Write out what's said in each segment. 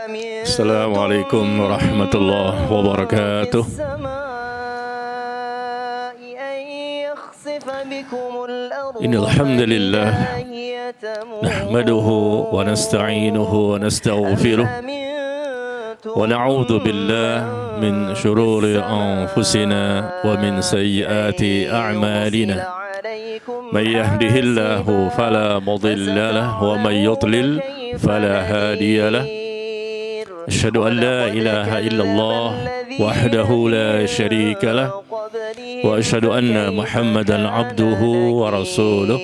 Assalamualaikum warahmatullahi wabarakatuh. Innal hamdalillah nahmaduhu wa nasta'inuhu wa nastaghfiruh wa na'udzu billahi min shururi anfusina wa min sayyiati a'malina. Man yahdihillahu fala mudilla lahu wa man yudlil fala hadiya lahu. Asyhadu an la ilaha illallah wahdahu la syarika lah wa asyhadu anna Muhammadan abduhu wa rasuluh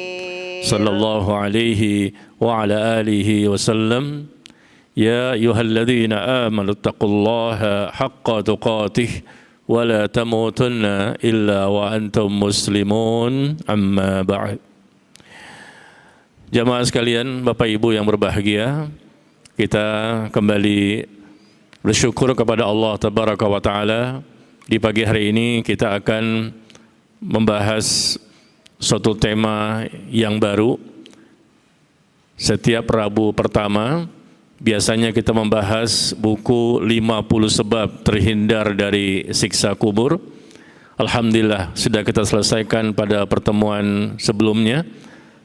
sallallahu alaihi wa ala alihi wasallam. Ya ayyuhalladzina amanu taqullaha haqqa tuqatih wa la tamutunna illa wa antum muslimun, amma ba'd. Jamaah sekalian, Bapak Ibu yang berbahagia, kita kembali bersyukur kepada Allah Tabaraka wa Ta'ala. Di pagi hari ini kita akan membahas suatu tema yang baru. Setiap Rabu pertama biasanya kita membahas buku 50 sebab terhindar dari siksa kubur. Alhamdulillah sudah kita selesaikan pada pertemuan sebelumnya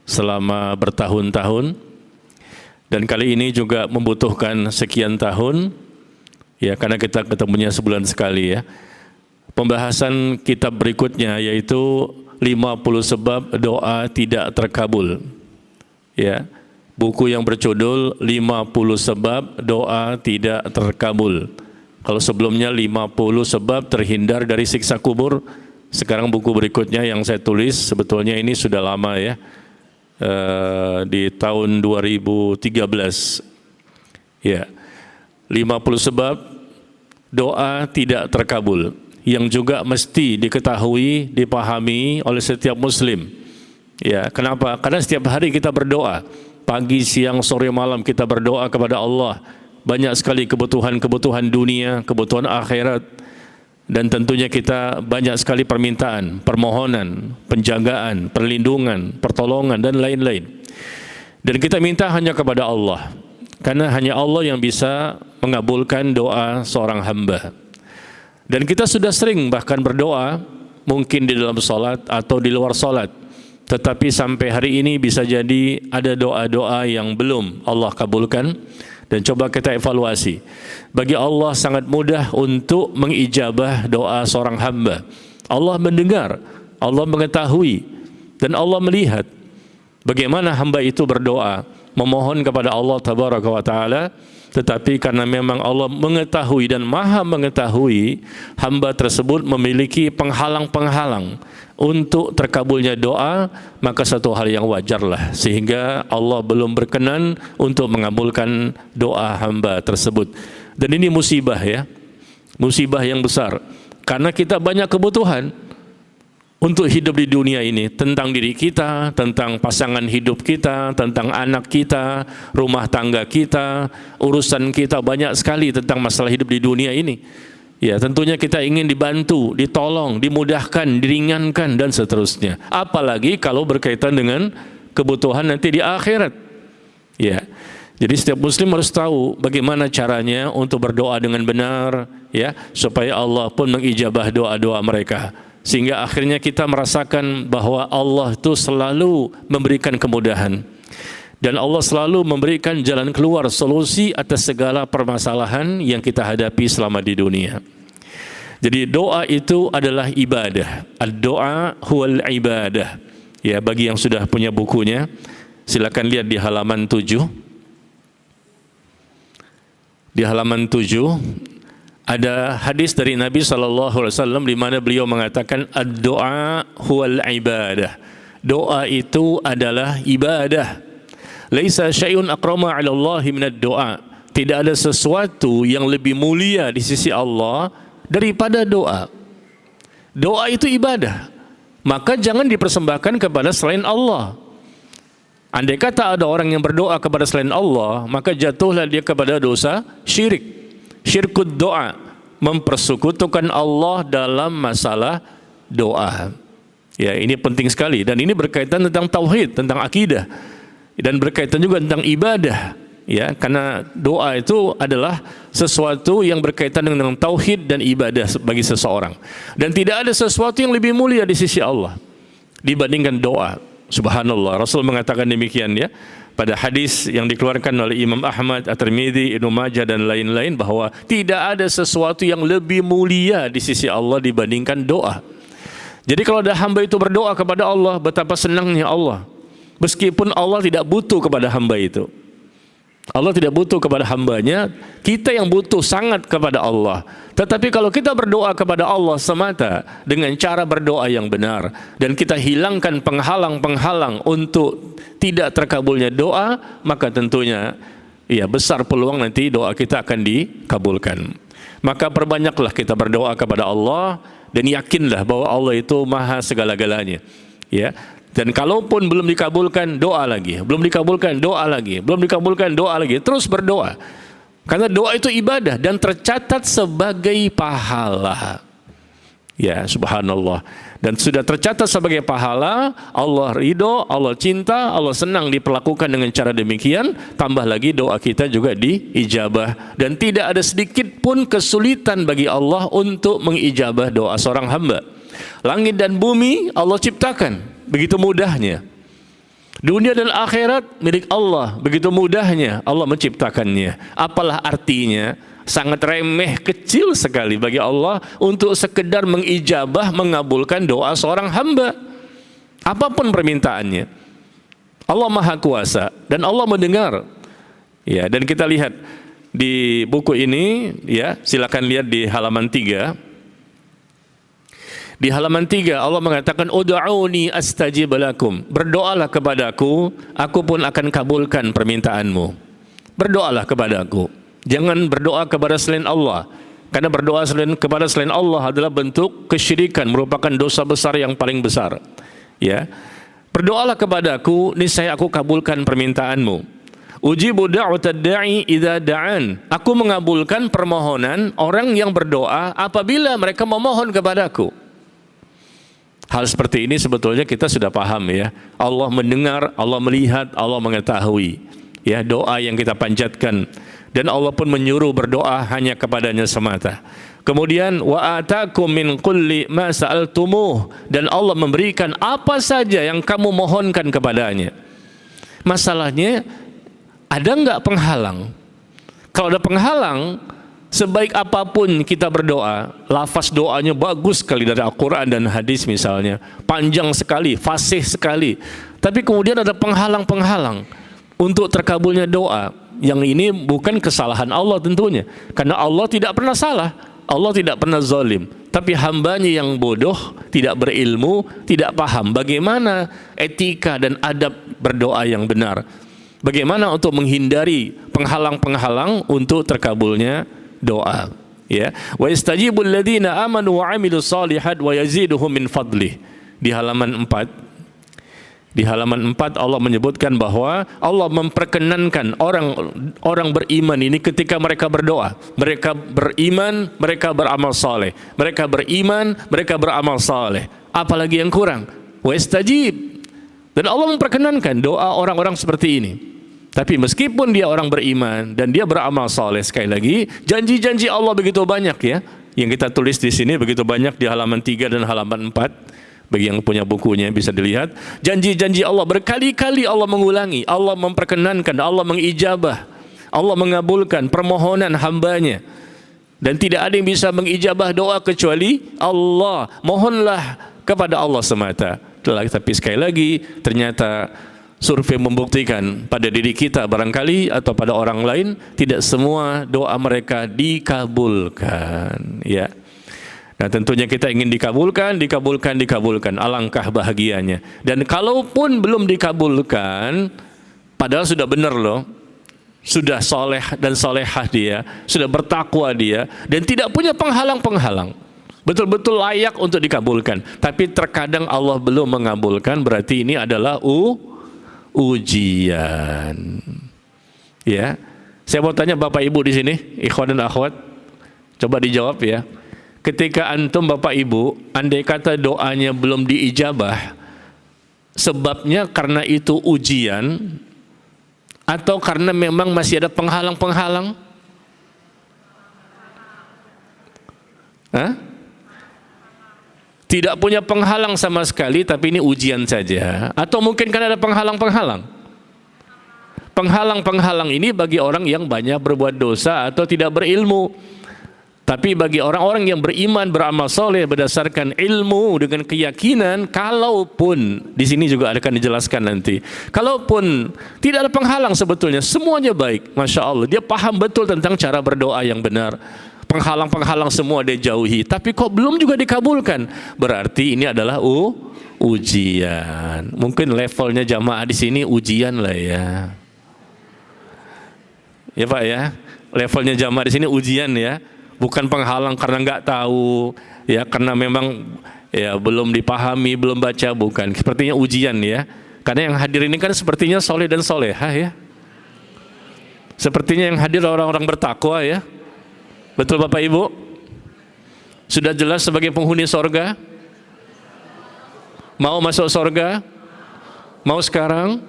selama bertahun-tahun. Dan kali ini juga membutuhkan sekian tahun, ya, karena kita ketemunya sebulan sekali, ya. Pembahasan kitab berikutnya yaitu 50 sebab doa tidak terkabul. Ya. Buku yang berjudul 50 sebab doa tidak terkabul. Kalau sebelumnya 50 sebab terhindar dari siksa kubur, sekarang buku berikutnya yang saya tulis sebetulnya ini sudah lama, ya. Di tahun 2013. Ya. 50 sebab doa tidak terkabul, yang juga mesti diketahui, dipahami oleh setiap muslim. Ya, kenapa? Karena setiap hari kita berdoa, pagi, siang, sore, malam kita berdoa kepada Allah. Banyak sekali kebutuhan-kebutuhan dunia, kebutuhan akhirat, dan tentunya kita banyak sekali permintaan, permohonan, penjagaan, perlindungan, pertolongan, dan lain-lain. Dan kita minta hanya kepada Allah, karena hanya Allah yang bisa mengabulkan doa seorang hamba. Dan kita sudah sering bahkan berdoa, mungkin di dalam salat atau di luar salat, tetapi sampai hari ini bisa jadi ada doa-doa yang belum Allah kabulkan. Dan coba kita evaluasi, bagi Allah sangat mudah untuk mengijabah doa seorang hamba. Allah mendengar, Allah mengetahui, dan Allah melihat bagaimana hamba itu berdoa, memohon kepada Allah Tabaraka wa Ta'ala. Tetapi karena memang Allah mengetahui dan maha mengetahui, hamba tersebut memiliki penghalang-penghalang untuk terkabulnya doa, maka satu hal yang wajarlah, sehingga Allah belum berkenan untuk mengabulkan doa hamba tersebut. Dan ini musibah, ya, musibah yang besar, karena kita banyak kebutuhan untuk hidup di dunia ini, tentang diri kita, tentang pasangan hidup kita, tentang anak kita, rumah tangga kita, urusan kita banyak sekali tentang masalah hidup di dunia ini. Ya, tentunya kita ingin dibantu, ditolong, dimudahkan, diringankan, dan seterusnya. Apalagi kalau berkaitan dengan kebutuhan nanti di akhirat. Ya. Jadi setiap muslim harus tahu bagaimana caranya untuk berdoa dengan benar, ya, supaya Allah pun mengijabah doa-doa mereka. Sehingga akhirnya kita merasakan bahwa Allah itu selalu memberikan kemudahan, dan Allah selalu memberikan jalan keluar, solusi atas segala permasalahan yang kita hadapi selama di dunia. Jadi doa itu adalah ibadah. Ad-doa huwal ibadah. Ya, bagi yang sudah punya bukunya, silakan lihat di halaman 7. Di halaman 7 ada hadis dari Nabi SAW di mana beliau mengatakan ad-doa huwal ibadah. Doa itu adalah ibadah. Laisa syai'un akrama 'ala Allah minad doa. Tidak ada sesuatu yang lebih mulia di sisi Allah daripada doa. Doa itu ibadah, maka jangan dipersembahkan kepada selain Allah. Andai kata ada orang yang berdoa kepada selain Allah, maka jatuhlah dia kepada dosa syirik. Syirkud doa, mempersekutukan Allah dalam masalah doa. Ya, ini penting sekali, dan ini berkaitan tentang tauhid, tentang akidah, dan berkaitan juga tentang ibadah. Ya, karena doa itu adalah sesuatu yang berkaitan dengan tauhid dan ibadah bagi seseorang. Dan tidak ada sesuatu yang lebih mulia di sisi Allah dibandingkan doa. Subhanallah, Rasul mengatakan demikian ya pada hadis yang dikeluarkan oleh Imam Ahmad, At-Tirmidzi, Ibnu Majah dan lain-lain, bahwa tidak ada sesuatu yang lebih mulia di sisi Allah dibandingkan doa. Jadi kalau ada hamba itu berdoa kepada Allah, betapa senangnya Allah. Meskipun Allah tidak butuh kepada hamba itu. Allah tidak butuh kepada hambanya, kita yang butuh sangat kepada Allah. Tetapi kalau kita berdoa kepada Allah semata dengan cara berdoa yang benar, dan kita hilangkan penghalang-penghalang untuk tidak terkabulnya doa, maka tentunya ya besar peluang nanti doa kita akan dikabulkan. Maka perbanyaklah kita berdoa kepada Allah, dan yakinlah bahwa Allah itu maha segala-galanya. Ya. Dan kalaupun belum dikabulkan, doa lagi. Belum dikabulkan, doa lagi. Belum dikabulkan, doa lagi. Terus berdoa. Karena doa itu ibadah dan tercatat sebagai pahala. Ya, subhanallah. Dan sudah tercatat sebagai pahala, Allah ridho, Allah cinta, Allah senang diperlakukan dengan cara demikian. Tambah lagi doa kita juga diijabah. Dan tidak ada sedikit pun kesulitan bagi Allah untuk mengijabah doa seorang hamba. Langit dan bumi Allah ciptakan. Begitu mudahnya. Dunia dan akhirat milik Allah. Begitu mudahnya Allah menciptakannya. Apalah artinya? Sangat remeh, kecil sekali bagi Allah untuk sekedar mengijabah, mengabulkan doa seorang hamba. Apapun permintaannya. Allah Maha Kuasa dan Allah mendengar. Ya, dan kita lihat di buku ini, ya, silakan lihat di halaman 3. Di halaman 3 Allah mengatakan ud'uni astajib lakum. Berdoalah kepadaku, aku pun akan kabulkan permintaanmu. Berdoalah kepadaku. Jangan berdoa kepada selain Allah. Karena berdoa kepada selain Allah adalah bentuk kesyirikan, merupakan dosa besar yang paling besar. Ya. Berdoalah kepadaku, niscaya aku kabulkan permintaanmu. Ujibu da'watad da'i idza da'an. Aku mengabulkan permohonan orang yang berdoa apabila mereka memohon kepadaku. Hal seperti ini sebetulnya kita sudah paham ya. Allah mendengar, Allah melihat, Allah mengetahui ya doa yang kita panjatkan, dan Allah pun menyuruh berdoa hanya kepadanya semata. Kemudian wa atakum min kulli ma sa'altumuh, dan Allah memberikan apa saja yang kamu mohonkan kepadanya. Masalahnya ada enggak penghalang? Kalau ada penghalang, sebaik apapun kita berdoa, lafaz doanya bagus sekali dari Al-Quran dan hadis misalnya, panjang sekali, fasih sekali, tapi kemudian ada penghalang-penghalang untuk terkabulnya doa. Yang ini bukan kesalahan Allah tentunya, karena Allah tidak pernah salah, Allah tidak pernah zalim. Tapi hambanya yang bodoh, tidak berilmu, tidak paham bagaimana etika dan adab berdoa yang benar, bagaimana untuk menghindari penghalang-penghalang untuk terkabulnya doa. Ya, wa yastajibul ladzina amanu wa 'amilus shalihat wa yaziduhum min fadlih. Di halaman 4 Allah menyebutkan bahwa Allah memperkenankan orang beriman ini ketika mereka berdoa. Mereka beriman, mereka beramal saleh. Mereka beriman, mereka beramal saleh. Apalagi yang kurang? Wa yastajib. Dan Allah memperkenankan doa orang-orang seperti ini. Tapi meskipun dia orang beriman dan dia beramal saleh, sekali lagi janji-janji Allah begitu banyak ya. Yang kita tulis di sini begitu banyak di halaman 3 dan halaman 4. Bagi yang punya bukunya bisa dilihat. Janji-janji Allah berkali-kali Allah mengulangi, Allah memperkenankan, Allah mengijabah, Allah mengabulkan permohonan hambanya. Dan tidak ada yang bisa mengijabah doa kecuali Allah. Mohonlah kepada Allah semata. Tapi sekali lagi ternyata survei membuktikan pada diri kita barangkali atau pada orang lain tidak semua doa mereka dikabulkan ya. Nah tentunya kita ingin dikabulkan. Alangkah bahagianya. Dan kalaupun belum dikabulkan, padahal sudah benar loh, sudah soleh dan solehah dia, sudah bertakwa dia, dan tidak punya penghalang-penghalang, betul-betul layak untuk dikabulkan. Tapi terkadang Allah belum mengabulkan, berarti ini adalah ujian. Ya, saya mau tanya Bapak Ibu di sini, ikhwan dan akhwat, coba dijawab ya. Ketika antum Bapak Ibu, andai kata doanya belum diijabah, sebabnya karena itu ujian, Atau karena memang masih ada penghalang-penghalang? Hah? Tidak punya penghalang sama sekali, tapi ini ujian saja. Atau mungkin kan ada penghalang-penghalang? Penghalang-penghalang ini bagi orang yang banyak berbuat dosa atau tidak berilmu. Tapi bagi orang-orang yang beriman, beramal soleh berdasarkan ilmu dengan keyakinan, kalaupun di sini juga akan dijelaskan nanti, kalaupun tidak ada penghalang sebetulnya, semuanya baik, masya Allah, dia paham betul tentang cara berdoa yang benar. Penghalang-penghalang semua dia jauhi, tapi kok belum juga dikabulkan, berarti ini adalah ujian. Mungkin levelnya jamaah di sini ujian lah ya. Ya Pak ya, levelnya jamaah di sini ujian ya. Bukan penghalang karena nggak tahu, ya karena memang ya belum dipahami, belum baca, bukan. Sepertinya ujian ya. Karena yang hadir ini kan sepertinya soleh dan solehah ya. Sepertinya yang hadir orang-orang bertakwa ya. Betul Bapak Ibu? Sudah jelas sebagai penghuni sorga? Mau masuk sorga? Mau sekarang?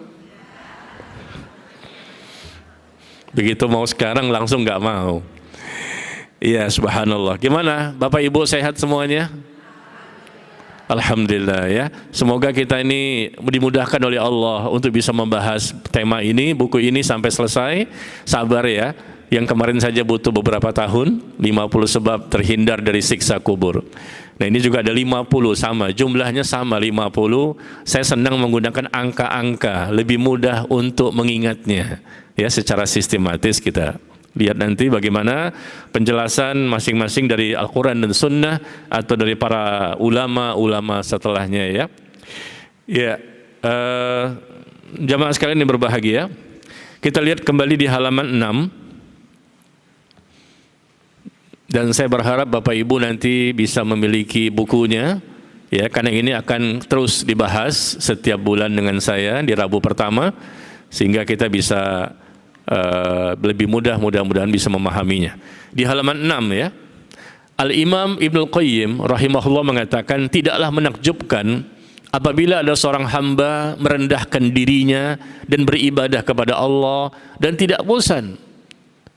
Begitu mau sekarang langsung nggak mau. Iya, subhanallah. Gimana? Bapak Ibu sehat semuanya? Alhamdulillah ya. Semoga kita ini dimudahkan oleh Allah untuk bisa membahas tema ini, buku ini sampai selesai. Sabar ya. Yang kemarin saja butuh beberapa tahun, 50 sebab terhindar dari siksa kubur. Nah, ini juga ada 50 sama, jumlahnya sama 50. Saya senang menggunakan angka-angka, lebih mudah untuk mengingatnya. Ya, secara sistematis kita lihat nanti bagaimana penjelasan masing-masing dari Al-Quran dan Sunnah atau dari para ulama-ulama setelahnya ya. Ya, jamaah sekalian yang berbahagia, kita lihat kembali di halaman 6. Dan saya berharap Bapak Ibu nanti bisa memiliki bukunya ya, karena ini akan terus dibahas setiap bulan dengan saya di Rabu pertama, sehingga kita bisa lebih mudah, mudah-mudahan bisa memahaminya. Di halaman 6 ya, Al-Imam Ibnul Qayyim rahimahullah mengatakan, tidaklah menakjubkan apabila ada seorang hamba merendahkan dirinya dan beribadah kepada Allah dan tidak bosan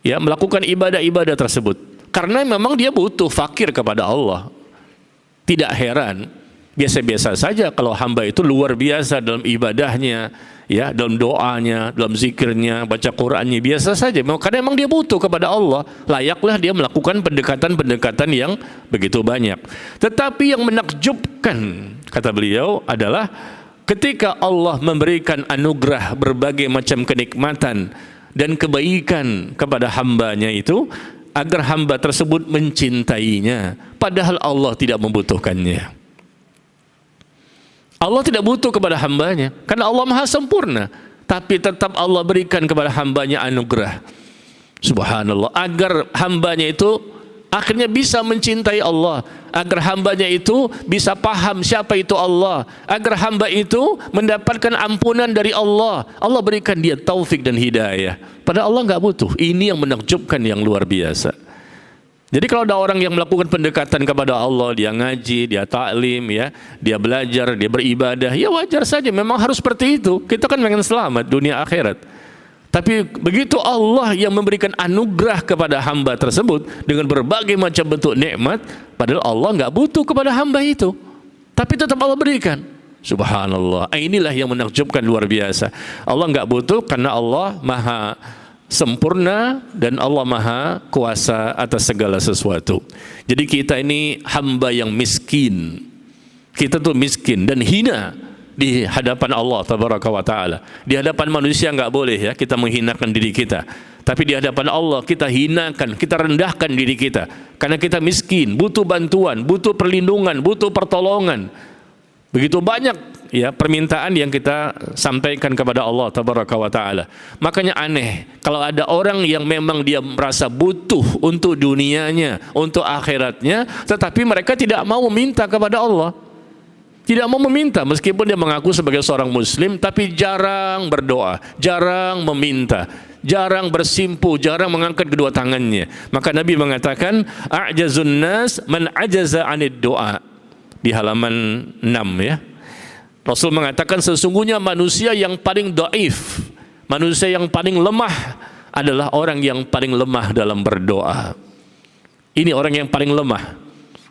ya melakukan ibadah-ibadah tersebut, karena memang dia butuh, fakir kepada Allah. Tidak heran, biasa-biasa saja kalau hamba itu luar biasa dalam ibadahnya, ya, dalam doanya, dalam zikirnya, baca Qur'annya, biasa saja. Karena memang dia butuh kepada Allah, layaklah dia melakukan pendekatan-pendekatan yang begitu banyak. Tetapi yang menakjubkan, kata beliau, adalah ketika Allah memberikan anugerah berbagai macam kenikmatan dan kebaikan kepada hambanya itu, agar hamba tersebut mencintainya, padahal Allah tidak membutuhkannya. Allah tidak butuh kepada hambanya, karena Allah maha sempurna. Tapi tetap Allah berikan kepada hambanya anugerah. Subhanallah, agar hambanya itu akhirnya bisa mencintai Allah, agar hambanya itu bisa paham siapa itu Allah, agar hamba itu mendapatkan ampunan dari Allah. Allah berikan dia taufik dan hidayah, padahal Allah nggak butuh. Ini yang menakjubkan, yang luar biasa. Jadi kalau ada orang yang melakukan pendekatan kepada Allah, dia ngaji, dia taklim, ya, dia belajar, dia beribadah, ya wajar saja, memang harus seperti itu. Kita kan pengen selamat dunia akhirat. Tapi begitu Allah yang memberikan anugerah kepada hamba tersebut dengan berbagai macam bentuk nikmat, padahal Allah nggak butuh kepada hamba itu, tapi tetap Allah berikan. Subhanallah, inilah yang menakjubkan, luar biasa. Allah nggak butuh karena Allah maha sempurna dan Allah maha kuasa atas segala sesuatu. Jadi kita ini hamba yang miskin. Kita tuh miskin dan hina di hadapan Allah tabaraka wa ta'ala. Di hadapan manusia nggak boleh ya kita menghinakan diri kita, tapi di hadapan Allah kita hinakan, kita rendahkan diri kita, karena kita miskin, butuh bantuan, butuh perlindungan, butuh pertolongan. Begitu banyak ya permintaan yang kita sampaikan kepada Allah tabaraka wa ta'ala. Makanya aneh kalau ada orang yang memang dia merasa butuh untuk dunianya, untuk akhiratnya, tetapi mereka tidak mau meminta kepada Allah. Tidak mau meminta, meskipun dia mengaku sebagai seorang muslim, tapi jarang berdoa, jarang meminta, jarang bersimpu, jarang mengangkat kedua tangannya. Maka Nabi mengatakan, a'jazun nas man ajaza 'anid doa, di halaman 6 ya. Rasul mengatakan sesungguhnya manusia yang paling dhaif, Manusia yang paling lemah adalah orang yang paling lemah dalam berdoa. Ini orang yang paling lemah,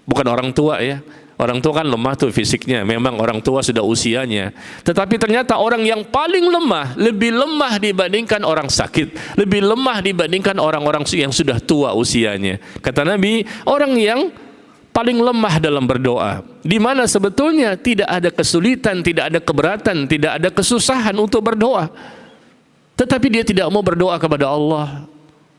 bukan orang tua ya. Orang tua kan lemah tuh fisiknya, memang orang tua sudah usianya. Tetapi ternyata orang yang paling lemah, lebih lemah dibandingkan orang sakit, lebih lemah dibandingkan orang-orang yang sudah tua usianya. Kata Nabi, orang yang paling lemah dalam berdoa, di mana sebetulnya tidak ada kesulitan, tidak ada keberatan, tidak ada kesusahan untuk berdoa. Tetapi dia tidak mau berdoa kepada Allah.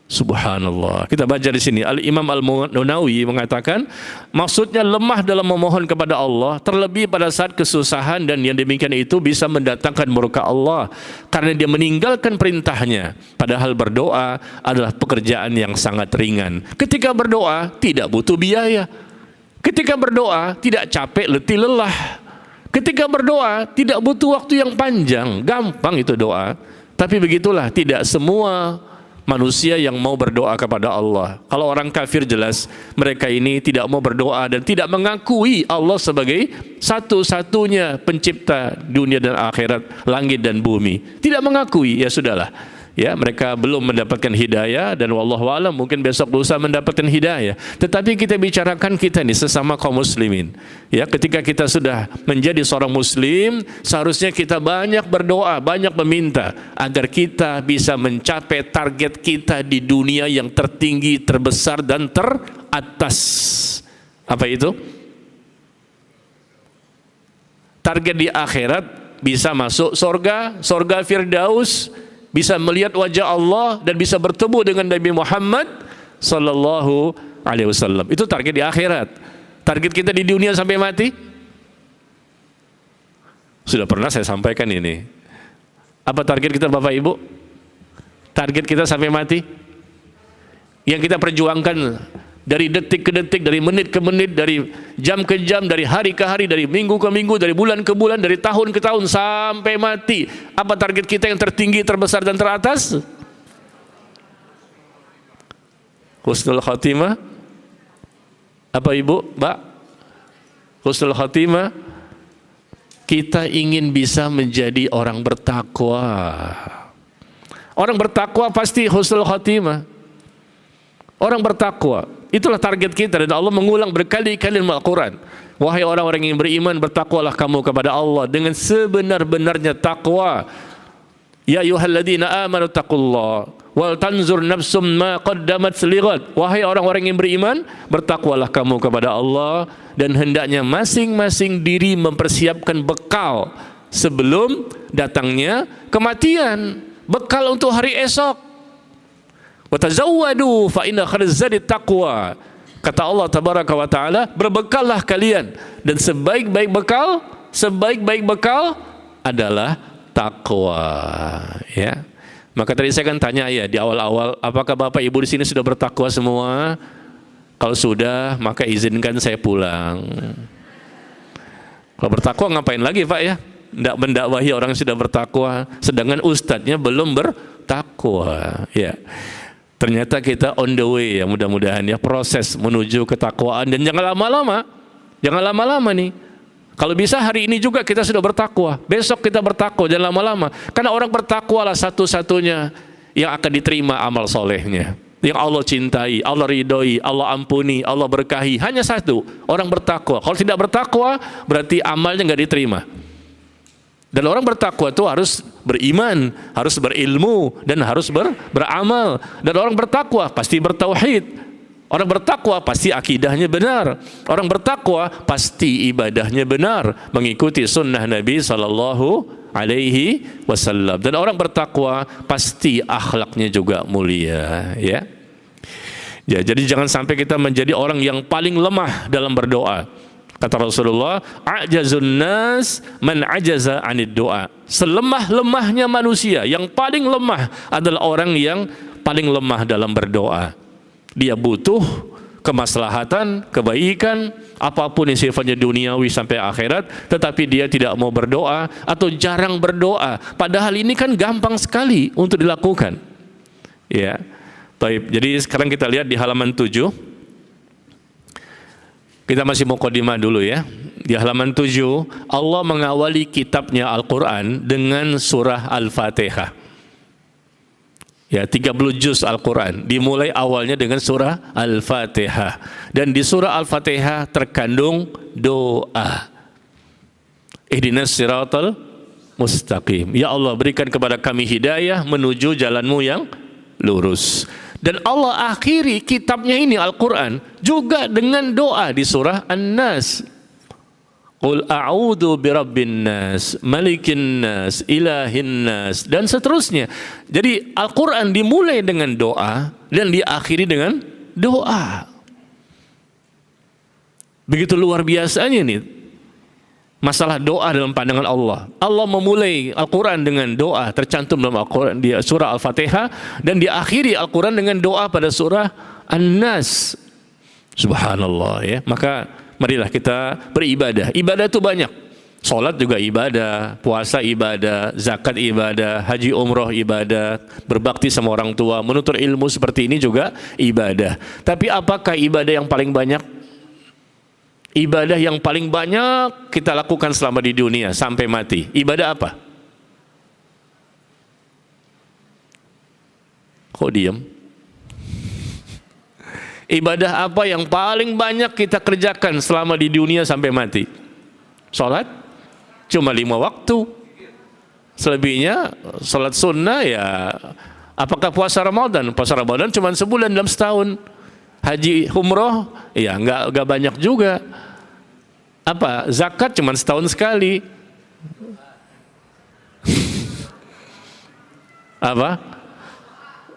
Subhanallah. Kita baca di sini Al-Imam Al-Nawawi mengatakan, maksudnya lemah dalam memohon kepada Allah, terlebih pada saat kesusahan, dan yang demikian itu bisa mendatangkan murka Allah karena dia meninggalkan perintahnya. Padahal berdoa adalah pekerjaan yang sangat ringan. Ketika berdoa tidak butuh biaya. Ketika berdoa tidak capek, letih, lelah. Ketika berdoa tidak butuh waktu yang panjang, gampang itu doa. Tapi begitulah, tidak semua manusia yang mau berdoa kepada Allah. Kalau orang kafir jelas mereka ini tidak mau berdoa dan tidak mengakui Allah sebagai satu-satunya pencipta dunia dan akhirat, langit dan bumi. Tidak mengakui, ya sudahlah. Ya, mereka belum mendapatkan hidayah, dan wallahu a'lam mungkin besok lusa mendapatkan hidayah. Tetapi kita bicarakan kita nih sesama kaum muslimin. Ya, ketika kita sudah menjadi seorang muslim, seharusnya kita banyak berdoa, banyak meminta agar kita bisa mencapai target kita di dunia yang tertinggi, terbesar dan teratas. Apa itu? Target di akhirat bisa masuk surga, surga Firdaus, bisa melihat wajah Allah dan bisa bertemu dengan Nabi Muhammad sallallahu alaihi wasallam. Itu target di akhirat. Target kita di dunia sampai mati sudah pernah saya sampaikan ini. Apa target kita Bapak Ibu? Target kita sampai mati yang kita perjuangkan dari detik ke detik, dari menit ke menit, dari jam ke jam, dari hari ke hari, dari minggu ke minggu, dari bulan ke bulan, dari tahun ke tahun sampai mati. Apa target kita yang tertinggi, terbesar dan teratas? Husnul khatimah. Apa Ibu, Mbak? Husnul khatimah. Kita ingin bisa menjadi orang bertakwa. Orang bertakwa pasti husnul khatimah. Orang bertakwa, itulah target kita, dan Allah mengulang berkali-kali dalam Al-Quran. Wahai orang-orang yang beriman, bertakwalah kamu kepada Allah dengan sebenar-benarnya takwa. Ya ayyuhalladzina amanu taqullah wal tanzur nafsum ma qaddamat lighad. Wahai orang-orang yang beriman, bertakwalah kamu kepada Allah, dan hendaknya masing-masing diri mempersiapkan bekal sebelum datangnya kematian, bekal untuk hari esok. Watazawwadu fa inna khairaz zadi taqwa. Kata Allah tabaraka wa taala, berbekallah kalian, dan sebaik-baik bekal adalah takwa. Ya. Maka tadi saya kan tanya ya di awal-awal, apakah Bapak Ibu di sini sudah bertakwa semua? Kalau sudah, maka izinkan saya pulang. Kalau bertakwa ngapain lagi Pak ya? Tidak mendakwahi orang yang sudah bertakwa, sedangkan ustadznya belum bertakwa. Ya. Ternyata kita on the way ya, mudah-mudahan ya, proses menuju ketakwaan, dan jangan lama-lama nih. Kalau bisa hari ini juga kita sudah bertakwa, besok kita bertakwa, jangan lama-lama. Karena orang bertakwa lah satu-satunya yang akan diterima amal solehnya, yang Allah cintai, Allah ridhoi, Allah ampuni, Allah berkahi. Hanya satu, orang bertakwa. Kalau tidak bertakwa berarti amalnya nggak diterima. Dan orang bertakwa itu harus beriman, harus berilmu, dan harus beramal. Dan orang bertakwa pasti bertauhid. Orang bertakwa pasti akidahnya benar. Orang bertakwa pasti ibadahnya benar, mengikuti sunnah Nabi sallallahu alaihi wasallam. Dan orang bertakwa pasti akhlaknya juga mulia, ya. Ya, jadi jangan sampai kita menjadi orang yang paling lemah dalam berdoa. Kata Rasulullah, ajazun nas man ajaza anid doa. Selemah-lemahnya manusia, yang paling lemah adalah orang yang paling lemah dalam berdoa. Dia butuh kemaslahatan, kebaikan, apapun yang sifatnya duniawi sampai akhirat, tetapi dia tidak mau berdoa atau jarang berdoa. Padahal ini kan gampang sekali untuk dilakukan. Ya. Baik, jadi sekarang kita lihat di halaman 7. Kita masih mukadimah dulu ya. Di halaman 7, Allah mengawali kitabnya Al-Quran dengan surah Al-Fatihah. Ya, 30 juz Al-Quran. Dimulai awalnya dengan surah Al-Fatihah. Dan di surah Al-Fatihah terkandung doa. Ihdinas siratal mustaqim. Ya Allah, berikan kepada kami hidayah menuju jalanmu yang lurus. Dan Allah akhiri kitabnya ini, Al-Quran, juga dengan doa di surah An-Nas. Qul a'udzu birabbin nas, malikin nas, ilahin nas, dan seterusnya. Jadi Al-Quran dimulai dengan doa dan diakhiri dengan doa. Begitu luar biasanya nih masalah doa dalam pandangan Allah. Allah memulai Al-Quran dengan doa, tercantum dalam Al-Quran di surah Al-Fatihah, dan diakhiri Al-Quran dengan doa pada surah An-Nas. Subhanallah ya. Maka marilah kita beribadah. Ibadah itu banyak. Salat juga ibadah, puasa ibadah, zakat ibadah, haji umroh ibadah, berbakti sama orang tua, menuntut ilmu seperti ini juga ibadah. Tapi apakah ibadah yang paling banyak? Ibadah yang paling banyak kita lakukan selama di dunia sampai mati. Ibadah apa? Kok diam? Ibadah apa yang paling banyak kita kerjakan selama di dunia sampai mati? Salat cuma 5 waktu. Selebihnya salat sunnah ya. Apakah puasa Ramadan? Puasa Ramadan cuma sebulan dalam setahun. Haji umroh ya enggak banyak juga. Apa? Zakat cuma setahun sekali. Apa?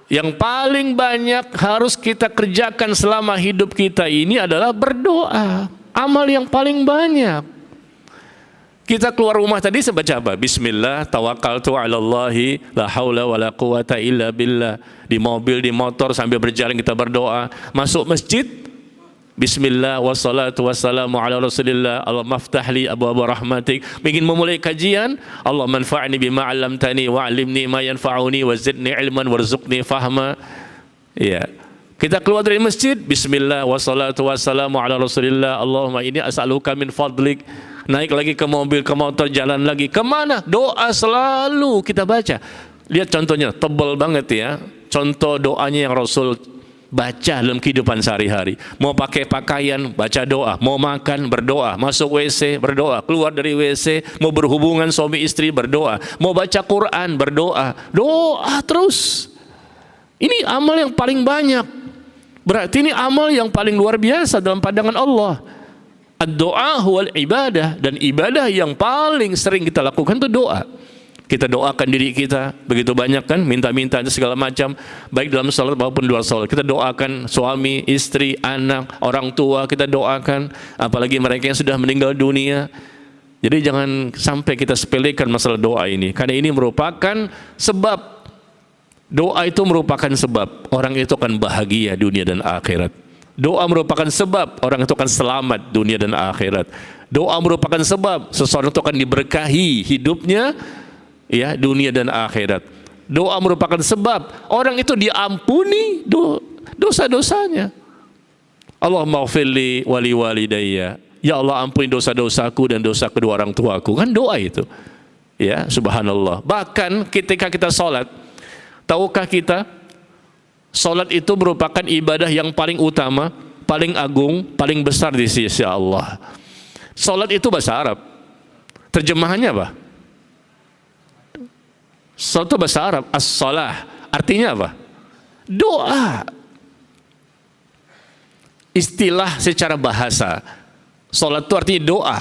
Yang paling banyak harus kita kerjakan selama hidup kita ini adalah berdoa. Amal yang paling banyak. Kita keluar rumah tadi baca apa? Bismillah, tawakkaltu 'alallahi, la haula wala quwata illa billah. Di mobil, di motor sambil berjalan kita berdoa. Masuk masjid, Bismillah wassalatu wassalamu ala rasulillah. Allah maftahli abwaaba rahmatik. Ingin memulai kajian, Allah manfa'ni bima 'allamtani wa'allimni ma yanfa'uni wa zidni ilman warzuqni fahma. Ya. Kita keluar dari masjid, Bismillah wassalatu wassalamu ala rasulillah. Allahumma inni as'aluka min fadlik. Naik lagi ke mobil, ke motor, jalan lagi. Kemana? Doa selalu kita baca. Lihat contohnya, tebal banget ya. Contoh doanya yang Rasul baca dalam kehidupan sehari-hari. Mau pakai pakaian, baca doa. Mau makan, berdoa. Masuk WC, berdoa. Keluar dari WC, mau berhubungan suami istri, berdoa. Mau baca Quran, berdoa. Doa terus. Ini amal yang paling banyak. Berarti ini amal yang paling luar biasa dalam pandangan Allah. Ad-doa huwal ibadah. Dan ibadah yang paling sering kita lakukan itu doa. Kita doakan diri kita, begitu banyak kan, minta-minta segala macam, baik dalam salat maupun luar salat. Kita doakan suami, istri, anak, orang tua, kita doakan, apalagi mereka yang sudah meninggal dunia. Jadi jangan sampai kita sepelekan masalah doa ini, karena ini merupakan sebab, doa itu merupakan sebab orang itu akan bahagia dunia dan akhirat. Doa merupakan sebab orang itu akan selamat dunia dan akhirat. Doa merupakan sebab seseorang itu akan diberkahi hidupnya, ya, dunia dan akhirat. Doa merupakan sebab orang itu diampuni dosa-dosanya. Allahumma ighfirli wa li walidayya. Ya Allah, ampuni dosa-dosaku dan dosa kedua orang tuaku. Kan doa itu. Ya, subhanallah. Bahkan ketika kita salat, tahukah kita salat itu merupakan ibadah yang paling utama, paling agung, paling besar di sisi Allah. Salat itu bahasa Arab. Terjemahannya apa? Salat itu bahasa Arab, as-salah. Artinya apa? Doa. Istilah secara bahasa, salat itu artinya doa.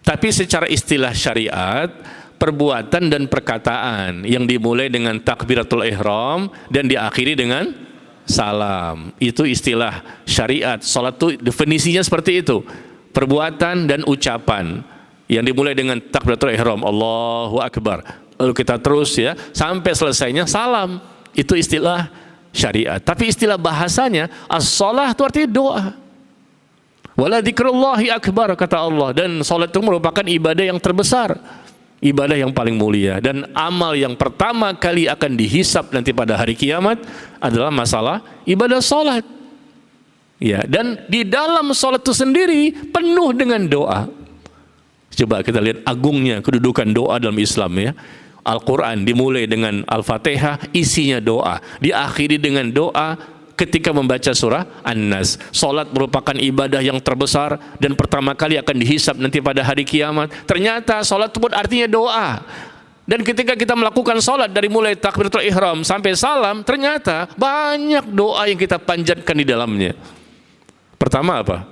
Tapi secara istilah syariat, perbuatan dan perkataan yang dimulai dengan takbiratul ihram dan diakhiri dengan salam. Itu istilah syariat. Salat itu definisinya seperti itu. Perbuatan dan ucapan yang dimulai dengan takbiratul ihram, Allahu Akbar. Lalu kita terus ya sampai selesainya salam. Itu istilah syariat. Tapi istilah bahasanya as-salah itu artinya doa. Wala dzikrullahi akbar, kata Allah. Dan salat itu merupakan ibadah yang terbesar, ibadah yang paling mulia, dan amal yang pertama kali akan dihisab nanti pada hari kiamat adalah masalah ibadah salat. Ya, dan di dalam salat itu sendiri penuh dengan doa. Coba kita lihat agungnya kedudukan doa dalam Islam ya. Al-Quran dimulai dengan Al-Fatihah, isinya doa, diakhiri dengan doa ketika membaca surah An-Nas. Salat merupakan ibadah yang terbesar dan pertama kali akan dihisab nanti pada hari kiamat. Ternyata salat pun artinya doa. Dan ketika kita melakukan salat dari mulai takbiratul ihram sampai salam, ternyata banyak doa yang kita panjatkan di dalamnya. Pertama apa?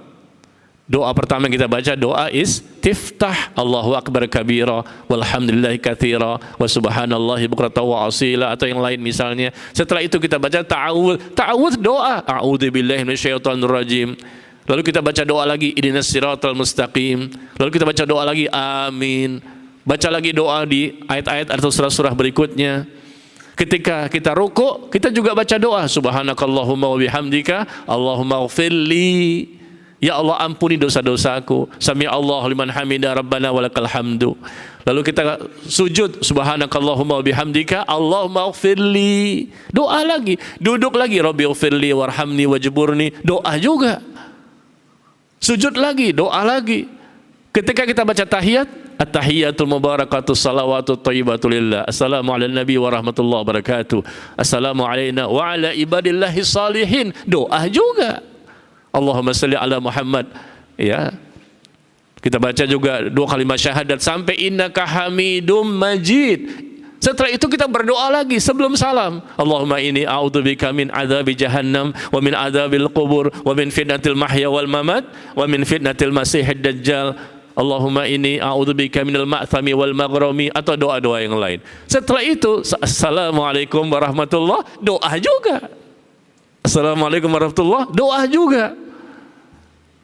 Doa pertama yang kita baca doa istiftah, Allahu akbar kabira walhamdulillahi katsira wa subhanallahi bukratan wa asila, atau yang lain misalnya. Setelah itu kita baca ta'awudz doa, a'udzubillahi minasyaitonir rajim. Lalu kita baca doa lagi ihdinas siratal mustaqim. Lalu kita baca doa lagi amin. Baca lagi doa di ayat-ayat atau surah-surah berikutnya. Ketika kita ruku, kita juga baca doa subhanakallahumma wa bihamdika Allahumma ighfirli. Ya Allah, ampuni dosa-dosaku. Sami Allahu liman hamida rabbana walakal hamdu. Lalu kita sujud subhanakallahumma wa bihamdika Allahumma ighfirli. Doa lagi, duduk lagi rabbi ighfirli warhamni wajburni. Doa juga. Sujud lagi, doa lagi. Ketika kita baca tahiyat, at-tahiyatul mubarakatus salawatut thayyibatu lillah. Assalamu ala nabi wa rahmatullahi wa barakatuh. Assalamu alayna wa ala ibadillahi salihin. Doa juga. Allahumma salli ala Muhammad. Ya. Kita baca juga dua kalimat syahadat sampai innaka hamidum majid. Setelah itu kita berdoa lagi sebelum salam. Allahumma inni a'udzubika min adzabi jahannam wa min adzabil qubur wa min fitnatil mahya wal mamat wa min fitnatil masiihid dajjal. Allahumma inni a'udzubika minal ma'thami wal maghrami, atau doa-doa yang lain. Setelah itu assalamualaikum warahmatullahi, doa juga. Assalamualaikum warahmatullahi, doa juga.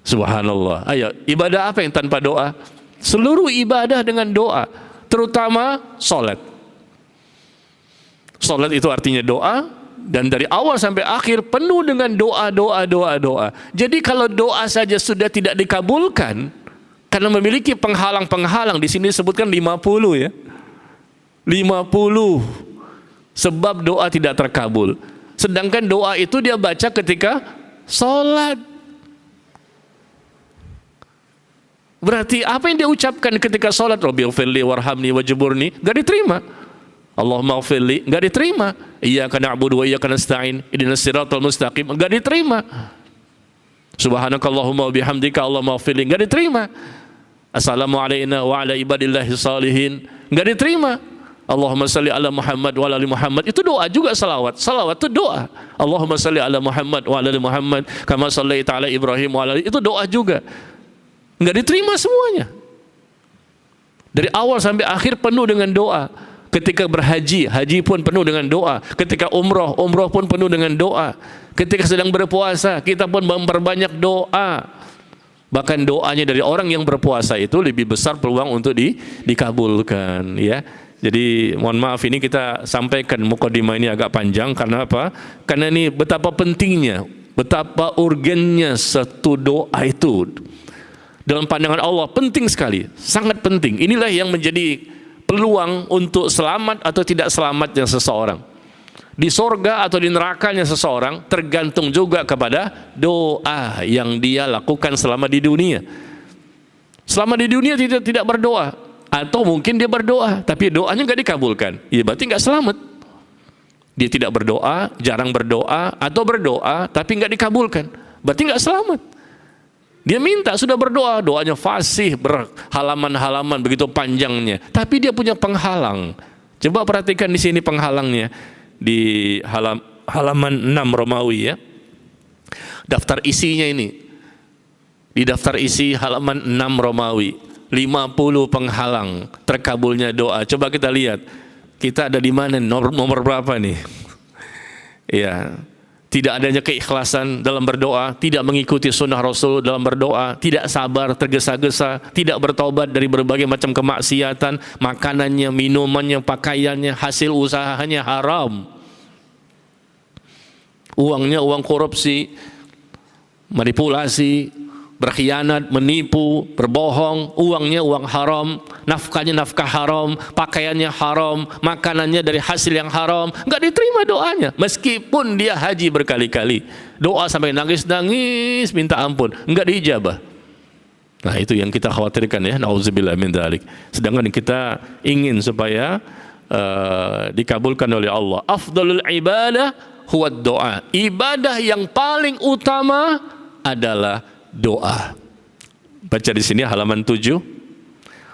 Subhanallah. Ayo, ibadah apa yang tanpa doa? Seluruh ibadah dengan doa, terutama salat. Salat itu artinya doa, dan dari awal sampai akhir penuh dengan doa. Jadi kalau doa saja sudah tidak dikabulkan karena memiliki penghalang-penghalang, di sini disebutkan 50 ya. 50 sebab doa tidak terkabul. Sedangkan doa itu dia baca ketika salat. Berarti apa yang dia ucapkan ketika salat, Rabbighfirli warhamni wajburni, enggak diterima. Allahumma ighfirli, enggak diterima. Iyyaka na'budu wa iyyaka nasta'in, ihdinas siratal mustaqim, enggak diterima. Subhanakallahumma wa bihamdika Allahumma ighfirli, enggak diterima. Assalamu alayna wa ala ibadillahi salihin, enggak diterima. Allahumma salli ala Muhammad wa ala ali Muhammad, itu doa juga. Salawat itu doa. Allahumma salli ala Muhammad wa ala ali Muhammad kama shallaita ala Ibrahim wa ala ali, itu doa juga. Enggak diterima semuanya. Dari awal sampai akhir penuh dengan doa. Ketika berhaji, haji pun penuh dengan doa. Ketika umroh pun penuh dengan doa. Ketika sedang berpuasa, kita pun memperbanyak doa. Bahkan doanya dari orang yang berpuasa itu lebih besar peluang untuk dikabulkan, ya. Jadi mohon maaf, ini kita sampaikan mukadimah ini agak panjang. Karena apa? Karena ini betapa pentingnya, betapa urgennya satu doa itu dalam pandangan Allah, penting sekali, sangat penting. Inilah yang menjadi peluang untuk selamat atau tidak selamatnya seseorang. Di sorga atau di nerakanya seseorang tergantung juga kepada doa yang dia lakukan selama di dunia. Selama di dunia tidak berdoa, atau mungkin dia berdoa tapi doanya nggak dikabulkan, ya berarti nggak selamat. Dia tidak berdoa, jarang berdoa, atau berdoa tapi nggak dikabulkan, berarti nggak selamat. Dia minta, sudah berdoa, doanya fasih berhalaman-halaman begitu panjangnya, tapi dia punya penghalang. Coba perhatikan di sini penghalangnya di halaman 6 Romawi, ya. Daftar isinya ini. Di daftar isi halaman 6 Romawi, 50 penghalang terkabulnya doa. Coba kita lihat, kita ada di mana, nomor berapa nih? Ya. Tidak adanya keikhlasan dalam berdoa, tidak mengikuti sunnah Rasul dalam berdoa, tidak sabar, tergesa-gesa, tidak bertobat dari berbagai macam kemaksiatan, makanannya, minumannya, pakaiannya, hasil usahanya haram. Uangnya uang korupsi, manipulasi, berkhianat, menipu, berbohong, uangnya uang haram, nafkahnya nafkah haram, pakaiannya haram, makanannya dari hasil yang haram, enggak diterima doanya. Meskipun dia haji berkali-kali, doa sampai nangis-nangis minta ampun, enggak diijabah. Nah, itu yang kita khawatirkan, ya, nauzubillah min dzalik. Sedangkan kita ingin supaya dikabulkan oleh Allah. Afdalul ibadah huwa doa. Ibadah yang paling utama adalah doa. Baca di sini halaman 7.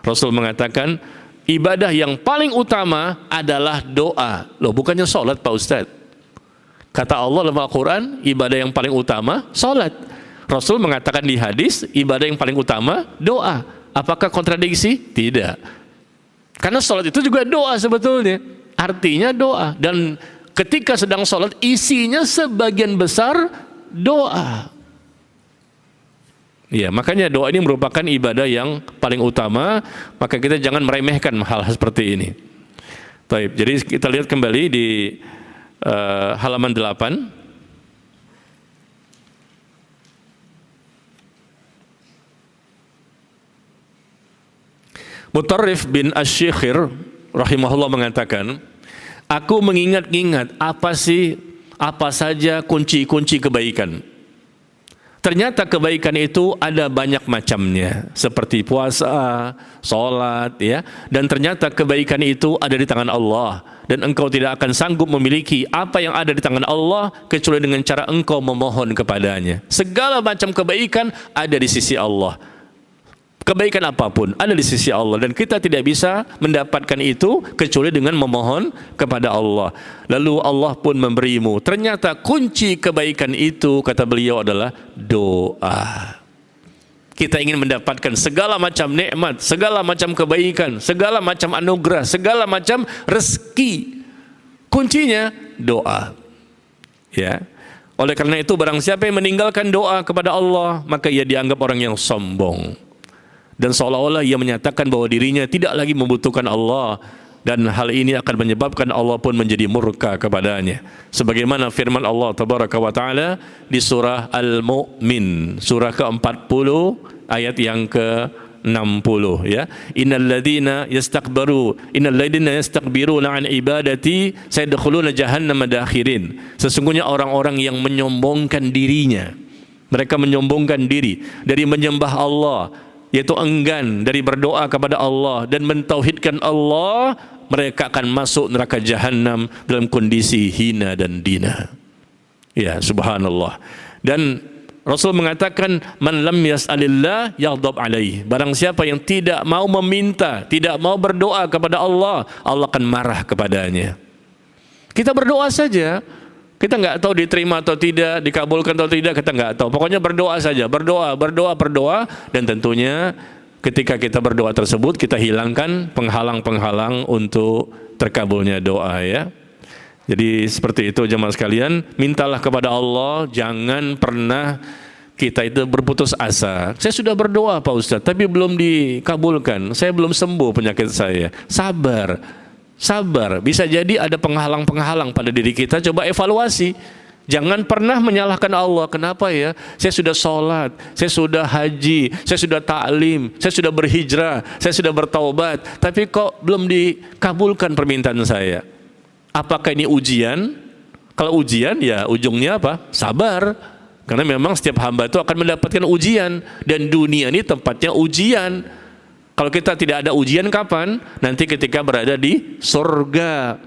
Rasul mengatakan ibadah yang paling utama adalah doa. Loh, bukannya sholat Pak Ustadz? Kata Allah dalam Al-Quran, ibadah yang paling utama sholat. Rasul mengatakan di hadis, ibadah yang paling utama doa. Apakah kontradiksi? Tidak. Karena sholat itu juga doa sebetulnya. Artinya doa. Dan ketika sedang sholat, isinya sebagian besar doa. Ya, makanya doa ini merupakan ibadah yang paling utama. Maka kita jangan meremehkan hal-hal seperti ini. Baik, jadi kita lihat kembali di halaman 8. Mutarrif bin Asy-Syikhir rahimahullah mengatakan, aku mengingat-ingat apa saja kunci-kunci kebaikan. Ternyata kebaikan itu ada banyak macamnya, seperti puasa, sholat, ya. Dan ternyata kebaikan itu ada di tangan Allah, dan engkau tidak akan sanggup memiliki apa yang ada di tangan Allah kecuali dengan cara engkau memohon kepadanya. Segala macam kebaikan ada di sisi Allah. Kebaikan apapun ada di sisi Allah, dan kita tidak bisa mendapatkan itu kecuali dengan memohon kepada Allah. Lalu Allah pun memberimu. Ternyata kunci kebaikan itu, kata beliau, adalah doa. Kita ingin mendapatkan segala macam nikmat, segala macam kebaikan, segala macam anugerah, segala macam rezeki. Kuncinya doa. Ya. Oleh karena itu, barang siapa yang meninggalkan doa kepada Allah, maka ia dianggap orang yang sombong. Dan seolah-olah ia menyatakan bahwa dirinya tidak lagi membutuhkan Allah, dan hal ini akan menyebabkan Allah pun menjadi murka kepadanya. Sebagaimana firman Allah tabaraka wa taala di surah Al-Mu'min, surah ke-40 ayat yang ke-60, ya. Innal ladzina yastakbiruna an ibadati sayadkhuluna jahannama dakhirin. Sesungguhnya orang-orang yang menyombongkan dirinya, mereka menyombongkan diri dari menyembah Allah, yaitu enggan dari berdoa kepada Allah dan mentauhidkan Allah, mereka akan masuk neraka jahanam dalam kondisi hina dan dina. Ya, subhanallah. Dan Rasul mengatakan, man lam yas'alillah yaghdab alaih. Barang siapa yang tidak mau meminta, tidak mau berdoa kepada Allah, Allah akan marah kepadanya. Kita berdoa saja, kita nggak tahu diterima atau tidak, dikabulkan atau tidak, kita nggak tahu. Pokoknya berdoa saja, berdoa, dan tentunya ketika kita berdoa tersebut, kita hilangkan penghalang-penghalang untuk terkabulnya doa, ya. Jadi seperti itu jemaah sekalian, mintalah kepada Allah, jangan pernah kita itu berputus asa. Saya sudah berdoa Pak Ustadz, tapi belum dikabulkan, saya belum sembuh penyakit saya. Sabar, bisa jadi ada penghalang-penghalang pada diri kita. Coba evaluasi. Jangan pernah menyalahkan Allah. Kenapa ya? Saya sudah sholat, saya sudah haji, saya sudah ta'lim, saya sudah berhijrah, saya sudah bertaubat, tapi kok belum dikabulkan permintaan saya. Apakah ini ujian? Kalau ujian, ya ujungnya apa? Sabar. Karena memang setiap hamba itu akan mendapatkan ujian, dan dunia ini tempatnya ujian. Kalau kita tidak ada ujian kapan? Nanti ketika berada di surga.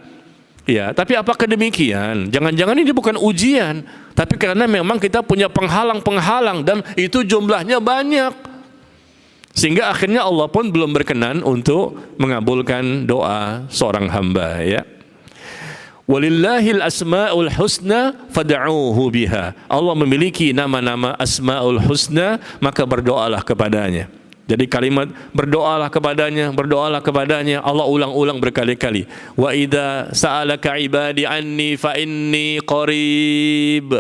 Ya, tapi apakah demikian? Jangan-jangan ini bukan ujian, tapi karena memang kita punya penghalang-penghalang, dan itu jumlahnya banyak. Sehingga akhirnya Allah pun belum berkenan untuk mengabulkan doa seorang hamba, ya. Walillahil asma'ul husna fad'uuhu biha. Allah memiliki nama-nama asma'ul husna, maka berdoalah kepadanya. Jadi kalimat berdoalah kepadanya Allah ulang-ulang berkali-kali. Wa idza sa'alaka ibadi anni fa inni qarib.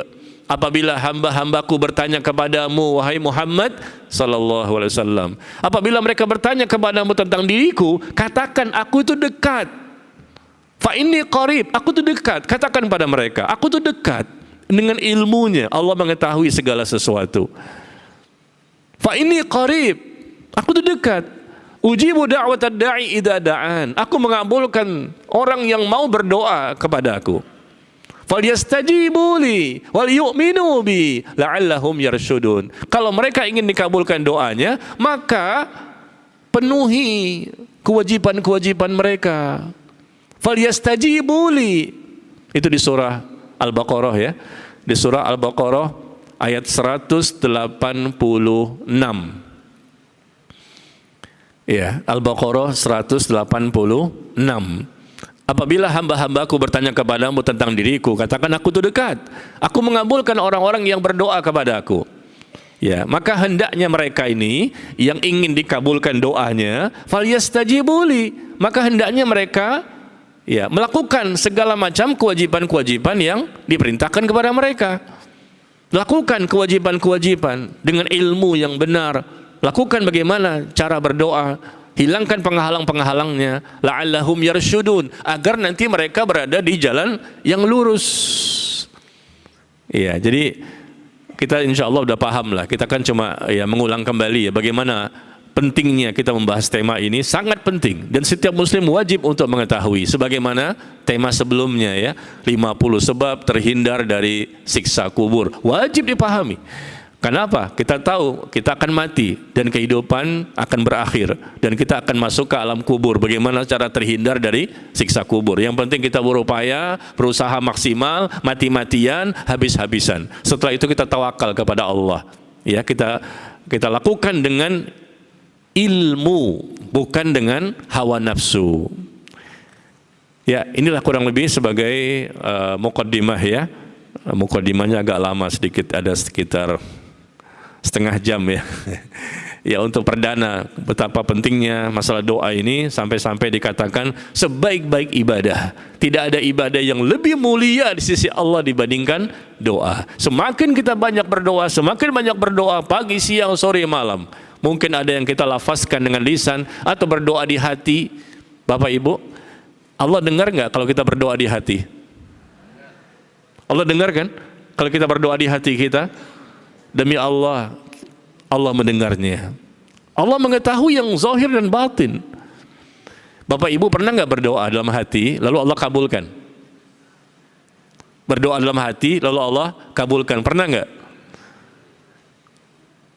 Apabila hamba-hambaku bertanya kepadamu wahai Muhammad sallallahu alaihi wasallam, apabila mereka bertanya kepadamu tentang diriku, katakan aku itu dekat. Fa inni qarib, aku itu dekat. Katakan pada mereka, aku itu dekat. Dengan ilmunya Allah mengetahui segala sesuatu. Fa inni qarib, aku itu dekat. Ujibu da'watad da'i idza da'an. Aku mengabulkan orang yang mau berdoa kepadaku. Falyastajibu li wal yu'minu bi la'allahum yarshudun. Kalau mereka ingin dikabulkan doanya, maka penuhi kewajiban-kewajiban mereka. falyastajibu li. Itu di surah Al-Baqarah ya. Di surah Al-Baqarah ayat 186. Ya, Al-Baqarah 186. Apabila hamba-hambaku bertanya kepadamu tentang diriku, katakan aku itu dekat. Aku mengabulkan orang-orang yang berdoa kepada aku. Ya, maka hendaknya mereka ini yang ingin dikabulkan doanya, falyastajibu li, maka hendaknya mereka ya melakukan segala macam kewajiban-kewajiban yang diperintahkan kepada mereka. Lakukan kewajiban-kewajiban dengan ilmu yang benar. Lakukan bagaimana cara berdoa. Hilangkan penghalang-penghalangnya, la'allahum yarsyudun, agar nanti mereka berada di jalan yang lurus. Iya, jadi kita insya Allah udah paham lah. Kita kan cuma ya mengulang kembali ya bagaimana pentingnya kita membahas tema ini, sangat penting dan setiap muslim wajib untuk mengetahui sebagaimana tema sebelumnya ya, 50 sebab terhindar dari siksa kubur. Wajib dipahami. Kenapa? Kita tahu kita akan mati dan kehidupan akan berakhir dan kita akan masuk ke alam kubur. Bagaimana cara terhindar dari siksa kubur? Yang penting kita berupaya, berusaha maksimal, mati-matian, habis-habisan. Setelah itu kita tawakal kepada Allah. Ya, kita lakukan dengan ilmu, bukan dengan hawa nafsu. Ya, inilah kurang lebih sebagai muqaddimah ya. Muqaddimahnya agak lama sedikit, ada sekitar setengah jam ya. Ya, untuk perdana betapa pentingnya masalah doa ini sampai-sampai dikatakan sebaik-baik ibadah. Tidak ada ibadah yang lebih mulia di sisi Allah dibandingkan doa. Semakin kita banyak berdoa, semakin banyak berdoa pagi, siang, sore, malam. Mungkin ada yang kita lafazkan dengan lisan atau berdoa di hati. Bapak Ibu, Allah dengar nggak kalau kita berdoa di hati? Allah dengar kan kalau kita berdoa di hati kita? Demi Allah, Allah mendengarnya. Allah mengetahui yang zahir dan batin. Bapak Ibu pernah nggak berdoa dalam hati lalu Allah kabulkan? Berdoa dalam hati lalu Allah kabulkan, pernah nggak?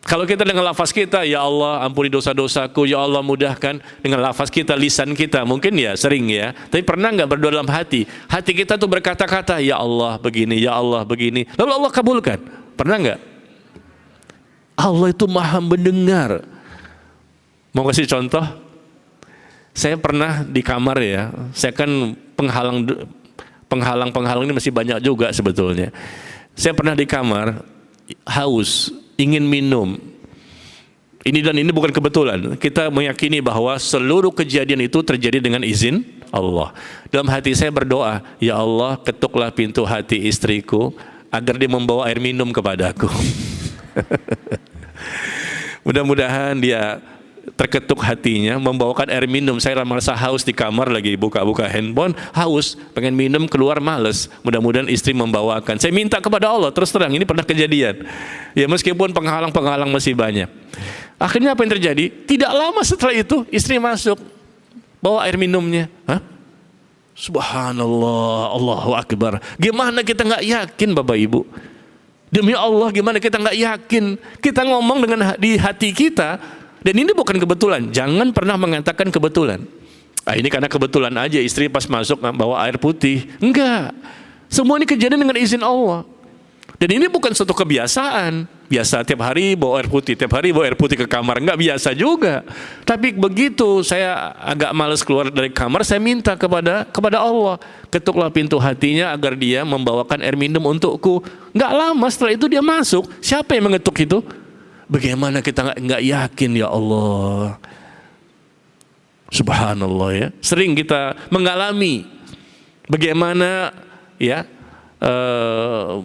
Kalau kita dengan lafaz kita, ya Allah ampuni dosa-dosaku, ya Allah mudahkan, dengan lafaz kita, lisan kita, mungkin ya sering ya. Tapi pernah nggak berdoa dalam hati? Hati kita tuh berkata-kata, ya Allah begini, ya Allah begini, lalu Allah kabulkan. Pernah nggak? Allah itu maha mendengar. Mau kasih contoh? Saya pernah di kamar ya, saya kan penghalang ini masih banyak juga sebetulnya. Saya pernah di kamar, haus, ingin minum. Ini dan ini bukan kebetulan. Kita meyakini bahwa seluruh kejadian itu terjadi dengan izin Allah. Dalam hati saya berdoa, ya Allah ketuklah pintu hati istriku agar dia membawa air minum kepadaku. Mudah-mudahan dia terketuk hatinya membawakan air minum. Saya merasa haus di kamar, lagi buka-buka handphone, haus, pengen minum, keluar males. Mudah-mudahan istri membawakan. Saya minta kepada Allah, terus terang ini pernah kejadian. Ya meskipun penghalang-penghalang masih banyak. Akhirnya apa yang terjadi? Tidak lama setelah itu istri masuk, bawa air minumnya. Hah? Subhanallah, Allahu Akbar. Gimana kita nggak yakin Bapak Ibu? Demi Allah gimana kita nggak yakin? Kita ngomong dengan di hati kita, dan ini bukan kebetulan. Jangan pernah mengatakan kebetulan. Ah, ini karena kebetulan aja istri pas masuk bawa air putih. Enggak. Semua ini kejadian dengan izin Allah. Dan ini bukan suatu kebiasaan. Biasa tiap hari bawa air putih, tiap hari bawa air putih ke kamar. Enggak biasa juga. Tapi begitu saya agak malas keluar dari kamar, saya minta kepada Allah, ketuklah pintu hatinya agar dia membawakan air minum untukku. Enggak lama setelah itu dia masuk. Siapa yang mengetuk itu? Bagaimana kita nggak yakin ya Allah? Subhanallah ya. Sering kita mengalami bagaimana ya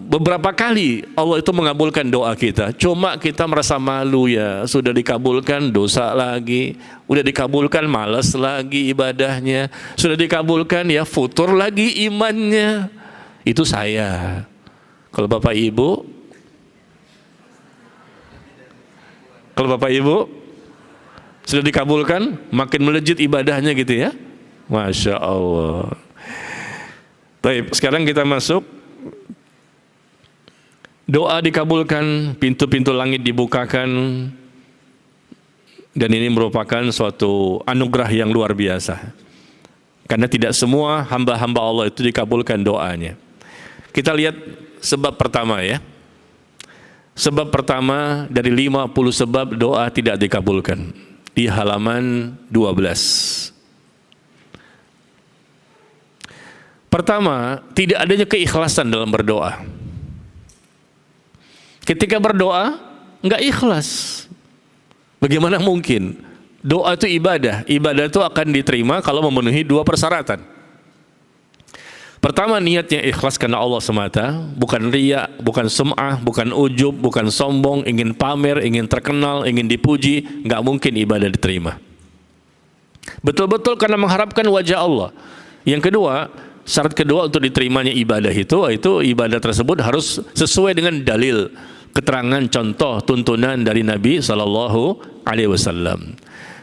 beberapa kali Allah itu mengabulkan doa kita. Cuma kita merasa malu ya, sudah dikabulkan dosa lagi, udah dikabulkan malas lagi ibadahnya, sudah dikabulkan ya futur lagi imannya. Itu saya. Kalau Bapak Ibu, sudah dikabulkan, makin melejit ibadahnya gitu ya. Masya Allah. Baik, sekarang kita masuk. Doa dikabulkan, pintu-pintu langit dibukakan. Dan ini merupakan suatu anugerah yang luar biasa. Karena tidak semua hamba-hamba Allah itu dikabulkan doanya. Kita lihat sebab pertama ya. Sebab pertama dari 50 sebab doa tidak dikabulkan. Di halaman 12. Pertama, tidak adanya keikhlasan dalam berdoa. Ketika berdoa, enggak ikhlas. Bagaimana mungkin? Doa itu ibadah. Ibadah itu akan diterima kalau memenuhi 2 persyaratan. Pertama, niatnya ikhlas karena Allah semata, bukan riya, bukan sum'ah, bukan ujub, bukan sombong, ingin pamer, ingin terkenal, ingin dipuji, enggak mungkin ibadah diterima. Betul-betul karena mengharapkan wajah Allah. Yang kedua, syarat kedua untuk diterimanya ibadah itu ibadah tersebut harus sesuai dengan dalil, keterangan, contoh, tuntunan dari Nabi SAW.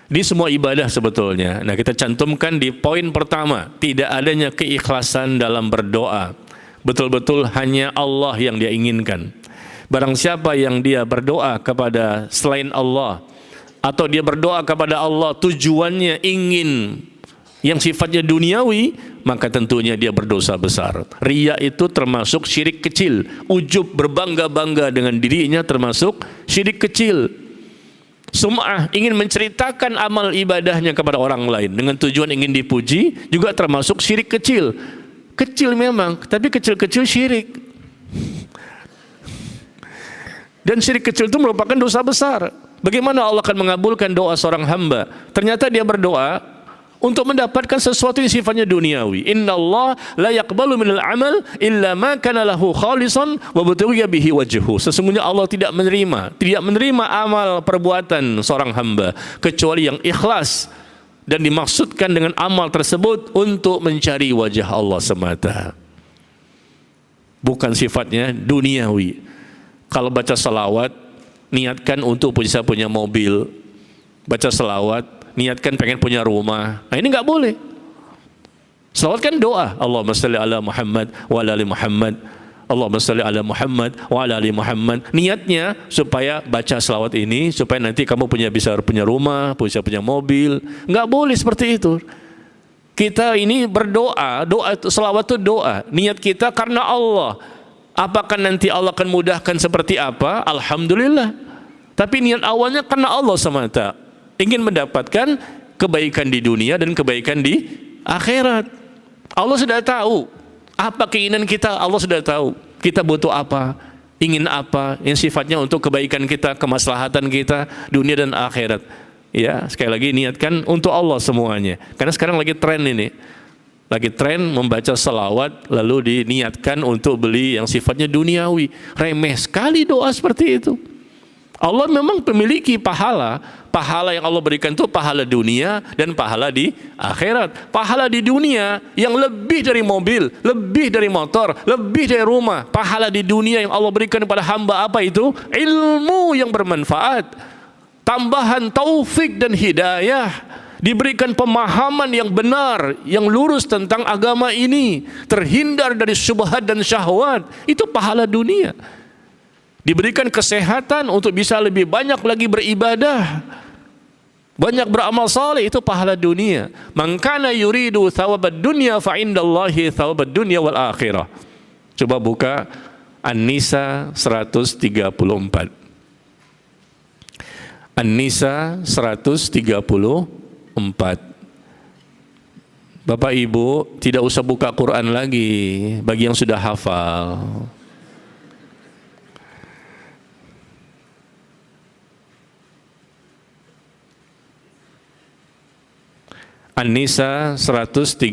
Di semua ibadah sebetulnya. Nah, kita cantumkan di poin pertama, tidak adanya keikhlasan dalam berdoa. Betul-betul hanya Allah yang dia inginkan. Barang siapa yang dia berdoa kepada selain Allah, atau dia berdoa kepada Allah tujuannya ingin yang sifatnya duniawi, maka tentunya dia berdosa besar. Riya itu termasuk syirik kecil. Ujub, berbangga-bangga dengan dirinya, termasuk syirik kecil. Sum'ah, ingin menceritakan amal ibadahnya kepada orang lain dengan tujuan ingin dipuji, juga termasuk syirik kecil. Kecil memang, tapi kecil-kecil syirik. Dan syirik kecil itu merupakan dosa besar. Bagaimana Allah akan mengabulkan doa seorang hamba? Ternyata dia berdoa untuk mendapatkan sesuatu yang sifatnya duniawi. Innallaha la yaqbalu minal amal illa ma kana lahu khalisan wa butughiya bihi wajhu. Sesungguhnya Allah tidak menerima amal perbuatan seorang hamba kecuali yang ikhlas dan dimaksudkan dengan amal tersebut untuk mencari wajah Allah semata. Bukan sifatnya duniawi. Kalau baca salawat, niatkan untuk bisa punya mobil. Baca salawat, niatkan pengen punya rumah. Nah, ini enggak boleh. Salawat kan doa. Allahumma shalli ala Muhammad wa ala ali Muhammad. Allahumma shalli ala Muhammad wa ala ali Muhammad. Niatnya supaya baca salawat ini supaya nanti kamu bisa punya rumah, bisa punya mobil. Enggak boleh seperti itu. Kita ini berdoa, salawat itu doa. Niat kita karena Allah. Apakah nanti Allah akan mudahkan seperti apa? Alhamdulillah. Tapi niat awalnya karena Allah semata. Ingin mendapatkan kebaikan di dunia dan kebaikan di akhirat. Allah sudah tahu apa keinginan kita, Allah sudah tahu kita butuh apa, ingin apa, yang sifatnya untuk kebaikan kita, kemaslahatan kita dunia dan akhirat. Ya, sekali lagi niatkan untuk Allah semuanya. Karena sekarang lagi tren ini. Lagi tren membaca salawat lalu diniatkan untuk beli yang sifatnya duniawi. Remeh sekali doa seperti itu. Allah memang memiliki pahala yang Allah berikan itu pahala dunia dan pahala di akhirat. Pahala di dunia yang lebih dari mobil, lebih dari motor, lebih dari rumah. Pahala di dunia yang Allah berikan kepada hamba apa itu? Ilmu yang bermanfaat, tambahan taufik dan hidayah, diberikan pemahaman yang benar, yang lurus tentang agama ini, terhindar dari syubhat dan syahwat. Itu pahala dunia. Diberikan kesehatan untuk bisa lebih banyak lagi beribadah, banyak beramal saleh, itu pahala dunia. Man kana yuridu thawabad dunya fa indallahi thawabad dunya wal akhirah. Coba buka An-Nisa 134. An-Nisa 134. Bapak Ibu tidak usah buka Quran lagi bagi yang sudah hafal. An-Nisa 134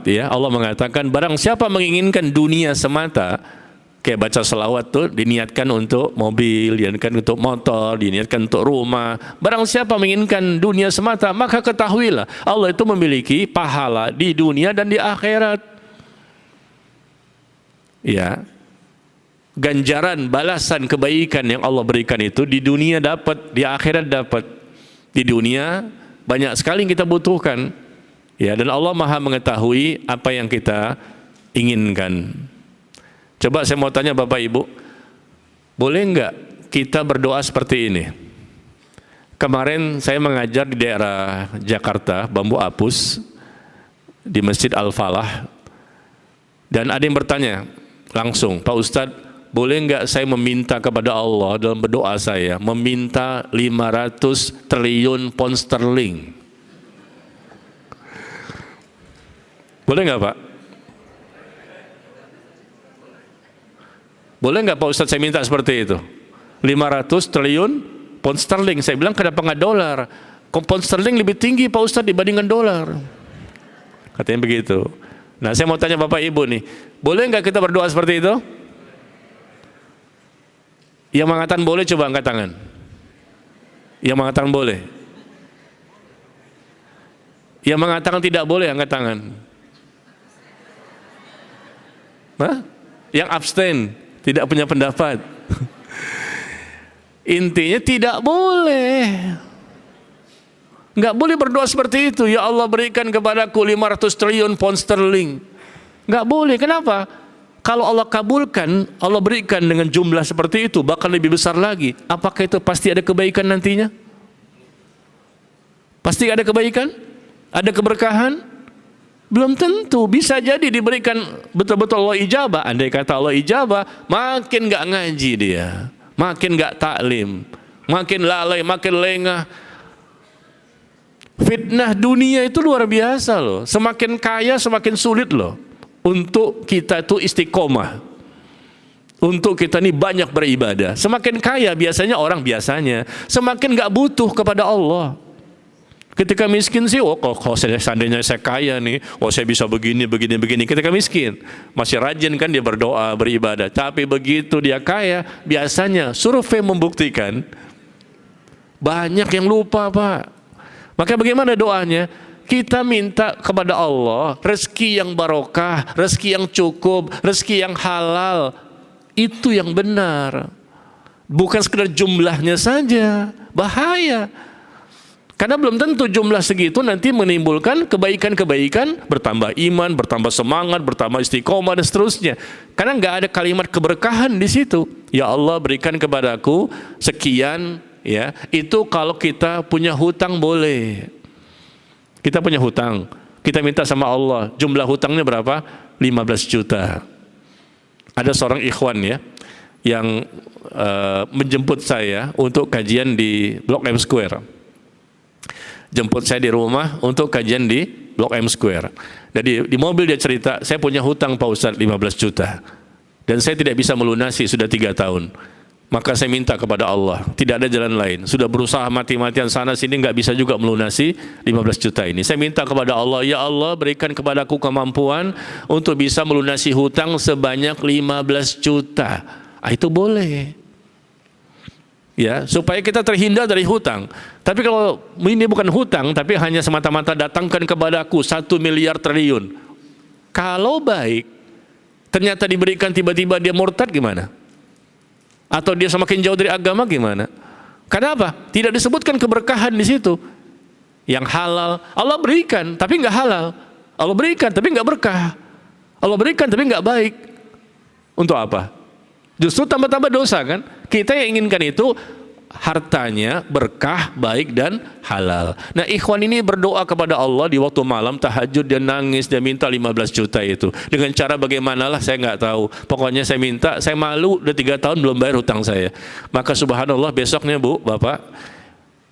ya. Allah mengatakan barang siapa menginginkan dunia semata, kayak baca selawat tuh diniatkan untuk mobil, diniatkan untuk motor, diniatkan untuk rumah. Barang siapa menginginkan dunia semata, maka ketahuilah Allah itu memiliki pahala di dunia dan di akhirat. Ya. Ganjaran, balasan kebaikan yang Allah berikan itu di dunia dapat, di akhirat dapat. Di dunia banyak sekali yang kita butuhkan. Ya, dan Allah Maha mengetahui apa yang kita inginkan. Coba saya mau tanya Bapak Ibu, boleh enggak kita berdoa seperti ini? Kemarin saya mengajar di daerah Jakarta, Bambu Apus. di Masjid Al-Falah. Dan ada yang bertanya langsung, Pak Ustadz, boleh nggak saya meminta kepada Allah dalam berdoa saya, meminta 500 triliun pound sterling? Boleh nggak Pak? Boleh nggak Pak Ustadz saya minta seperti itu? 500 triliun pound sterling. Saya bilang kenapa nggak dolar? Pound sterling lebih tinggi Pak Ustadz dibandingkan dolar. Katanya begitu. Nah saya mau tanya Bapak Ibu nih, boleh nggak kita berdoa seperti itu? Yang mengatakan boleh coba angkat tangan. Yang mengatakan boleh. Yang mengatakan tidak boleh angkat tangan. Hah? Yang abstain, tidak punya pendapat. Intinya tidak boleh. Nggak boleh berdoa seperti itu. Ya Allah berikan kepadaku 500 triliun pound sterling. Nggak boleh. Kenapa? Kalau Allah kabulkan, Allah berikan dengan jumlah seperti itu, bahkan lebih besar lagi. Apakah itu pasti ada kebaikan nantinya? Pasti ada kebaikan? Ada keberkahan? Belum tentu. Bisa jadi diberikan betul-betul Allah ijabah. Andai kata Allah ijabah, makin nggak ngaji dia, makin nggak taklim, makin lalai, makin lengah. Fitnah dunia itu luar biasa loh. Semakin kaya semakin sulit loh untuk kita itu istiqomah, untuk kita ini banyak beribadah. Semakin kaya biasanya orang biasanya semakin gak butuh kepada Allah. Ketika miskin sih, kalau seandainya saya kaya nih, saya bisa begini. Ketika miskin masih rajin kan dia berdoa, beribadah. Tapi begitu dia kaya, biasanya survei membuktikan banyak yang lupa Pak. Maka bagaimana doanya? Kita minta kepada Allah rezeki yang barokah, rezeki yang cukup, rezeki yang halal. Itu yang benar. Bukan sekedar jumlahnya saja. Bahaya. Karena belum tentu jumlah segitu nanti menimbulkan kebaikan-kebaikan, bertambah iman, bertambah semangat, bertambah istiqomah dan seterusnya. Karena nggak ada kalimat keberkahan di situ. Ya Allah berikan kepadaku sekian. Ya, itu kalau kita punya hutang boleh. Kita punya hutang, kita minta sama Allah, jumlah hutangnya berapa? 15 juta. Ada seorang ikhwan ya, yang menjemput saya untuk kajian di Blok M Square. Jemput saya di rumah untuk kajian di Blok M Square. Jadi di mobil dia cerita, saya punya hutang Pak Ustadz 15 juta. Dan saya tidak bisa melunasi sudah 3 tahun. Maka saya minta kepada Allah, tidak ada jalan lain. Sudah berusaha mati-matian sana sini, nggak bisa juga melunasi 15 juta ini. Saya minta kepada Allah, ya Allah berikan kepadaku kemampuan untuk bisa melunasi hutang sebanyak 15 juta. Itu boleh. Ya, supaya kita terhindar dari hutang. Tapi kalau ini bukan hutang, tapi hanya semata-mata datangkan kepadaku 1 miliar triliun. Kalau baik, ternyata diberikan tiba-tiba dia murtad gimana? Atau dia semakin jauh dari agama gimana? Kenapa? Tidak disebutkan keberkahan di situ. Yang halal Allah berikan, tapi nggak halal. Allah berikan, tapi nggak berkah. Allah berikan, tapi nggak baik. Untuk apa? Justru tambah-tambah dosa kan? Kita yang inginkan itu hartanya berkah, baik dan halal. Nah ikhwan ini berdoa kepada Allah di waktu malam tahajud, dia nangis, dia minta 15 juta itu. Dengan cara bagaimanalah saya nggak tahu. Pokoknya saya minta, saya malu udah 3 tahun belum bayar hutang saya. Maka subhanallah besoknya Bu, Bapak,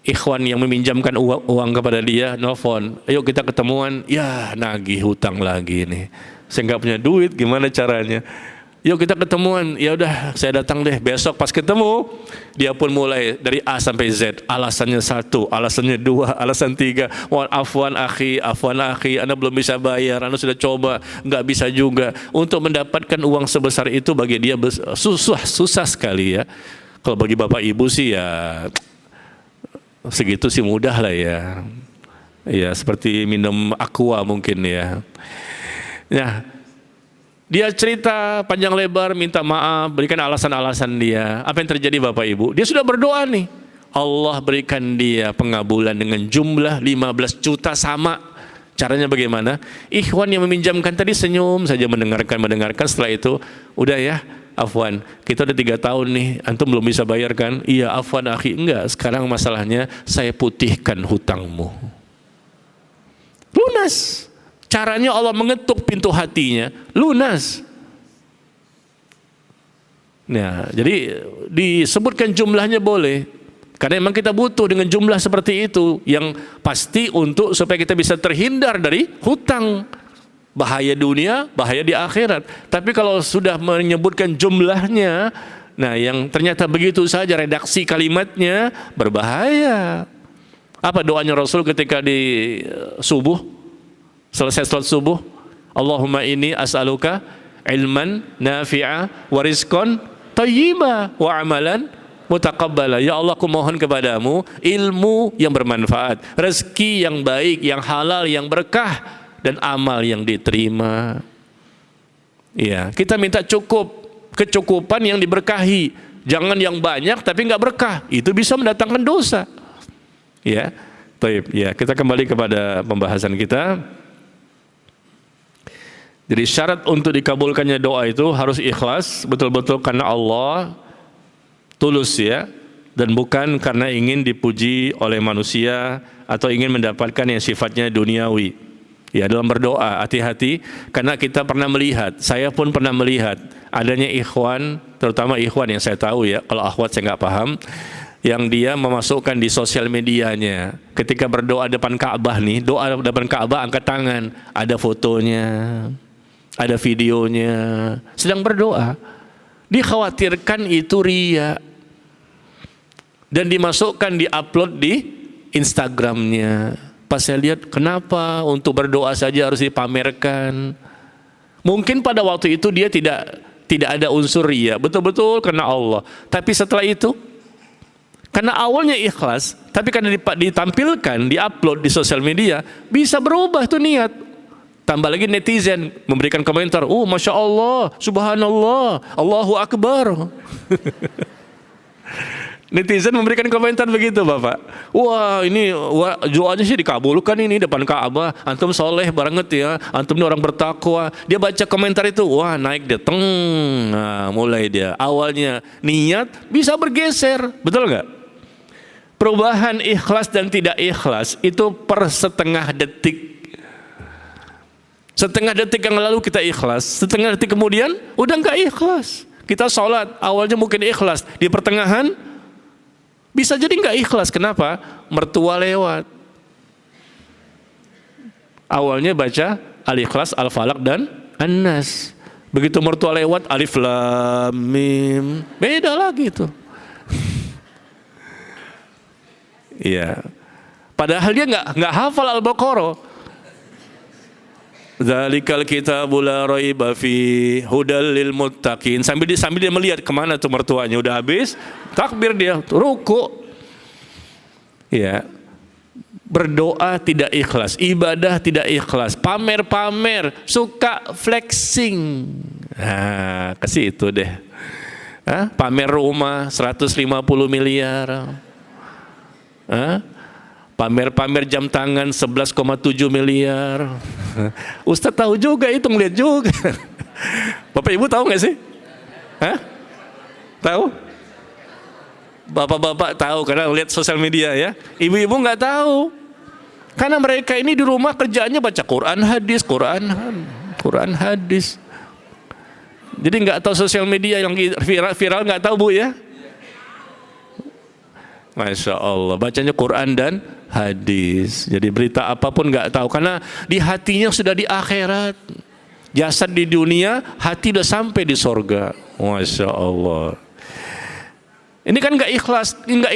ikhwan yang meminjamkan uang kepada dia nelfon, ayo kita ketemuan. Ya nagih hutang lagi nih. Saya nggak punya duit, gimana caranya? Yuk kita ketemuan. Ya udah saya datang deh. Besok pas ketemu dia pun mulai dari A sampai Z. Alasannya 1, alasannya 2, alasan 3. Wah, afwan akhi, Anda belum bisa bayar. Anda sudah coba, nggak bisa juga. Untuk mendapatkan uang sebesar itu bagi dia susah sekali ya. Kalau bagi bapak ibu sih ya segitu sih mudah lah ya. Ya seperti minum aqua mungkin ya. Nah, dia cerita panjang lebar, minta maaf, berikan alasan-alasan dia. Apa yang terjadi Bapak Ibu? Dia sudah berdoa nih. Allah berikan dia pengabulan dengan jumlah 15 juta sama. Caranya bagaimana? Ikhwan yang meminjamkan tadi senyum saja mendengarkan. Setelah itu, udah ya, afwan. Kita udah 3 tahun nih, antum belum bisa bayarkan. Iya, afwan akhi. Enggak, sekarang masalahnya saya putihkan hutangmu. Lunas. Caranya Allah mengetuk pintu hatinya, lunas. Nah, jadi disebutkan jumlahnya boleh. Karena memang kita butuh dengan jumlah seperti itu yang pasti untuk supaya kita bisa terhindar dari hutang. Bahaya dunia, bahaya di akhirat. Tapi kalau sudah menyebutkan jumlahnya, nah yang ternyata begitu saja redaksi kalimatnya berbahaya. Apa doanya Rasul ketika di subuh? Selesai salat subuh, Allahumma inni as'aluka ilman nafi'a wa rizqan thayyiba wa amalan mutaqabbala. Ya Allah, aku mohon kepadamu ilmu yang bermanfaat, rezeki yang baik, yang halal, yang berkah, dan amal yang diterima. Ya, kita minta kecukupan yang diberkahi. Jangan yang banyak tapi nggak berkah. Itu bisa mendatangkan dosa. Ya, baik. Ya, kita kembali kepada pembahasan kita. Jadi syarat untuk dikabulkannya doa itu harus ikhlas, betul-betul karena Allah, tulus ya, dan bukan karena ingin dipuji oleh manusia atau ingin mendapatkan yang sifatnya duniawi. Ya, dalam berdoa hati-hati, karena kita pernah melihat, saya pun pernah melihat adanya ikhwan, terutama ikhwan yang saya tahu ya, kalau akhwat saya nggak paham, yang dia memasukkan di sosial medianya ketika berdoa depan Ka'bah nih, doa depan Ka'bah angkat tangan, ada fotonya, ada videonya, sedang berdoa. Dikhawatirkan itu riya dan dimasukkan, diupload di Instagramnya. Pas saya lihat, kenapa untuk berdoa saja harus dipamerkan? Mungkin pada waktu itu dia tidak ada unsur riya, betul-betul karena Allah. Tapi setelah itu, karena awalnya ikhlas, tapi karena ditampilkan, diupload di sosial media, bisa berubah tuh niat. Tambah lagi netizen memberikan komentar, oh Masya Allah, Subhanallah, Allahu Akbar. Netizen memberikan komentar begitu Bapak. Wah ini doanya sih dikabulkan ini depan Ka'bah. Antum soleh banget ya. Antum ini orang bertakwa. Dia baca komentar itu, wah naik dia, teng. Nah mulai dia. Awalnya niat bisa bergeser, betul nggak? Perubahan ikhlas dan tidak ikhlas itu per setengah detik. Setengah detik yang lalu kita ikhlas, setengah detik kemudian udah nggak ikhlas. Kita sholat awalnya mungkin ikhlas, di pertengahan bisa jadi nggak ikhlas. Kenapa? Mertua lewat. Awalnya baca Al-Ikhlas, Al-Falaq dan An-Nas. Begitu mertua lewat, Alif Lam Mim, beda lagi itu. Iya. Padahal dia nggak hafal Al-Baqarah. Dzalikal kitabul la raiba fi hudal lil muttaqin. Sambil dia melihat kemana tuh mertuanya, udah habis takbir dia ruku. Ya. Berdoa tidak ikhlas, ibadah tidak ikhlas, pamer-pamer, suka flexing. Nah, ke situ deh. Pamer rumah 150 miliar. Pamer-pamer jam tangan 11,7 miliar. Ustadz tahu juga itu, ngeliat juga. Bapak Ibu tahu nggak sih? Tahu? Bapak-bapak tahu karena lihat sosial media ya. Ibu-ibu nggak tahu. Karena mereka ini di rumah kerjaannya baca Quran hadis. Jadi nggak tahu sosial media yang viral nggak tahu Bu ya. Masya Allah, bacanya Quran dan hadis. Jadi berita apapun nggak tahu, karena di hatinya sudah di akhirat. Jasad di dunia, hati udah sampai di sorga. Masya Allah. Ini kan nggak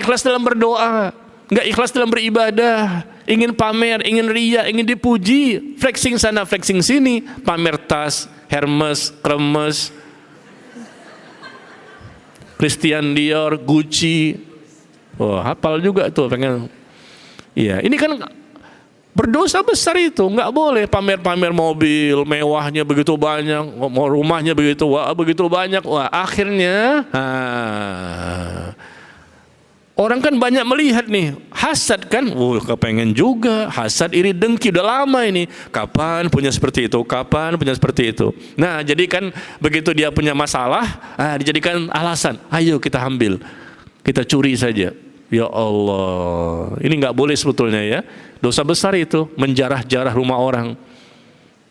ikhlas dalam berdoa, nggak ikhlas dalam beribadah. Ingin pamer, ingin ria, ingin dipuji, flexing sana, flexing sini, pamer tas, Hermes, Kremes, Christian Dior, Gucci. Wah, hafal juga tuh pengen. Iya, ini kan berdosa besar itu. Nggak boleh pamer-pamer mobil mewahnya begitu banyak, rumahnya begitu banyak. Wah, akhirnya orang kan banyak melihat nih, hasad kan. Kepengen juga, hasad, iri, dengki udah lama ini. Kapan punya seperti itu? Kapan punya seperti itu? Nah, jadi kan begitu dia punya masalah, dijadikan alasan. Ayo kita ambil, kita curi saja. Ya Allah, ini nggak boleh sebetulnya ya. Dosa besar itu, menjarah-jarah rumah orang.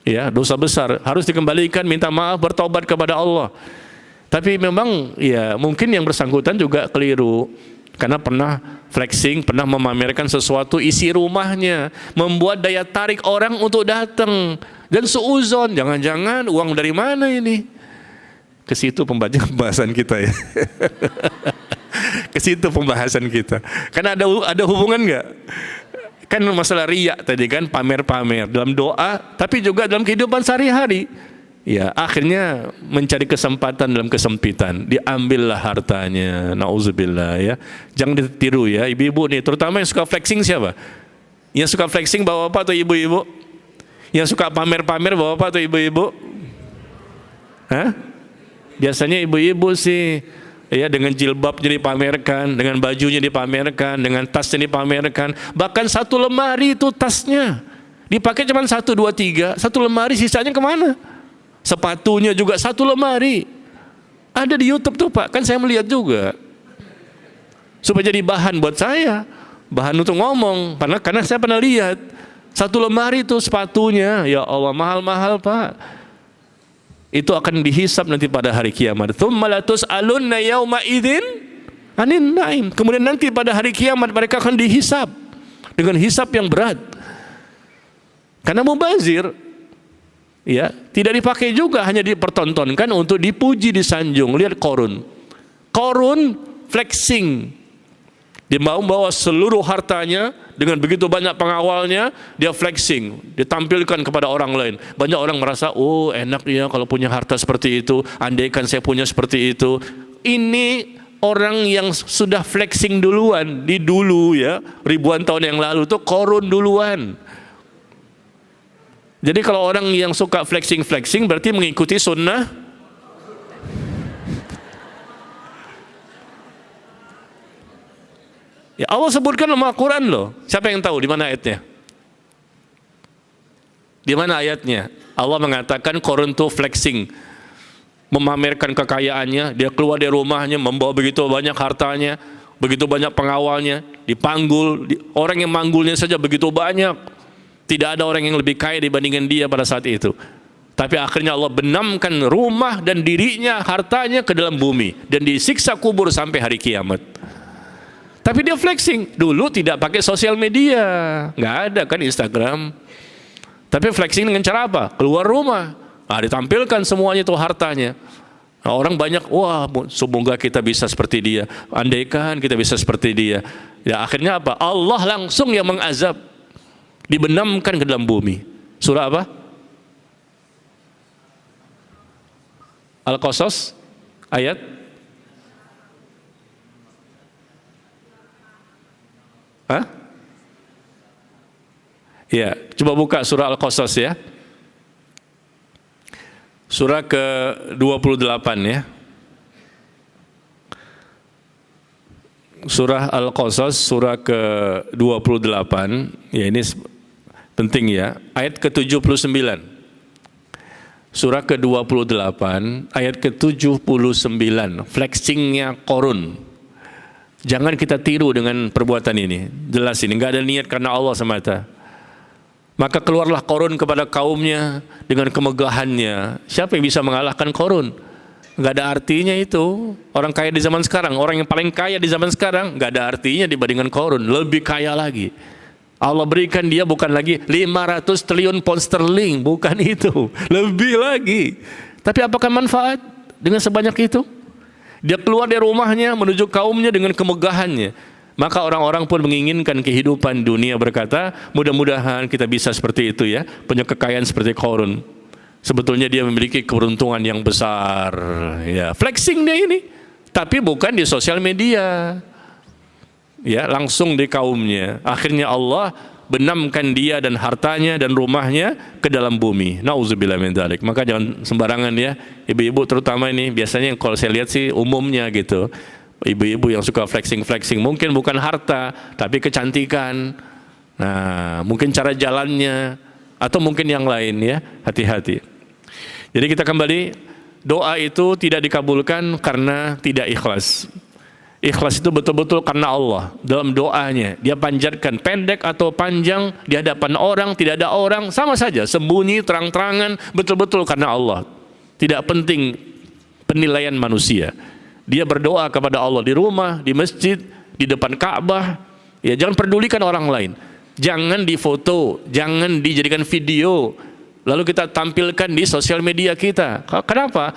Ya, dosa besar, harus dikembalikan, minta maaf, bertobat kepada Allah. Tapi memang ya mungkin yang bersangkutan juga keliru, karena pernah flexing, pernah memamerkan sesuatu isi rumahnya, membuat daya tarik orang untuk datang, dan suuzon, jangan-jangan uang dari mana ini? Ke situ pembahasan kita ya. Ke situ pembahasan kita. Karena ada hubungan nggak? Kan masalah riya tadi kan, pamer-pamer dalam doa, tapi juga dalam kehidupan sehari-hari. Ya, akhirnya mencari kesempatan dalam kesempitan, diambillah hartanya. Nauzubillah ya. Jangan ditiru ya, ibu-ibu nih, terutama yang suka flexing siapa? Yang suka flexing bapak-bapak atau ibu-ibu? Yang suka pamer-pamer bapak-bapak atau ibu-ibu? Hah? Biasanya ibu-ibu sih. Ya, dengan jilbabnya dipamerkan, dengan bajunya dipamerkan, dengan tasnya dipamerkan. Bahkan satu lemari itu tasnya dipakai cuma 1, 2, 3, satu lemari, sisanya kemana? Sepatunya juga satu lemari. Ada di YouTube tuh Pak, kan saya melihat juga. Supaya jadi bahan buat saya, bahan untuk ngomong, karena saya pernah lihat satu lemari itu sepatunya, ya Allah, mahal-mahal Pak. Itu akan dihisab nanti pada hari kiamat. Tsumma latus'alunna yauma idzin 'anin na'im. Kemudian nanti pada hari kiamat mereka akan dihisab dengan hisab yang berat. Karena mubazir, ya, tidak dipakai juga, hanya dipertontonkan untuk dipuji, disanjung. Lihat Qarun. Qarun flexing. Dia mau bawa seluruh hartanya dengan begitu banyak pengawalnya, dia flexing, ditampilkan kepada orang lain. Banyak orang merasa, oh enak ya kalau punya harta seperti itu, andaikan saya punya seperti itu. Ini orang yang sudah flexing duluan, dulu ya, ribuan tahun yang lalu tuh Qarun duluan. Jadi kalau orang yang suka flexing berarti mengikuti sunnah. Ya, Allah sebutkan dalam Al-Quran loh. Siapa yang tahu di mana ayatnya? Di mana ayatnya? Allah mengatakan Qarun itu flexing, memamerkan kekayaannya. Dia keluar dari rumahnya membawa begitu banyak hartanya, begitu banyak pengawalnya, dipanggul. Orang yang manggulnya saja begitu banyak. Tidak ada orang yang lebih kaya dibandingkan dia pada saat itu. Tapi akhirnya Allah benamkan rumah dan dirinya, hartanya ke dalam bumi, dan disiksa kubur sampai hari kiamat. Tapi dia flexing. Dulu tidak pakai sosial media, nggak ada kan Instagram. Tapi flexing dengan cara apa? Keluar rumah, ditampilkan semuanya itu hartanya. Nah, orang banyak, wah semoga kita bisa seperti dia. Andaikan kita bisa seperti dia. Ya akhirnya apa? Allah langsung yang mengazab, dibenamkan ke dalam bumi. Surah apa? Al-Qasas ayat. Hah? Ya, coba buka surah Al-Qasas ya. Surah ke-28 ya. Surah Al-Qasas surah ke-28. Ya ini penting ya. Ayat ke-79. Surah ke-28 ayat ke-79. Flexingnya Qarun. Jangan kita tiru dengan perbuatan ini. Jelas ini, nggak ada niat karena Allah semata. Maka keluarlah Qarun kepada kaumnya dengan kemegahannya. Siapa yang bisa mengalahkan Qarun? Nggak ada artinya itu. Orang kaya di zaman sekarang, orang yang paling kaya di zaman sekarang, nggak ada artinya dibandingkan Qarun. Lebih kaya lagi. Allah berikan dia bukan lagi 500 triliun pound sterling, bukan itu. Lebih lagi. Tapi apakah manfaat dengan sebanyak itu? Dia keluar dari rumahnya menuju kaumnya dengan kemegahannya. Maka orang-orang pun menginginkan kehidupan dunia, berkata, mudah-mudahan kita bisa seperti itu ya, punya kekayaan seperti Qarun. Sebetulnya dia memiliki keberuntungan yang besar. Ya, flexing dia ini, tapi bukan di sosial media. Ya, langsung di kaumnya. Akhirnya Allah benamkan dia dan hartanya dan rumahnya ke dalam bumi. Nauzubillah min dzalik. Maka jangan sembarangan ya, ibu-ibu terutama ini. Biasanya kalau saya lihat sih umumnya gitu, ibu-ibu yang suka flexing mungkin bukan harta tapi kecantikan. Nah, mungkin cara jalannya atau mungkin yang lain ya. Hati-hati. Jadi kita kembali, doa itu tidak dikabulkan karena tidak ikhlas. Ikhlas itu betul-betul karena Allah. Dalam doanya, dia panjatkan, pendek atau panjang, di hadapan orang, tidak ada orang, sama saja, sembunyi, terang-terangan, betul-betul karena Allah. Tidak penting penilaian manusia. Dia berdoa kepada Allah di rumah, di masjid, di depan Ka'bah. Ya, jangan pedulikan orang lain. Jangan difoto, jangan dijadikan video, lalu kita tampilkan di sosial media kita. Kenapa?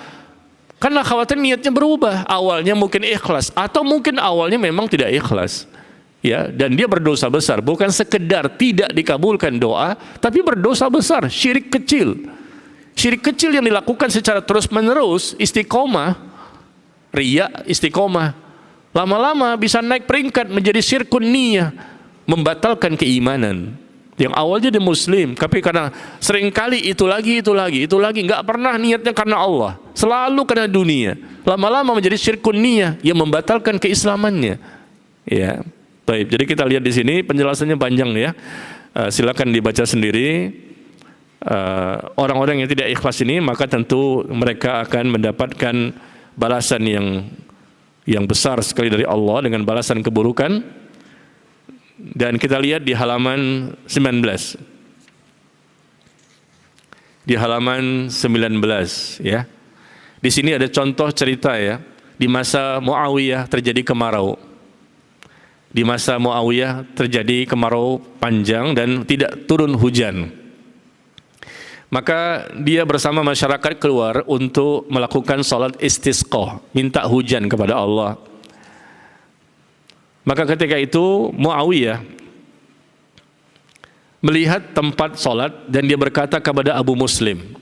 Karena khawatir niatnya berubah. Awalnya mungkin ikhlas, atau mungkin awalnya memang tidak ikhlas. Ya, dan dia berdosa besar, bukan sekedar tidak dikabulkan doa, tapi berdosa besar, syirik kecil. Syirik kecil yang dilakukan secara terus-menerus, istiqomah, riya, istiqomah. Lama-lama bisa naik peringkat menjadi syirkun niyah, membatalkan keimanan. Yang awalnya dia muslim, tapi karena seringkali itu lagi, nggak pernah niatnya karena Allah, selalu karena dunia. Lama-lama menjadi syirkun niyah yang membatalkan keislamannya. Ya, baik. Jadi kita lihat di sini penjelasannya panjang ya. Silakan dibaca sendiri. Orang-orang yang tidak ikhlas ini, maka tentu mereka akan mendapatkan balasan yang besar sekali dari Allah dengan balasan keburukan. Dan kita lihat di halaman 19. Di halaman 19 ya. Di sini ada contoh cerita ya. Di masa Muawiyah terjadi kemarau. Di masa Muawiyah terjadi kemarau panjang dan tidak turun hujan. Maka dia bersama masyarakat keluar untuk melakukan salat istisqa, minta hujan kepada Allah. Maka ketika itu Muawiyah melihat tempat salat dan dia berkata kepada Abu Muslim,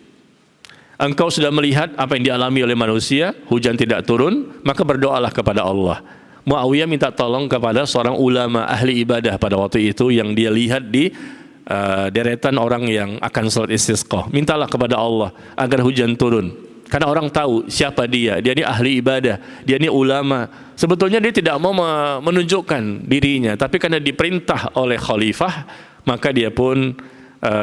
engkau sudah melihat apa yang dialami oleh manusia, hujan tidak turun, maka berdoalah kepada Allah. Muawiyah minta tolong kepada seorang ulama ahli ibadah pada waktu itu yang dia lihat di deretan orang yang akan salat istisqa. Mintalah kepada Allah agar hujan turun. Karena orang tahu siapa dia ini ahli ibadah, dia ini ulama. Sebetulnya dia tidak mau menunjukkan dirinya, tapi karena diperintah oleh khalifah, maka dia pun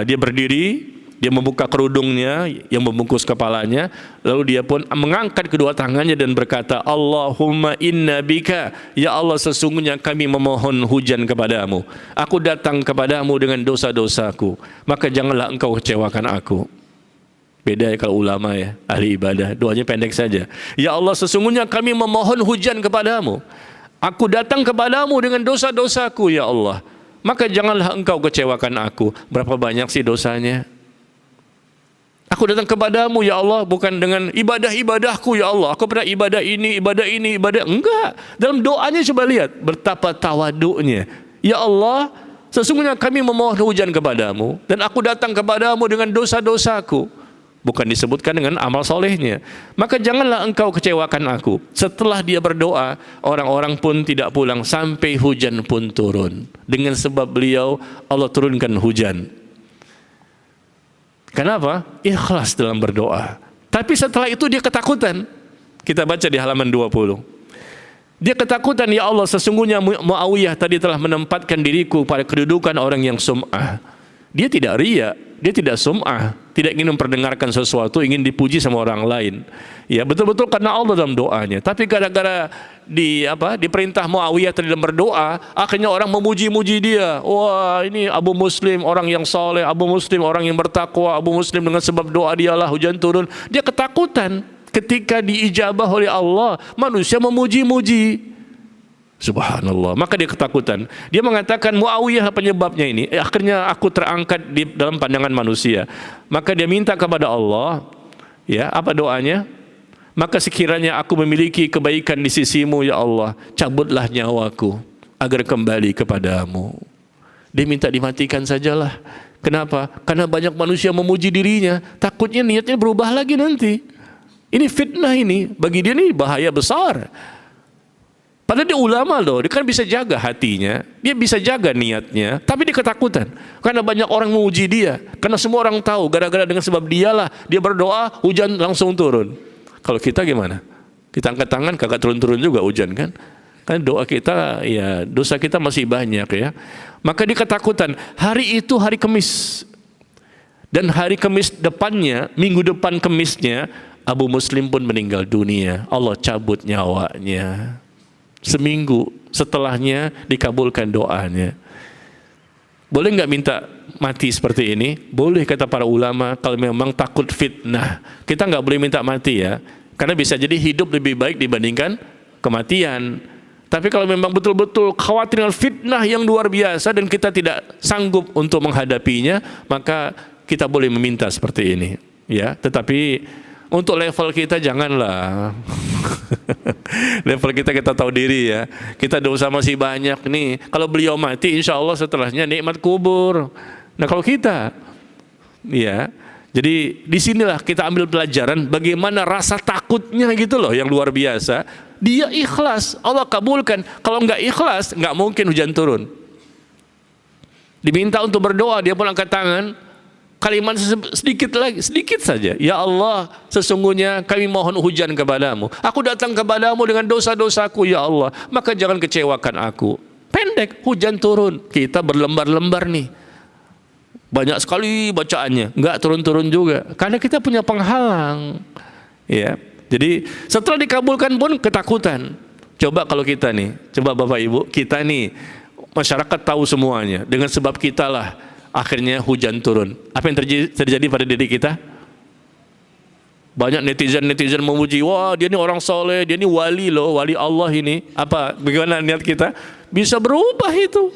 dia berdiri, dia membuka kerudungnya yang membungkus kepalanya, lalu dia pun mengangkat kedua tangannya dan berkata, Allahumma inna bika, ya Allah sesungguhnya kami memohon hujan kepadamu. Aku datang kepadamu dengan dosa-dosaku, maka janganlah engkau kecewakan aku. Beda ya kalau ulama ya, ahli ibadah, doanya pendek saja. Ya Allah sesungguhnya kami memohon hujan kepadamu. Aku datang kepadamu dengan dosa-dosaku ya Allah. Maka janganlah engkau kecewakan aku. Berapa banyak sih dosanya? Aku datang kepadamu ya Allah bukan dengan ibadah-ibadahku ya Allah. Aku pernah ibadah ini. Enggak. Dalam doanya coba lihat betapa tawaduknya. Ya Allah sesungguhnya kami memohon hujan kepadamu. Dan aku datang kepadamu dengan dosa-dosaku. Bukan disebutkan dengan amal solehnya. Maka janganlah engkau kecewakan aku. Setelah dia berdoa, orang-orang pun tidak pulang sampai hujan pun turun. Dengan sebab beliau, Allah turunkan hujan. Kenapa? Ikhlas dalam berdoa. Tapi setelah itu dia ketakutan. Kita baca di halaman 20. Dia ketakutan, ya Allah sesungguhnya Muawiyah tadi telah menempatkan diriku pada kedudukan orang yang sum'ah. Dia tidak riya, dia tidak sum'ah, tidak ingin memperdengarkan sesuatu, ingin dipuji sama orang lain. Ya, betul-betul karena Allah dalam doanya. Tapi gara-gara diperintah Muawiyah dalam berdoa, akhirnya orang memuji-muji dia. Wah, ini Abu Muslim orang yang saleh, Abu Muslim orang yang bertakwa, Abu Muslim dengan sebab doa dialah hujan turun. Dia ketakutan ketika diijabah oleh Allah, manusia memuji-muji. Subhanallah, maka dia ketakutan. Dia mengatakan Muawiyah penyebabnya ini. Akhirnya aku terangkat di dalam pandangan manusia. Maka dia minta kepada Allah, ya, apa doanya? Maka sekiranya aku memiliki kebaikan di sisimu ya Allah, cabutlah nyawaku agar kembali kepadamu. Dia minta dimatikan sajalah. Kenapa? Karena banyak manusia memuji dirinya, takutnya niatnya berubah lagi nanti. Ini fitnah ini, bagi dia ini bahaya besar. Padahal dia ulama loh, dia kan bisa jaga hatinya, dia bisa jaga niatnya, tapi dia ketakutan karena banyak orang memuji dia, karena semua orang tahu gara-gara dengan sebab dialah dia berdoa hujan langsung turun. Kalau kita gimana? Kita angkat tangan kagak turun-turun juga hujan kan? Kan doa kita ya dosa kita masih banyak ya. Maka dia ketakutan. Hari itu hari Kamis dan hari Kamis depannya, minggu depan Kamisnya Abu Muslim pun meninggal dunia. Allah cabut nyawanya. seminggu setelahnya dikabulkan doanya. Boleh nggak minta mati seperti ini? Boleh, kata para ulama, kalau memang takut fitnah. Kita nggak boleh minta mati ya, karena bisa jadi hidup lebih baik dibandingkan kematian. Tapi kalau memang betul-betul khawatir dengan fitnah yang luar biasa dan kita tidak sanggup untuk menghadapinya, maka kita boleh meminta seperti ini, ya. Tetapi untuk level kita janganlah. Level kita tahu diri ya. Kita dosa masih banyak nih. Kalau beliau mati, insya Allah setelahnya nikmat kubur. Nah kalau kita, ya. Jadi disinilah kita ambil pelajaran bagaimana rasa takutnya gitu loh yang luar biasa. Dia ikhlas, Allah kabulkan. Kalau nggak ikhlas, nggak mungkin hujan turun. Diminta untuk berdoa, dia pun angkat tangan. Kalimat sedikit saja. Ya Allah, sesungguhnya kami mohon hujan kepadamu. Aku datang kepadamu dengan dosa-dosaku, ya Allah. Maka jangan kecewakan aku. Pendek, hujan turun. Kita berlembar-lembar nih. Banyak sekali bacaannya, nggak turun-turun juga. Karena kita punya penghalang. Ya. Jadi setelah dikabulkan pun ketakutan. Coba kalau kita nih, coba Bapak Ibu, kita nih, masyarakat tahu semuanya. Dengan sebab kita lah akhirnya hujan turun. Apa yang terjadi pada diri kita? Banyak netizen memuji, wah dia ini orang soleh, dia ini wali loh, wali Allah ini. Apa? Bagaimana niat kita? Bisa berubah itu.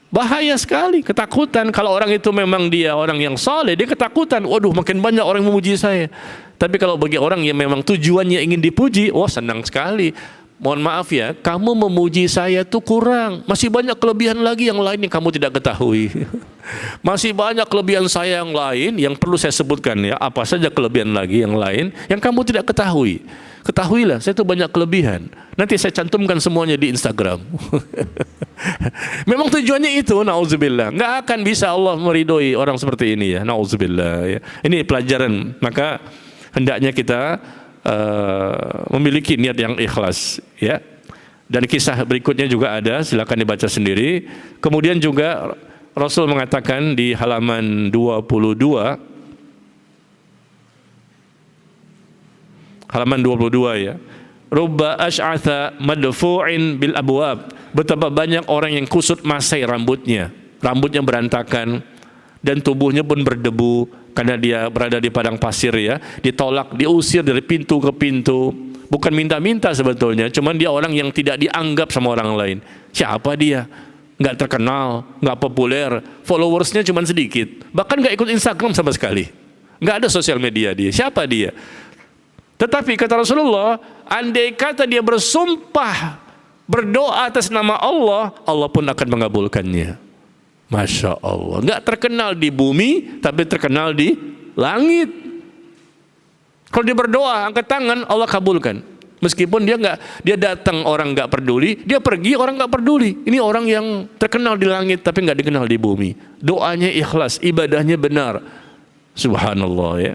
Bahaya sekali, ketakutan. Kalau orang itu memang dia orang yang soleh, dia ketakutan. Waduh, makin banyak orang memuji saya. Tapi kalau bagi orang yang memang tujuannya ingin dipuji, wah senang sekali. Mohon maaf ya, kamu memuji saya tuh kurang. Masih banyak kelebihan lagi yang lain yang kamu tidak ketahui. Masih banyak kelebihan saya yang lain yang perlu saya sebutkan ya. Apa saja kelebihan lagi yang lain yang kamu tidak ketahui. Ketahuilah, saya tuh banyak kelebihan. Nanti saya cantumkan semuanya di Instagram. Memang tujuannya itu, na'udzubillah. Nggak akan bisa Allah meridhoi orang seperti ini ya, na'udzubillah ya. Ini pelajaran, maka hendaknya kita memiliki niat yang ikhlas ya. Dan kisah berikutnya juga ada, silakan dibaca sendiri. Kemudian juga Rasul mengatakan di halaman 22, halaman 22 ya. Rubba asy'atha madfu'in bil abwab. Betapa banyak orang yang kusut masai rambutnya berantakan dan tubuhnya pun berdebu karena dia berada di padang pasir ya. Ditolak, diusir dari pintu ke pintu. Bukan minta-minta sebetulnya, cuman dia orang yang tidak dianggap sama orang lain. Siapa dia? Nggak terkenal, nggak populer, followersnya cuma sedikit, bahkan nggak ikut Instagram sama sekali, nggak ada sosial media dia. Siapa dia? Tetapi kata Rasulullah, andai kata dia bersumpah berdoa atas nama Allah, Allah pun akan mengabulkannya. Masya Allah, nggak terkenal di bumi, tapi terkenal di langit. Kalau dia berdoa, angkat tangan, Allah kabulkan. Meskipun dia datang orang nggak peduli, dia pergi orang nggak peduli. Ini orang yang terkenal di langit, tapi nggak dikenal di bumi. Doanya ikhlas, ibadahnya benar. Subhanallah ya.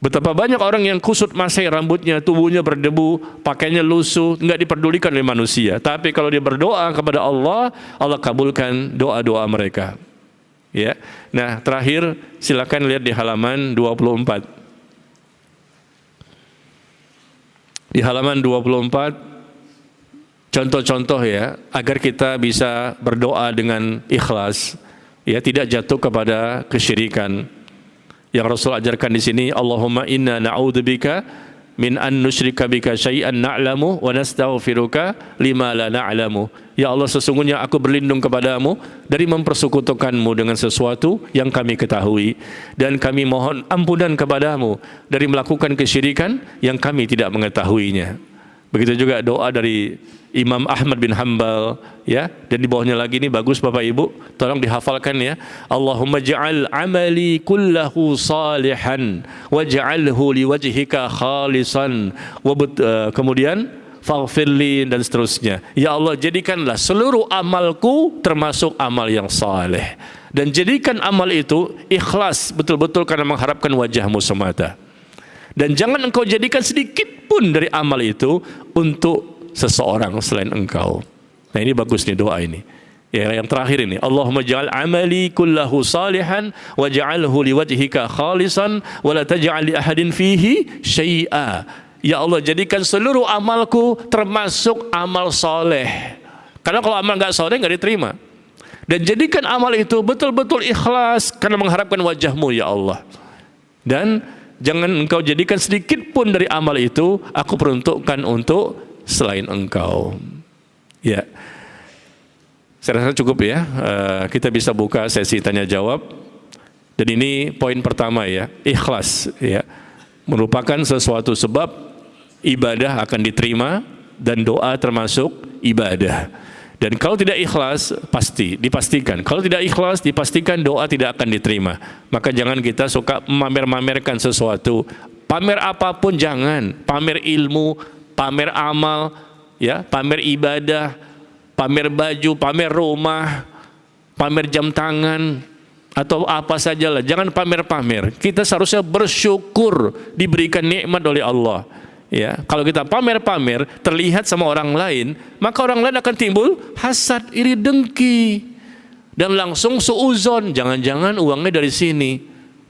Betapa banyak orang yang kusut masai rambutnya, tubuhnya berdebu, pakainya lusuh, nggak diperdulikan oleh manusia. Tapi kalau dia berdoa kepada Allah, Allah kabulkan doa-doa mereka. Ya. Nah, terakhir silakan lihat di halaman 24. Di halaman 24 contoh-contoh ya, agar kita bisa berdoa dengan ikhlas, ya, tidak jatuh kepada kesyirikan. Yang Rasul ajarkan di sini, Allahumma inna na'udzubika min an nusyrika bika syai'an na'lamu wa nastaghfiruka lima la na'lamu. Ya Allah, sesungguhnya aku berlindung kepadamu dari mempersekutukanmu dengan sesuatu yang kami ketahui, dan kami mohon ampunan kepadamu dari melakukan kesyirikan yang kami tidak mengetahuinya. Begitu juga doa dari Imam Ahmad bin Hanbal ya, dan di bawahnya lagi ini bagus Bapak Ibu, tolong dihafalkan ya. Allahumma ja'al amali kullahu salihan waj'alhu liwajhika khalisan kemudian faghfirli dan seterusnya. Ya Allah, jadikanlah seluruh amalku termasuk amal yang saleh, dan jadikan amal itu ikhlas betul-betul karena mengharapkan wajahmu semata. Dan jangan engkau jadikan sedikit pun dari amal itu untuk seseorang selain engkau. Nah, ini bagus nih doa ini. Ya, yang terakhir ini, Allahumma ja'al amali kullahu salihan waj'alhu liwajhika khalisan wa la taj'al li ahadin fihi syai'a. Ya Allah, jadikan seluruh amalku termasuk amal soleh. Karena kalau amal nggak soleh nggak diterima. Dan jadikan amal itu betul-betul ikhlas karena mengharapkan wajah-Mu ya Allah. Dan jangan Engkau jadikan sedikit pun dari amal itu aku peruntukkan untuk selain Engkau. Ya, saya rasa cukup ya. Kita bisa buka sesi tanya jawab. Dan ini poin pertama ya, ikhlas ya, merupakan sesuatu sebab ibadah akan diterima dan doa termasuk ibadah. Dan kalau tidak ikhlas, dipastikan. Kalau tidak ikhlas, dipastikan doa tidak akan diterima. Maka jangan kita suka memamer-mamerkan sesuatu. Pamer apapun jangan. Pamer ilmu, pamer amal, ya, pamer ibadah, pamer baju, pamer rumah, pamer jam tangan, atau apa sajalah. Jangan pamer-pamer. Kita seharusnya bersyukur diberikan nikmat oleh Allah. Ya, kalau kita pamer-pamer terlihat sama orang lain, maka orang lain akan timbul hasad, iri, dengki, dan langsung suuzon. Jangan-jangan uangnya dari sini,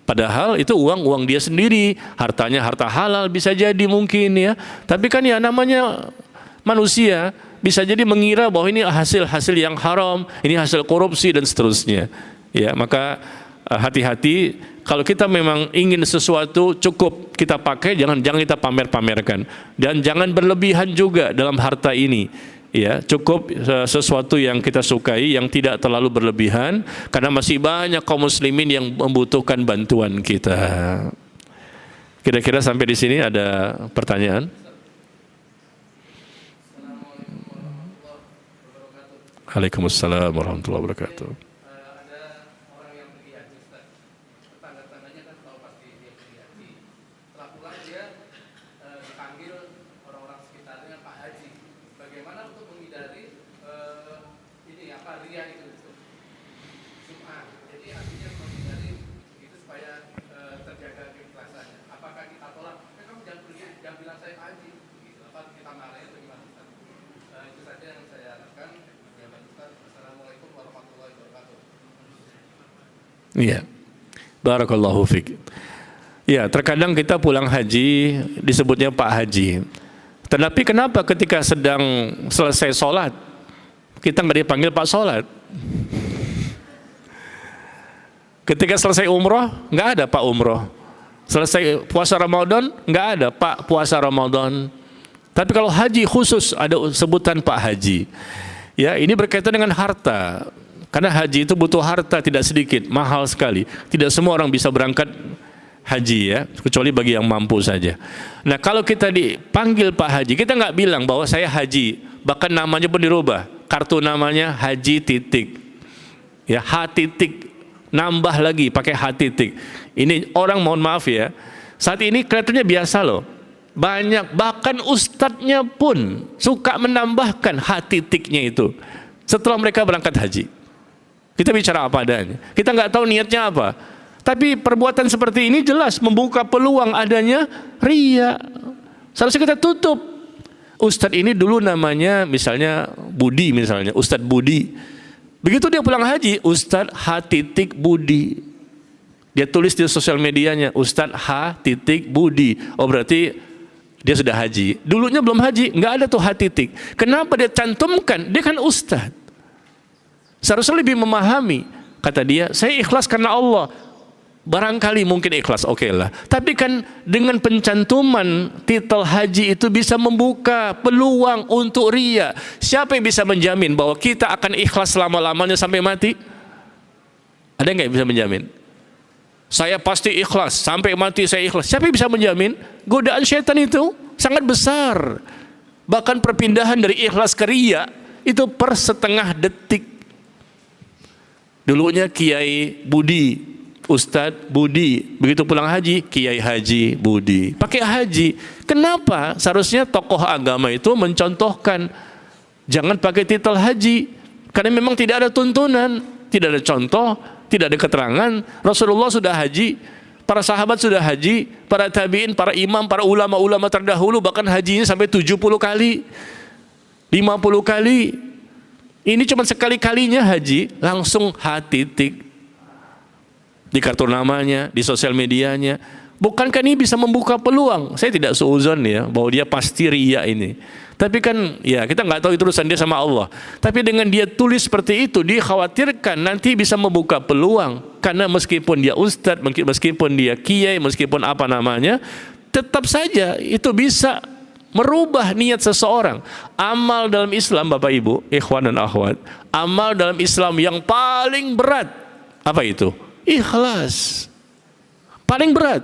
padahal itu uang dia sendiri, hartanya harta halal bisa jadi mungkin ya. Tapi kan ya namanya manusia, bisa jadi mengira bahwa ini hasil yang haram, ini hasil korupsi dan seterusnya. Ya, maka hati-hati. Kalau kita memang ingin sesuatu cukup kita pakai, jangan kita pamer-pamerkan, dan jangan berlebihan juga dalam harta ini. Ya, cukup sesuatu yang kita sukai, yang tidak terlalu berlebihan, karena masih banyak kaum muslimin yang membutuhkan bantuan kita. Kira-kira sampai di sini ada pertanyaan? Waalaikumsalam warahmatullahi wabarakatuh. Iya, barakallahu fiik. Ya, terkadang kita pulang haji disebutnya Pak Haji. Tetapi kenapa ketika sedang selesai sholat kita nggak dipanggil Pak Sholat? Ketika selesai umroh nggak ada Pak Umroh. Selesai puasa Ramadan nggak ada Pak Puasa Ramadan. Tapi kalau haji khusus ada sebutan Pak Haji. Ya, ini berkaitan dengan harta. Karena haji itu butuh harta tidak sedikit, mahal sekali. Tidak semua orang bisa berangkat haji ya, kecuali bagi yang mampu saja. Nah, kalau kita dipanggil Pak Haji, kita nggak bilang bahwa saya haji, bahkan namanya pun dirubah. Kartu namanya Haji titik. Ya, H titik, nambah lagi pakai H titik. Ini orang mohon maaf ya, saat ini kelihatannya biasa loh. Banyak, bahkan ustadznya pun suka menambahkan H titiknya itu setelah mereka berangkat haji. Kita bicara apa adanya. Kita nggak tahu niatnya apa. Tapi perbuatan seperti ini jelas membuka peluang adanya riya. Seharusnya kita tutup. Ustadz ini dulu namanya misalnya Budi misalnya, Ustadz Budi. Begitu dia pulang haji, Ustadz H titik Budi. Dia tulis di sosial medianya, Ustadz H titik Budi. Oh berarti dia sudah haji. Dulunya belum haji, nggak ada tuh H titik. Kenapa dia cantumkan? Dia kan Ustadz. Seharusnya lebih memahami. Kata dia, saya ikhlas karena Allah. Barangkali mungkin ikhlas, oke lah. Tapi kan dengan pencantuman titel haji itu bisa membuka peluang untuk riya. Siapa yang bisa menjamin bahwa kita akan ikhlas selama-lamanya sampai mati? Ada nggak yang bisa menjamin? Saya pasti ikhlas, sampai mati saya ikhlas. Siapa yang bisa menjamin? Godaan syaitan itu sangat besar. Bahkan perpindahan dari ikhlas ke riya itu per setengah detik. Dulunya Kiai Budi, Ustadz Budi, begitu pulang haji, Kiai Haji Budi, pakai haji. Kenapa? Seharusnya tokoh agama itu mencontohkan, jangan pakai titel haji, karena memang tidak ada tuntunan, tidak ada contoh, tidak ada keterangan. Rasulullah sudah haji, para sahabat sudah haji, para tabi'in, para imam, para ulama-ulama terdahulu bahkan hajinya sampai 70 kali, 50 kali. Ini cuma sekali-kalinya haji, langsung H titik di kartu namanya, di sosial medianya. Bukankah ini bisa membuka peluang? Saya tidak seuzon ya bahwa dia pasti riya ini. Tapi kan ya kita nggak tahu itu urusan dia sama Allah. Tapi dengan dia tulis seperti itu, dia khawatirkan nanti bisa membuka peluang. Karena meskipun dia ustadz, meskipun dia kiai, meskipun apa namanya, tetap saja itu bisa merubah niat seseorang. Amal dalam Islam, Bapak Ibu, ikhwan dan akhwat, amal dalam Islam yang paling berat apa itu? Ikhlas. Paling berat.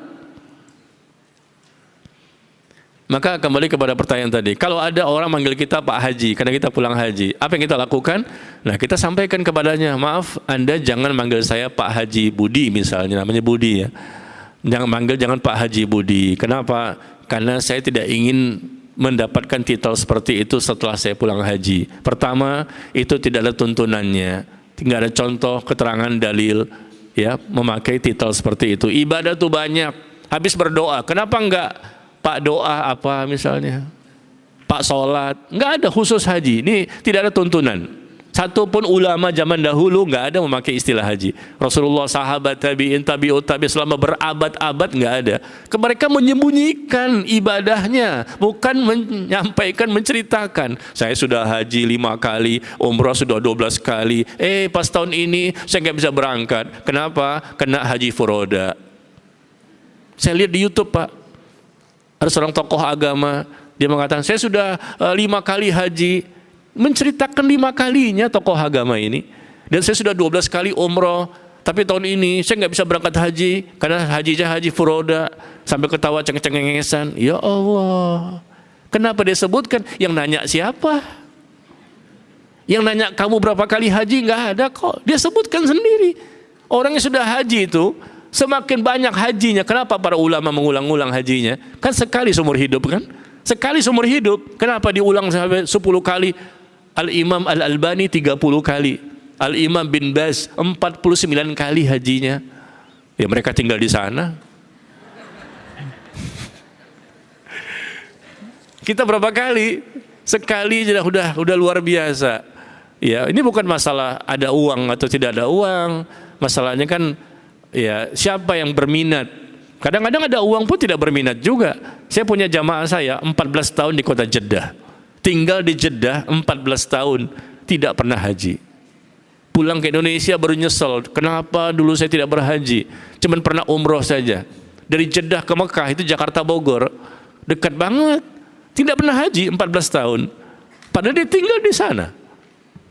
Maka kembali kepada pertanyaan tadi, kalau ada orang manggil kita Pak Haji karena kita pulang haji, apa yang kita lakukan? Nah, kita sampaikan kepadanya, maaf, Anda jangan manggil saya Pak Haji Budi misalnya, namanya Budi ya. Jangan Pak Haji Budi. Kenapa? Karena saya tidak ingin mendapatkan titel seperti itu setelah saya pulang haji. Pertama, itu tidak ada tuntunannya, tidak ada contoh keterangan dalil ya memakai titel seperti itu. Ibadah tuh banyak. Habis berdoa, kenapa enggak Pak doa apa misalnya, Pak sholat, nggak ada khusus haji. Ini tidak ada tuntunan. Satu pun ulama zaman dahulu nggak ada memakai istilah haji. Rasulullah, sahabat, tabi'in, tabi'ut tabi' selama berabad-abad nggak ada. Mereka menyembunyikan ibadahnya, bukan menyampaikan, menceritakan. Saya sudah haji 5 kali, umrah sudah 12 kali. Pas tahun ini saya nggak bisa berangkat. Kenapa? Kena haji furoda. Saya lihat di YouTube, Pak. Ada seorang tokoh agama, dia mengatakan, saya sudah 5 kali haji, menceritakan 5 kalinya tokoh agama ini. Dan saya sudah 12 kali umroh, tapi tahun ini saya nggak bisa berangkat haji, karena hajinya haji furoda, sampai ketawa cengeng-cengengesan. Ya Allah, kenapa dia sebutkan? Yang nanya siapa? Yang nanya kamu berapa kali haji? Nggak ada kok, dia sebutkan sendiri. Orang yang sudah haji itu, semakin banyak hajinya. Kenapa para ulama mengulang-ulang hajinya? Kan sekali seumur hidup kan? Sekali seumur hidup. Kenapa diulang sampai 10 kali? Al-Imam Al-Albani 30 kali. Al-Imam bin Baz 49 kali hajinya. Ya mereka tinggal di sana. Kita berapa kali? Sekali udah luar biasa. Ya, ini bukan masalah ada uang atau tidak ada uang. Masalahnya kan ya, siapa yang berminat? Kadang-kadang ada uang pun tidak berminat juga. Saya punya jamaah saya 14 tahun di kota Jeddah. Tinggal di Jeddah 14 tahun, tidak pernah haji. Pulang ke Indonesia baru nyesel, kenapa dulu saya tidak berhaji? Cuman pernah umroh saja. Dari Jeddah ke Mekah itu Jakarta Bogor, dekat banget. Tidak pernah haji 14 tahun. Padahal dia tinggal di sana.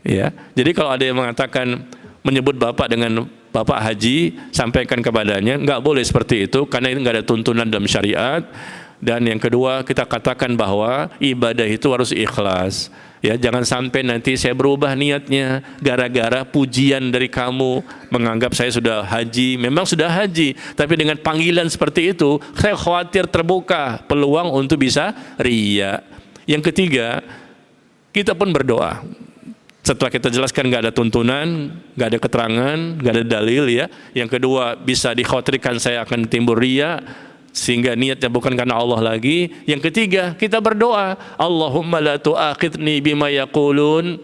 Ya, jadi kalau ada yang mengatakan menyebut bapak dengan Bapak haji, sampaikan kepadanya, nggak boleh seperti itu, karena ini nggak ada tuntunan dalam syariat. Dan yang kedua, kita katakan bahwa ibadah itu harus ikhlas. Ya, jangan sampai nanti saya berubah niatnya gara-gara pujian dari kamu, menganggap saya sudah haji. Memang sudah haji, tapi dengan panggilan seperti itu, saya khawatir terbuka peluang untuk bisa riya. Yang ketiga, kita pun berdoa. Setelah kita jelaskan nggak ada tuntunan, nggak ada keterangan, nggak ada dalil ya. Yang kedua, bisa dikhawatirkan saya akan timbul riya, sehingga niatnya bukan karena Allah lagi. Yang ketiga, kita berdoa, Allahumma la tu'akhidni bima yaqulun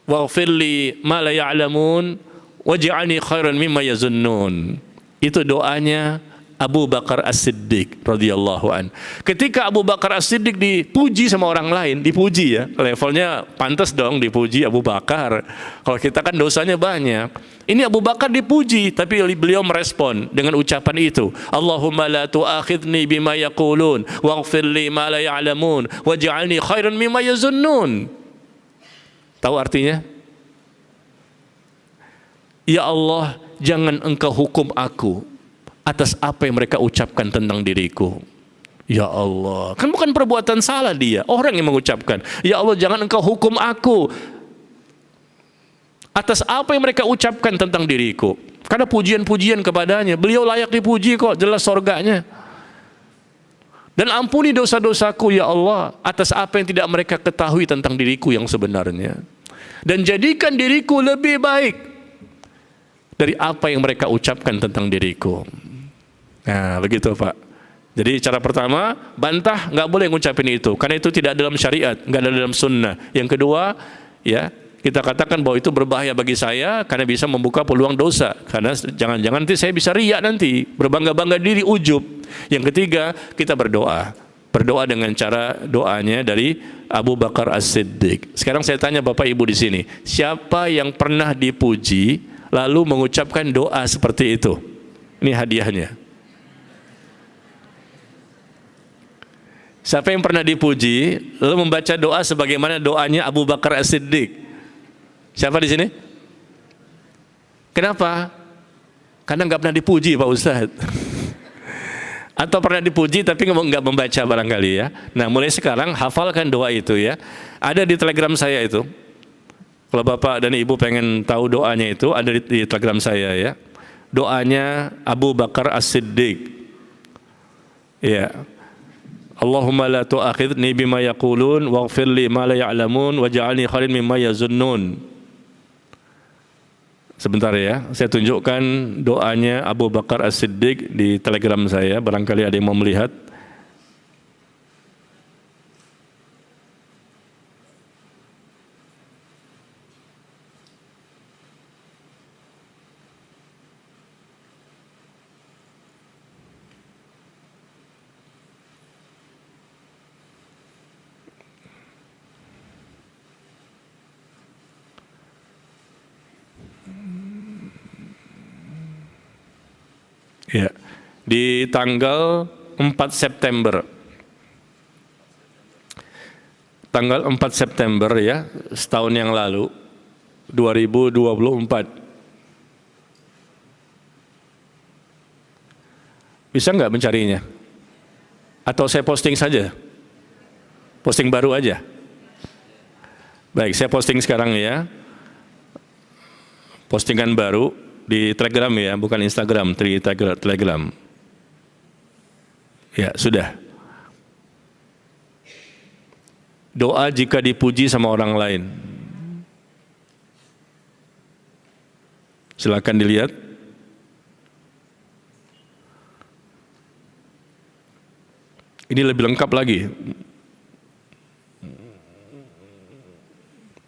waghfirli ma la ya'lamun waj'alni khairan mimma yazunnun. Itu doanya Abu Bakar As-Siddiq radhiyallahu an. Ketika Abu Bakar As-Siddiq dipuji sama orang lain, dipuji ya, levelnya pantas dong dipuji Abu Bakar. Kalau kita kan dosanya banyak. Ini Abu Bakar dipuji, tapi beliau merespon dengan ucapan itu, Allahumma la tu'akhidni bima yaqulun waghfir li ma la ya'lamun waj'alni khairan mimma yazunnun. Tahu artinya? Ya Allah, jangan engkau hukum aku atas apa yang mereka ucapkan tentang diriku. Ya Allah, kan bukan perbuatan salah dia, orang yang mengucapkan. Ya Allah, jangan engkau hukum aku atas apa yang mereka ucapkan tentang diriku. Karena pujian-pujian kepadanya, beliau layak dipuji kok, jelas surganya. Dan ampuni dosa-dosaku ya Allah atas apa yang tidak mereka ketahui tentang diriku yang sebenarnya. Dan jadikan diriku lebih baik dari apa yang mereka ucapkan tentang diriku. Nah, begitu Pak. Jadi cara pertama, bantah, nggak boleh ngucapin itu, karena itu tidak dalam syariat, nggak ada dalam sunnah. Yang kedua, ya kita katakan bahwa itu berbahaya bagi saya karena bisa membuka peluang dosa. Karena jangan-jangan nanti saya bisa riya nanti, berbangga-bangga diri, ujub. Yang ketiga, kita berdoa. Berdoa dengan cara doanya dari Abu Bakar As-Siddiq. Sekarang saya tanya Bapak Ibu di sini, siapa yang pernah dipuji lalu mengucapkan doa seperti itu? Ini hadiahnya. Siapa yang pernah dipuji lalu membaca doa sebagaimana doanya Abu Bakar As-Siddiq? Siapa di sini? Kenapa? Karena nggak pernah dipuji Pak Ustadz. Atau pernah dipuji tapi nggak membaca barangkali ya. Nah mulai sekarang hafalkan doa itu ya. Ada di Telegram saya itu. Kalau Bapak dan Ibu pengen tahu doanya itu ada di Telegram saya ya. Doanya Abu Bakar As-Siddiq. Ya. Allahumma la tu'akhidni bima yaqulun waghfir li ma la ya'lamun waj'alni khairan mimma yazunnun. Sebentar ya, saya tunjukkan doanya Abu Bakar As-Siddiq di Telegram saya, barangkali ada yang mau melihat. Ya, di tanggal 4 September. Tanggal 4 September ya, setahun yang lalu, 2024. Bisa nggak mencarinya? Atau saya posting saja? Posting baru aja? Baik, saya posting sekarang ya. Postingan baru di Telegram ya, bukan Instagram, di Telegram. Ya, sudah. Doa jika dipuji sama orang lain. Silakan dilihat. Ini lebih lengkap lagi.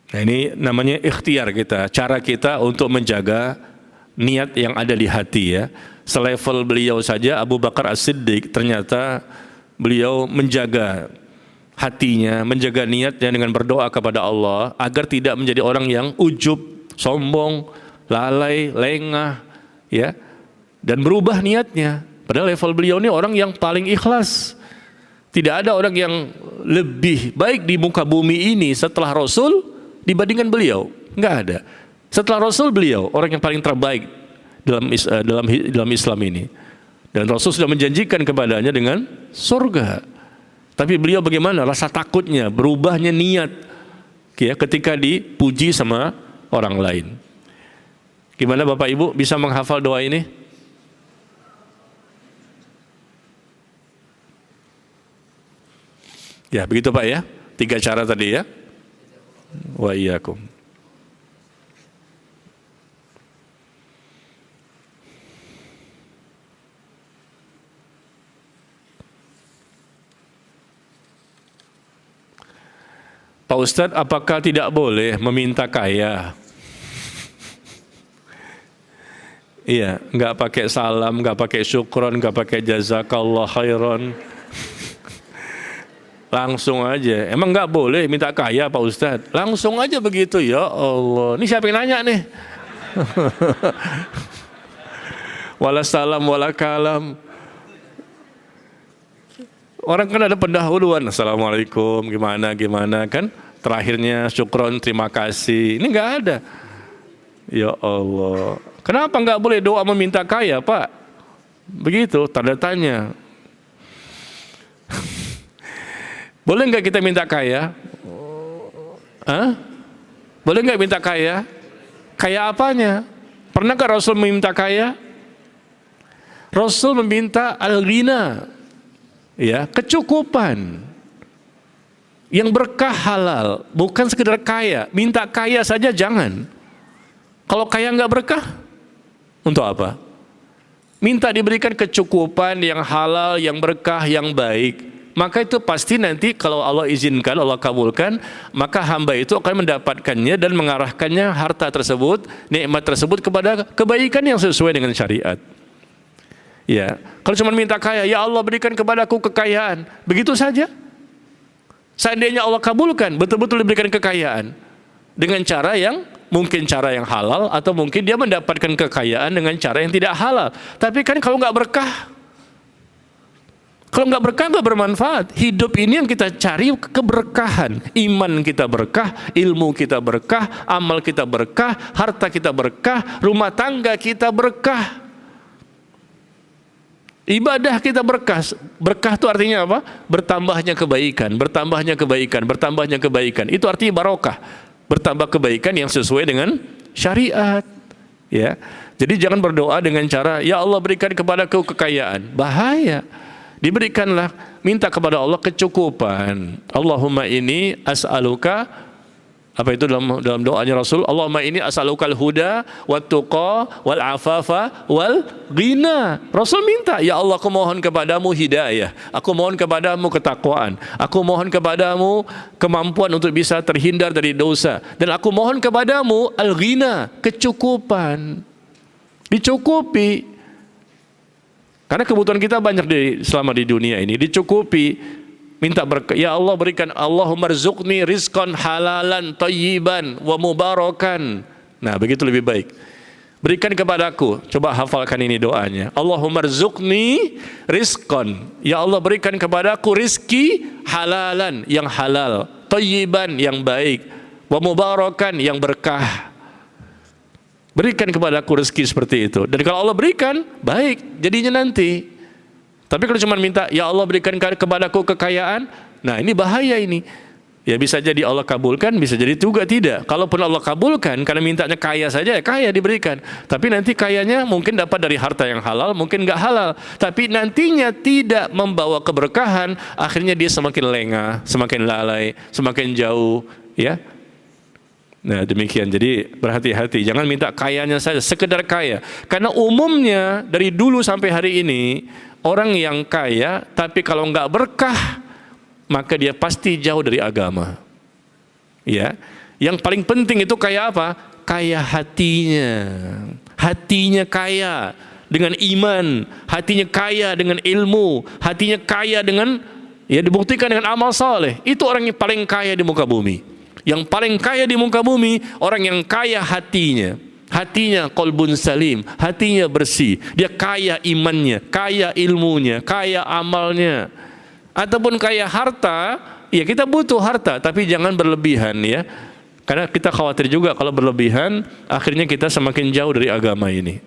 Nah, ini namanya ikhtiar kita, cara kita untuk menjaga niat yang ada di hati ya. Selevel beliau saja Abu Bakar As-Siddiq ternyata beliau menjaga hatinya, menjaga niatnya dengan berdoa kepada Allah agar tidak menjadi orang yang ujub, sombong, lalai, lengah ya, dan berubah niatnya. Padahal level beliau ini orang yang paling ikhlas. Tidak ada orang yang lebih baik di muka bumi ini setelah Rasul dibandingkan beliau, enggak ada. Setelah Rasul beliau orang yang paling terbaik dalam Islam ini. Dan Rasul sudah menjanjikan kepadanya dengan surga. Tapi beliau bagaimana? Rasa takutnya, berubahnya niat ya, ketika dipuji sama orang lain. Gimana Bapak Ibu bisa menghafal doa ini? Ya begitu Pak ya. 3 cara tadi ya. Wa iyyakum. Pak Ustadz, apakah tidak boleh meminta kaya? Iya, nggak pakai salam, nggak pakai syukron, nggak pakai jazakallah khairan. Langsung aja. Emang nggak boleh minta kaya Pak Ustadz? Langsung aja begitu, ya Allah. Ini siapa yang nanya nih? Wala salam, wala kalam. Orang kan ada pendahuluan, assalamualaikum, gimana kan, terakhirnya syukron, terima kasih. Ini nggak ada. Ya Allah, kenapa nggak boleh doa meminta kaya Pak? Begitu, tanda tanya. Boleh nggak kita minta kaya? Hah? Boleh nggak minta kaya? Kaya apanya? Pernahkah Rasul meminta kaya? Rasul meminta al-ghina. Ya, kecukupan yang berkah halal, bukan sekedar kaya. Minta kaya saja jangan. Kalau kaya nggak berkah, untuk apa? Minta diberikan kecukupan yang halal, yang berkah, yang baik. maka itu pasti nanti kalau Allah izinkan, Allah kabulkan, maka hamba itu akan mendapatkannya dan mengarahkannya harta tersebut, nikmat tersebut kepada kebaikan yang sesuai dengan syariat. Ya, kalau cuma minta kaya, ya Allah berikan kepadaku kekayaan, begitu saja. Seandainya Allah kabulkan, betul-betul diberikan kekayaan dengan cara yang mungkin cara yang halal, atau mungkin dia mendapatkan kekayaan dengan cara yang tidak halal. Tapi kan kalau nggak berkah, nggak bermanfaat. Hidup ini yang kita cari keberkahan. Iman kita berkah, ilmu kita berkah, amal kita berkah, harta kita berkah, rumah tangga kita berkah, ibadah kita berkah. Berkah itu artinya apa? Bertambahnya kebaikan, bertambahnya kebaikan, bertambahnya kebaikan. Itu artinya barokah. Bertambah kebaikan yang sesuai dengan syariat. Ya, jadi jangan berdoa dengan cara ya Allah berikan kepadaku kekayaan. Bahaya. Diberikanlah, minta kepada Allah kecukupan. Allahumma ini as'aluka, apa itu dalam doanya Rasul, Allahumma ini as'alukal huda wat tuqa wal afafa wal ghina. Rasul minta, ya Allah aku mohon kepadamu hidayah, aku mohon kepadamu ketakwaan, aku mohon kepadamu kemampuan untuk bisa terhindar dari dosa, dan aku mohon kepadamu al ghina, kecukupan. Dicukupi. Karena kebutuhan kita banyak selama di dunia ini, dicukupi. Minta berkah, ya Allah berikan, Allahumma rzuqni rizqan halalan thayyiban wa mubarakan. Nah, begitu lebih baik. Berikan kepadaku, coba hafalkan ini doanya. Allahumma rzuqni rizqan, ya Allah berikan kepadaku rizki halalan, yang halal, thayyiban, yang baik, wa mubarakan, yang berkah. Berikan kepadaku rezeki seperti itu. Dan kalau Allah berikan, baik jadinya nanti. Tapi kalau cuma minta, ya Allah berikan kepadaku kekayaan, nah ini bahaya ini. Ya bisa jadi Allah kabulkan, bisa jadi juga tidak. Kalaupun Allah kabulkan, karena mintanya kaya saja, ya kaya diberikan. Tapi nanti kayanya mungkin dapat dari harta yang halal, mungkin nggak halal. Tapi nantinya tidak membawa keberkahan, akhirnya dia semakin lengah, semakin lalai, semakin jauh. Ya. Nah demikian, jadi berhati-hati, jangan minta kayanya saja, sekedar kaya. Karena umumnya dari dulu sampai hari ini, orang yang kaya, tapi kalau nggak berkah, maka dia pasti jauh dari agama. Ya, yang paling penting itu kaya apa? Kaya hatinya. Hatinya kaya dengan iman, hatinya kaya dengan ilmu, hatinya kaya dengan, ya dibuktikan dengan amal saleh. Itu orang yang paling kaya di muka bumi. Yang paling kaya di muka bumi, orang yang kaya hatinya. Hatinya qalbun salim, hatinya bersih. Dia kaya imannya, kaya ilmunya, kaya amalnya. Ataupun kaya harta, ya kita butuh harta, tapi jangan berlebihan ya. Karena kita khawatir juga kalau berlebihan, akhirnya kita semakin jauh dari agama ini.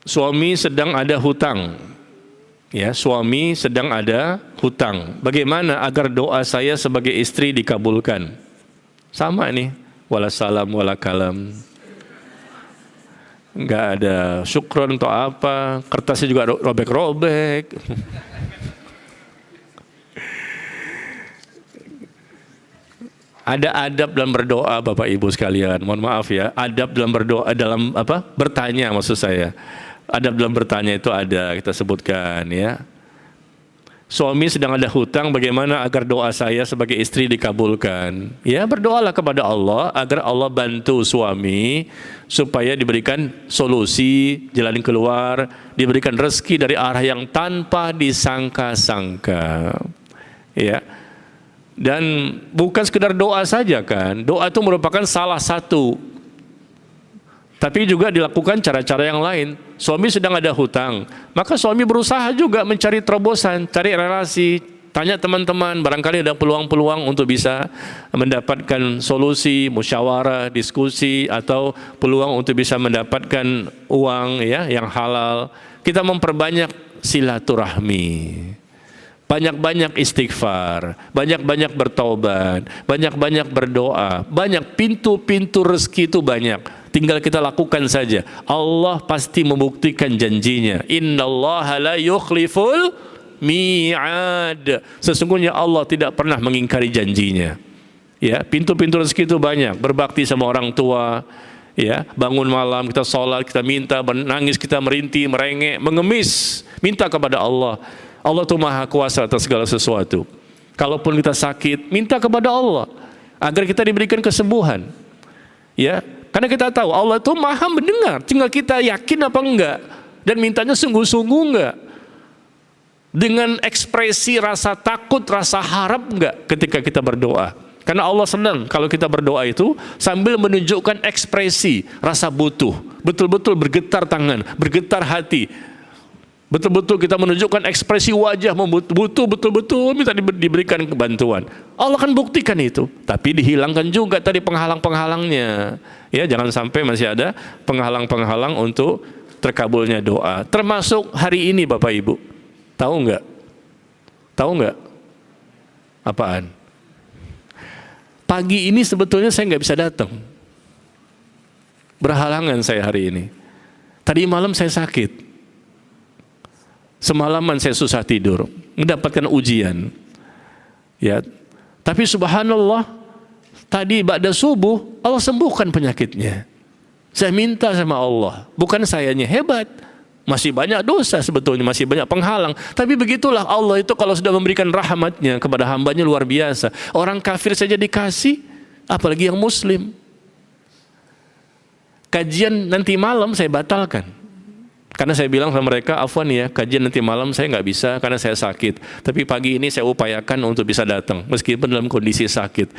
Suami sedang ada hutang. Ya, suami sedang ada hutang. Bagaimana agar doa saya sebagai istri dikabulkan? Sama nih, wala salam wala kalam. Enggak ada syukron atau apa, kertasnya juga robek-robek. Ada adab dalam berdoa Bapak Ibu sekalian. Mohon maaf ya, adab dalam berdoa, dalam apa? Bertanya maksud saya. Adab dalam bertanya itu ada, kita sebutkan ya. Suami sedang ada hutang, bagaimana agar doa saya sebagai istri dikabulkan? Ya, berdoalah kepada Allah agar Allah bantu suami supaya diberikan solusi, jalan keluar, diberikan rezeki dari arah yang tanpa disangka-sangka. Ya. Dan bukan sekedar doa saja kan. Doa itu merupakan salah satu, tapi juga dilakukan cara-cara yang lain. Suami sedang ada hutang, maka suami berusaha juga mencari terobosan, cari relasi, tanya teman-teman, barangkali ada peluang-peluang untuk bisa mendapatkan solusi, musyawarah, diskusi, atau peluang untuk bisa mendapatkan uang ya yang halal. Kita memperbanyak silaturahmi, banyak-banyak istighfar, banyak-banyak bertaubat, banyak-banyak berdoa, banyak pintu-pintu rezeki itu banyak. Tinggal kita lakukan saja. Allah pasti membuktikan janjinya. Innallaha la yukhliful mi'ad. Sesungguhnya Allah tidak pernah mengingkari janjinya. Ya, pintu-pintu rezeki itu banyak. Berbakti sama orang tua, Ya, bangun malam kita sholat, kita minta, menangis, kita merintih, merengek, mengemis, minta kepada Allah. Allah itu maha kuasa atas segala sesuatu. Kalaupun kita sakit, minta kepada Allah agar kita diberikan kesembuhan. Ya, karena kita tahu Allah itu maha mendengar, tinggal kita yakin apa enggak dan mintanya sungguh-sungguh enggak. Dengan ekspresi rasa takut, rasa harap enggak ketika kita berdoa. Karena Allah senang kalau kita berdoa itu sambil menunjukkan ekspresi rasa butuh, betul-betul bergetar tangan, bergetar hati, betul-betul kita menunjukkan ekspresi wajah butuh, betul-betul minta diberikan bantuan. Allah akan buktikan itu, tapi dihilangkan juga tadi penghalang-penghalangnya. Ya, jangan sampai masih ada penghalang-penghalang untuk terkabulnya doa. Termasuk hari ini Bapak Ibu, tahu nggak? Tahu nggak? Apaan? Pagi ini sebetulnya saya nggak bisa datang. Berhalangan saya hari ini. Tadi malam saya sakit. Semalaman saya susah tidur, mendapatkan ujian. Ya. Tapi subhanallah, tadi ba'da subuh Allah sembuhkan penyakitnya. Saya minta sama Allah, bukan sayanya hebat. Masih banyak dosa sebetulnya, masih banyak penghalang. Tapi begitulah Allah itu kalau sudah memberikan rahmatnya kepada hambanya luar biasa. Orang kafir saja dikasih, apalagi yang muslim. Kajian nanti malam saya batalkan. Karena saya bilang sama mereka, afwan ya, kajian nanti malam saya nggak bisa karena saya sakit. Tapi pagi ini saya upayakan untuk bisa datang, meskipun dalam kondisi sakit.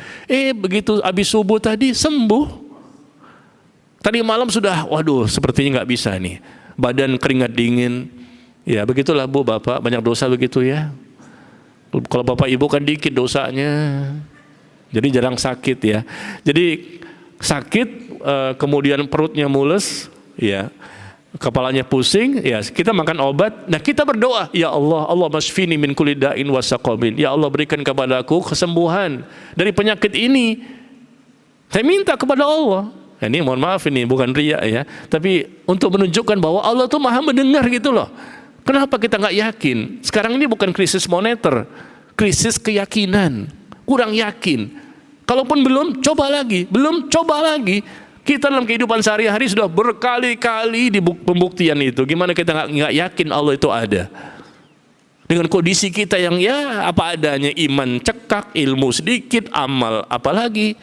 Begitu habis subuh tadi sembuh. Tadi malam sudah, waduh sepertinya nggak bisa nih. Badan keringat dingin. Ya begitulah Bu, Bapak banyak dosa begitu ya. Kalau Bapak Ibu kan dikit dosanya. Jadi jarang sakit ya. Jadi sakit kemudian perutnya mules ya. Kepalanya pusing ya, kita makan obat. Nah, kita berdoa, ya Allah, Allahumma shfini min kulli da'in wa saqamin. Ya Allah, berikan kepadaku kesembuhan dari penyakit ini. Saya minta kepada Allah. Ini mohon maaf ini bukan riya ya, tapi untuk menunjukkan bahwa Allah tuh maha mendengar gitu loh. Kenapa kita nggak yakin? Sekarang ini bukan krisis moneter, krisis keyakinan, kurang yakin. Kalaupun belum, coba lagi, belum, coba lagi. Kita dalam kehidupan sehari-hari sudah berkali-kali di pembuktian itu. Gimana kita nggak yakin Allah itu ada? Dengan kondisi kita yang ya apa adanya, iman cekak, ilmu sedikit, amal apalagi.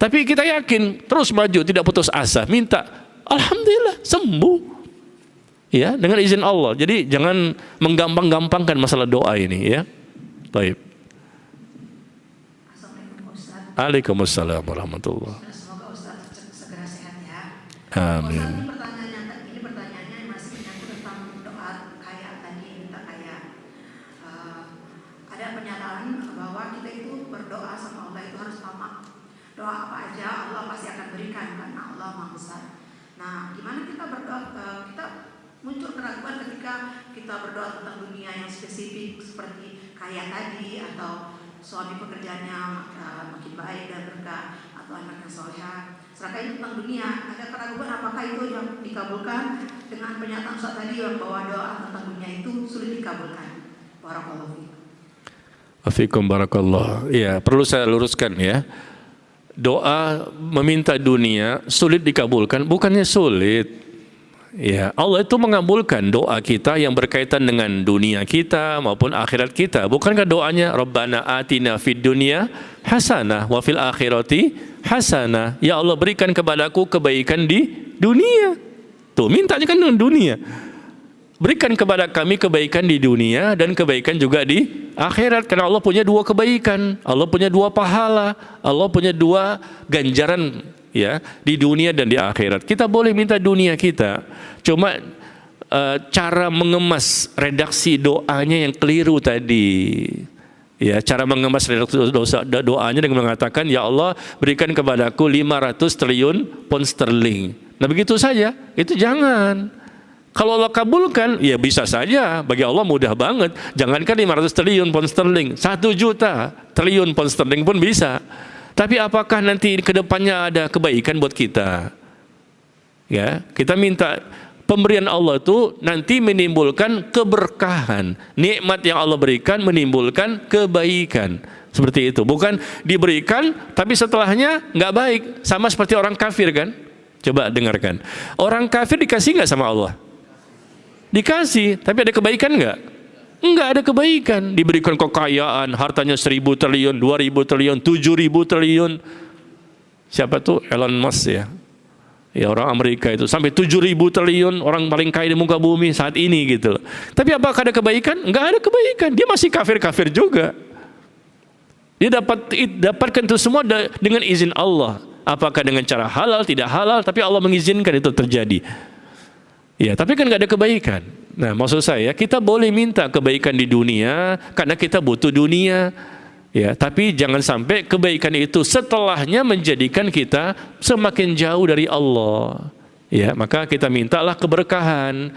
Tapi kita yakin, terus maju, tidak putus asa, minta, alhamdulillah sembuh. Ya, dengan izin Allah. Jadi jangan menggampang-gampangkan masalah doa ini ya. Baik. Waalaikumsalam warahmatullahi wabarakatuh. Semoga Ustaz segera sehat ya. Amin. Ini pertanyaannya masih menyangkut tentang doa kaya tadi, minta kaya. Ada pernyataan bahwa kita itu berdoa sama Allah itu harus tamak. Doa apa aja Allah pasti akan berikan karena Allah Maha Besar. Nah, gimana kita berdoa? Kita muncul keraguan ketika kita berdoa tentang dunia yang spesifik seperti kaya tadi, atau suami pekerjaannya makin baik dan berkah, atau anaknya solehah. Seraka ini tentang dunia, ada keraguan apakah itu yang dikabulkan dengan pernyataan Ustaz tadi bahwa doa tentang dunia itu sulit dikabulkan. Barakallahu fiikum. Afikum barakallah. Ya, perlu saya luruskan ya. Doa meminta dunia sulit dikabulkan, bukannya sulit. Ya, Allah itu mengabulkan doa kita yang berkaitan dengan dunia kita maupun akhirat kita. Bukankah doanya Rabbana atina fid dunya hasanah wa fil akhirati hasanah. Ya Allah, berikan kepadaku kebaikan di dunia. Tuh, mintanya kan dengan dunia. Berikan kepada kami kebaikan di dunia dan kebaikan juga di akhirat. Karena Allah punya dua kebaikan, Allah punya dua pahala, Allah punya dua ganjaran ya di dunia dan di akhirat. Kita boleh minta dunia kita, cuma cara mengemas redaksi doanya yang keliru tadi. Ya, cara mengemas redaksi doanya dengan mengatakan, ya Allah berikan kepadaku 500 triliun pound sterling. Nah begitu saja, itu jangan. Kalau Allah kabulkan, ya bisa saja, bagi Allah mudah banget. Jangankan 500 triliun pound sterling, 1 juta triliun pound sterling pun bisa. Tapi apakah nanti ke depannya ada kebaikan buat kita? Ya, kita minta pemberian Allah itu nanti menimbulkan keberkahan. Nikmat yang Allah berikan menimbulkan kebaikan. Seperti itu. Bukan diberikan tapi setelahnya nggak baik. Sama seperti orang kafir kan? Coba dengarkan. Orang kafir dikasih nggak sama Allah? Dikasih, tapi ada kebaikan nggak? Enggak ada kebaikan. Diberikan kekayaan, hartanya 1.000 triliun, 2.000 triliun, 7.000 triliun. Siapa tuh? Elon Musk ya. Ya, orang Amerika itu sampai 7.000 triliun, orang paling kaya di muka bumi saat ini gitu. Tapi apakah ada kebaikan? Enggak ada kebaikan. Dia masih kafir-kafir juga. Dia dapatkan itu semua dengan izin Allah. Apakah dengan cara halal, tidak halal, tapi Allah mengizinkan itu terjadi. Ya, tapi kan nggak ada kebaikan. Nah, maksud saya, kita boleh minta kebaikan di dunia karena kita butuh dunia. Ya, tapi jangan sampai kebaikan itu setelahnya menjadikan kita semakin jauh dari Allah. Ya, maka kita mintalah keberkahan,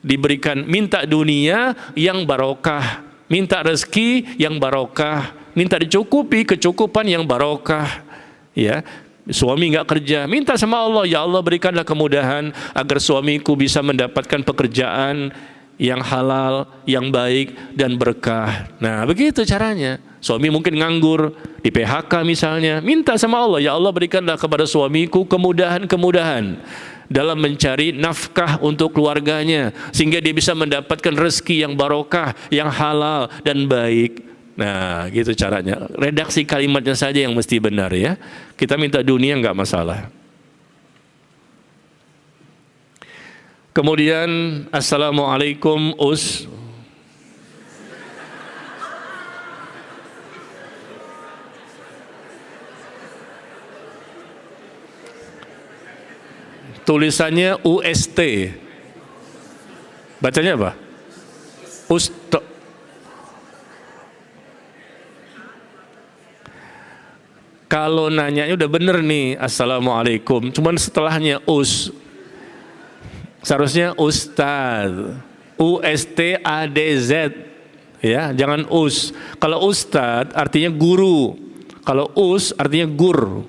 diberikan, minta dunia yang barokah, minta rezeki yang barokah, minta dicukupi kecukupan yang barokah. Ya, suami nggak kerja, minta sama Allah, ya Allah berikanlah kemudahan agar suamiku bisa mendapatkan pekerjaan yang halal, yang baik dan berkah. Nah, begitu caranya. Suami mungkin nganggur, di PHK misalnya, minta sama Allah, ya Allah berikanlah kepada suamiku kemudahan-kemudahan dalam mencari nafkah untuk keluarganya, sehingga dia bisa mendapatkan rezeki yang barokah, yang halal dan baik. Nah, gitu caranya. Redaksi kalimatnya saja yang mesti benar ya. Kita minta dunia nggak masalah. Kemudian, Assalamualaikum Us. Tulisannya UST. Bacanya apa? Usto. Kalau nanyanya udah bener nih, Assalamualaikum, cuman setelahnya us. Seharusnya Ustaz. USTADZ. Ya, jangan us. Kalau Ustaz artinya guru. Kalau us artinya gur.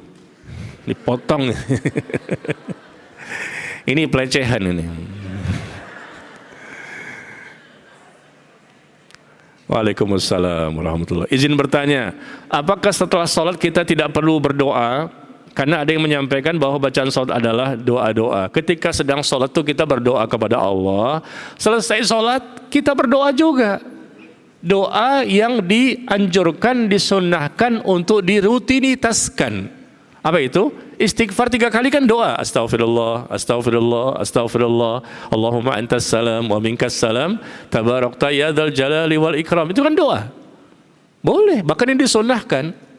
Dipotong. Ini pelecehan ini. Waalaikumsalam warahmatullahi. Izin bertanya, apakah setelah sholat kita tidak perlu berdoa? Karena ada yang menyampaikan bahwa bacaan sholat adalah doa-doa. Ketika sedang sholat itu kita berdoa kepada Allah. Selesai sholat kita berdoa juga. Doa yang dianjurkan, disunnahkan untuk dirutinitaskan. Apa itu? Istighfar 3 kali kan doa. Astaghfirullah, astaghfirullah, astaghfirullah. Allahumma antas salam wa minkas salam. Tabarakta ya dzal jalali wal ikram. Itu kan doa. Boleh, bahkan ini disunnahkan.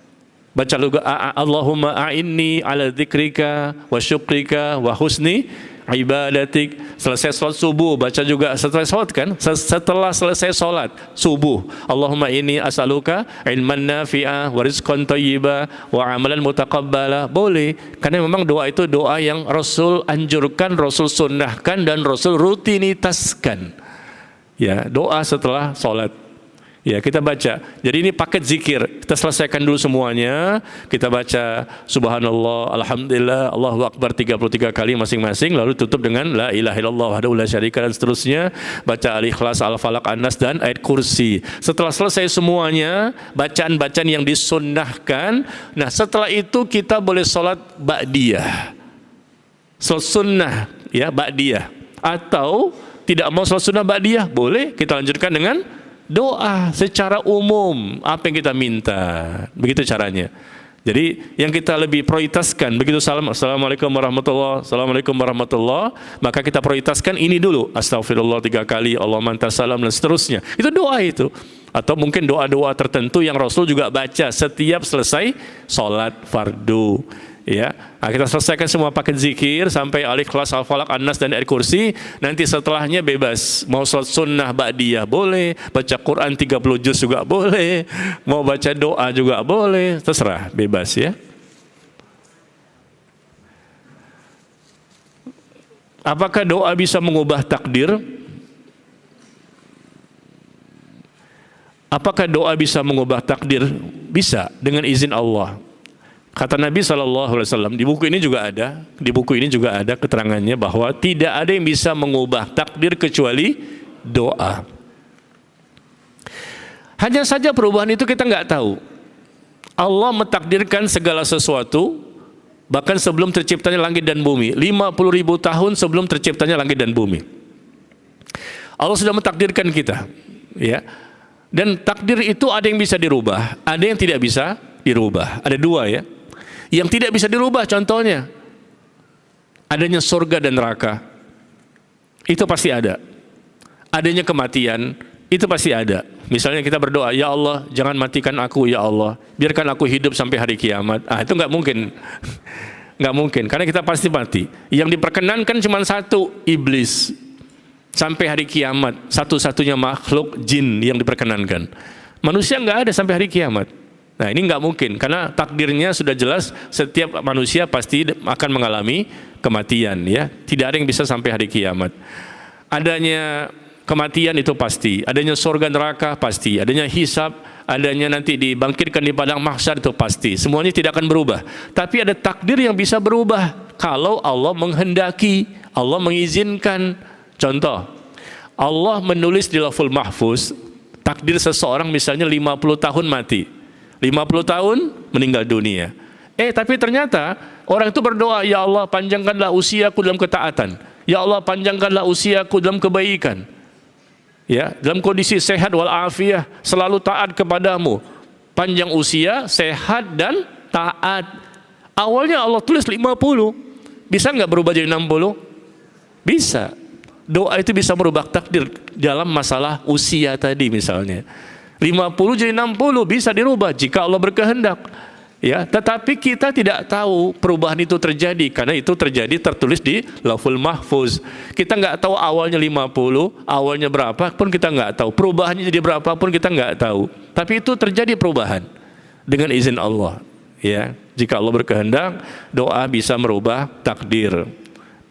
Baca juga Allahumma a'inni ala dzikrika wa syukrika wa husni ibadatik. Selesai sholat subuh baca juga setelah sholat kan, setelah selesai sholat subuh, Allahumma inni as'aluka ilman nafi'ah wa rizqan thayyiba wa amalan mutaqabbala. Boleh, karena memang doa itu doa yang Rasul anjurkan, Rasul sunnahkan dan Rasul rutinitaskan. Ya, doa setelah sholat. Ya, kita baca. Jadi ini paket zikir. Kita selesaikan dulu semuanya. Kita baca Subhanallah, Alhamdulillah, Allahu Akbar 33 kali masing-masing. Lalu tutup dengan La ilaha illallah wahdahu la syarika dan seterusnya. Baca Al-Ikhlas, Al-Falaq, An-Nas dan ayat kursi. Setelah selesai semuanya, bacaan-bacaan yang disunnahkan. Nah, setelah itu kita boleh sholat ba'diyah. Sholat sunnah, ya, ba'diyah. Atau tidak mau sholat sunnah ba'diyah, boleh kita lanjutkan dengan doa secara umum, apa yang kita minta, begitu caranya. Jadi yang kita lebih prioritaskan, begitu salam, Assalamualaikum warahmatullahi, Assalamualaikum warahmatullahi, maka kita prioritaskan ini dulu, Astaghfirullah 3 kali, Allahumma antas salam dan seterusnya. Itu doa itu. Atau mungkin doa-doa tertentu yang Rasul juga baca setiap selesai sholat fardu. Ya, nah, kita selesaikan semua paket zikir sampai Al-Ikhlas, Al-Falaq, An-Nas dan ayat kursi. Nanti setelahnya bebas. Mau sholat sunnah ba'diyah boleh, baca Quran 30 juz juga boleh, mau baca doa juga boleh, terserah, bebas ya. Apakah doa bisa mengubah takdir? Apakah doa bisa mengubah takdir? Bisa, dengan izin Allah. Kata Nabi SAW, di buku ini juga ada, keterangannya bahwa tidak ada yang bisa mengubah takdir kecuali doa. Hanya saja perubahan itu kita nggak tahu. Allah mentakdirkan segala sesuatu Bahkan sebelum terciptanya langit dan bumi, 50.000 tahun sebelum terciptanya langit dan bumi. Allah sudah mentakdirkan kita, ya. Dan takdir itu ada yang bisa dirubah, ada yang tidak bisa dirubah. Ada dua, ya. Yang tidak bisa dirubah contohnya adanya surga dan neraka. Itu pasti ada. Adanya kematian, itu pasti ada. Misalnya kita berdoa, ya Allah, jangan matikan aku, ya Allah, biarkan aku hidup sampai hari kiamat. Itu nggak mungkin. Nggak mungkin, karena kita pasti mati. Yang diperkenankan cuma satu, iblis. Sampai hari kiamat, satu-satunya makhluk jin yang diperkenankan. Manusia nggak ada sampai hari kiamat. Nah, ini nggak mungkin, karena takdirnya sudah jelas, setiap manusia pasti akan mengalami kematian, ya. Tidak ada yang bisa sampai hari kiamat. Adanya kematian itu pasti, adanya surga neraka pasti, adanya hisab, adanya nanti dibangkitkan di padang mahsyar itu pasti. Semuanya tidak akan berubah. Tapi ada takdir yang bisa berubah kalau Allah menghendaki, Allah mengizinkan. Contoh, Allah menulis di Lauhul Mahfuz takdir seseorang misalnya 50 tahun mati, 50 tahun meninggal dunia. Tapi ternyata orang itu berdoa, ya Allah panjangkanlah usiaku dalam ketaatan, ya Allah panjangkanlah usiaku dalam kebaikan, ya, dalam kondisi sehat walafiat, selalu taat kepadamu, panjang usia, sehat dan taat. Awalnya Allah tulis 50, bisa nggak berubah jadi 60? Bisa. Doa itu bisa merubah takdir dalam masalah usia tadi misalnya. 50 jadi 60 bisa dirubah jika Allah berkehendak. Ya, tetapi kita tidak tahu perubahan itu terjadi karena itu tertulis di Lauhul Mahfuz. Kita nggak tahu awalnya 50, awalnya berapa pun kita nggak tahu. Perubahannya jadi berapa pun kita nggak tahu. Tapi itu terjadi perubahan dengan izin Allah. Ya, jika Allah berkehendak, doa bisa merubah takdir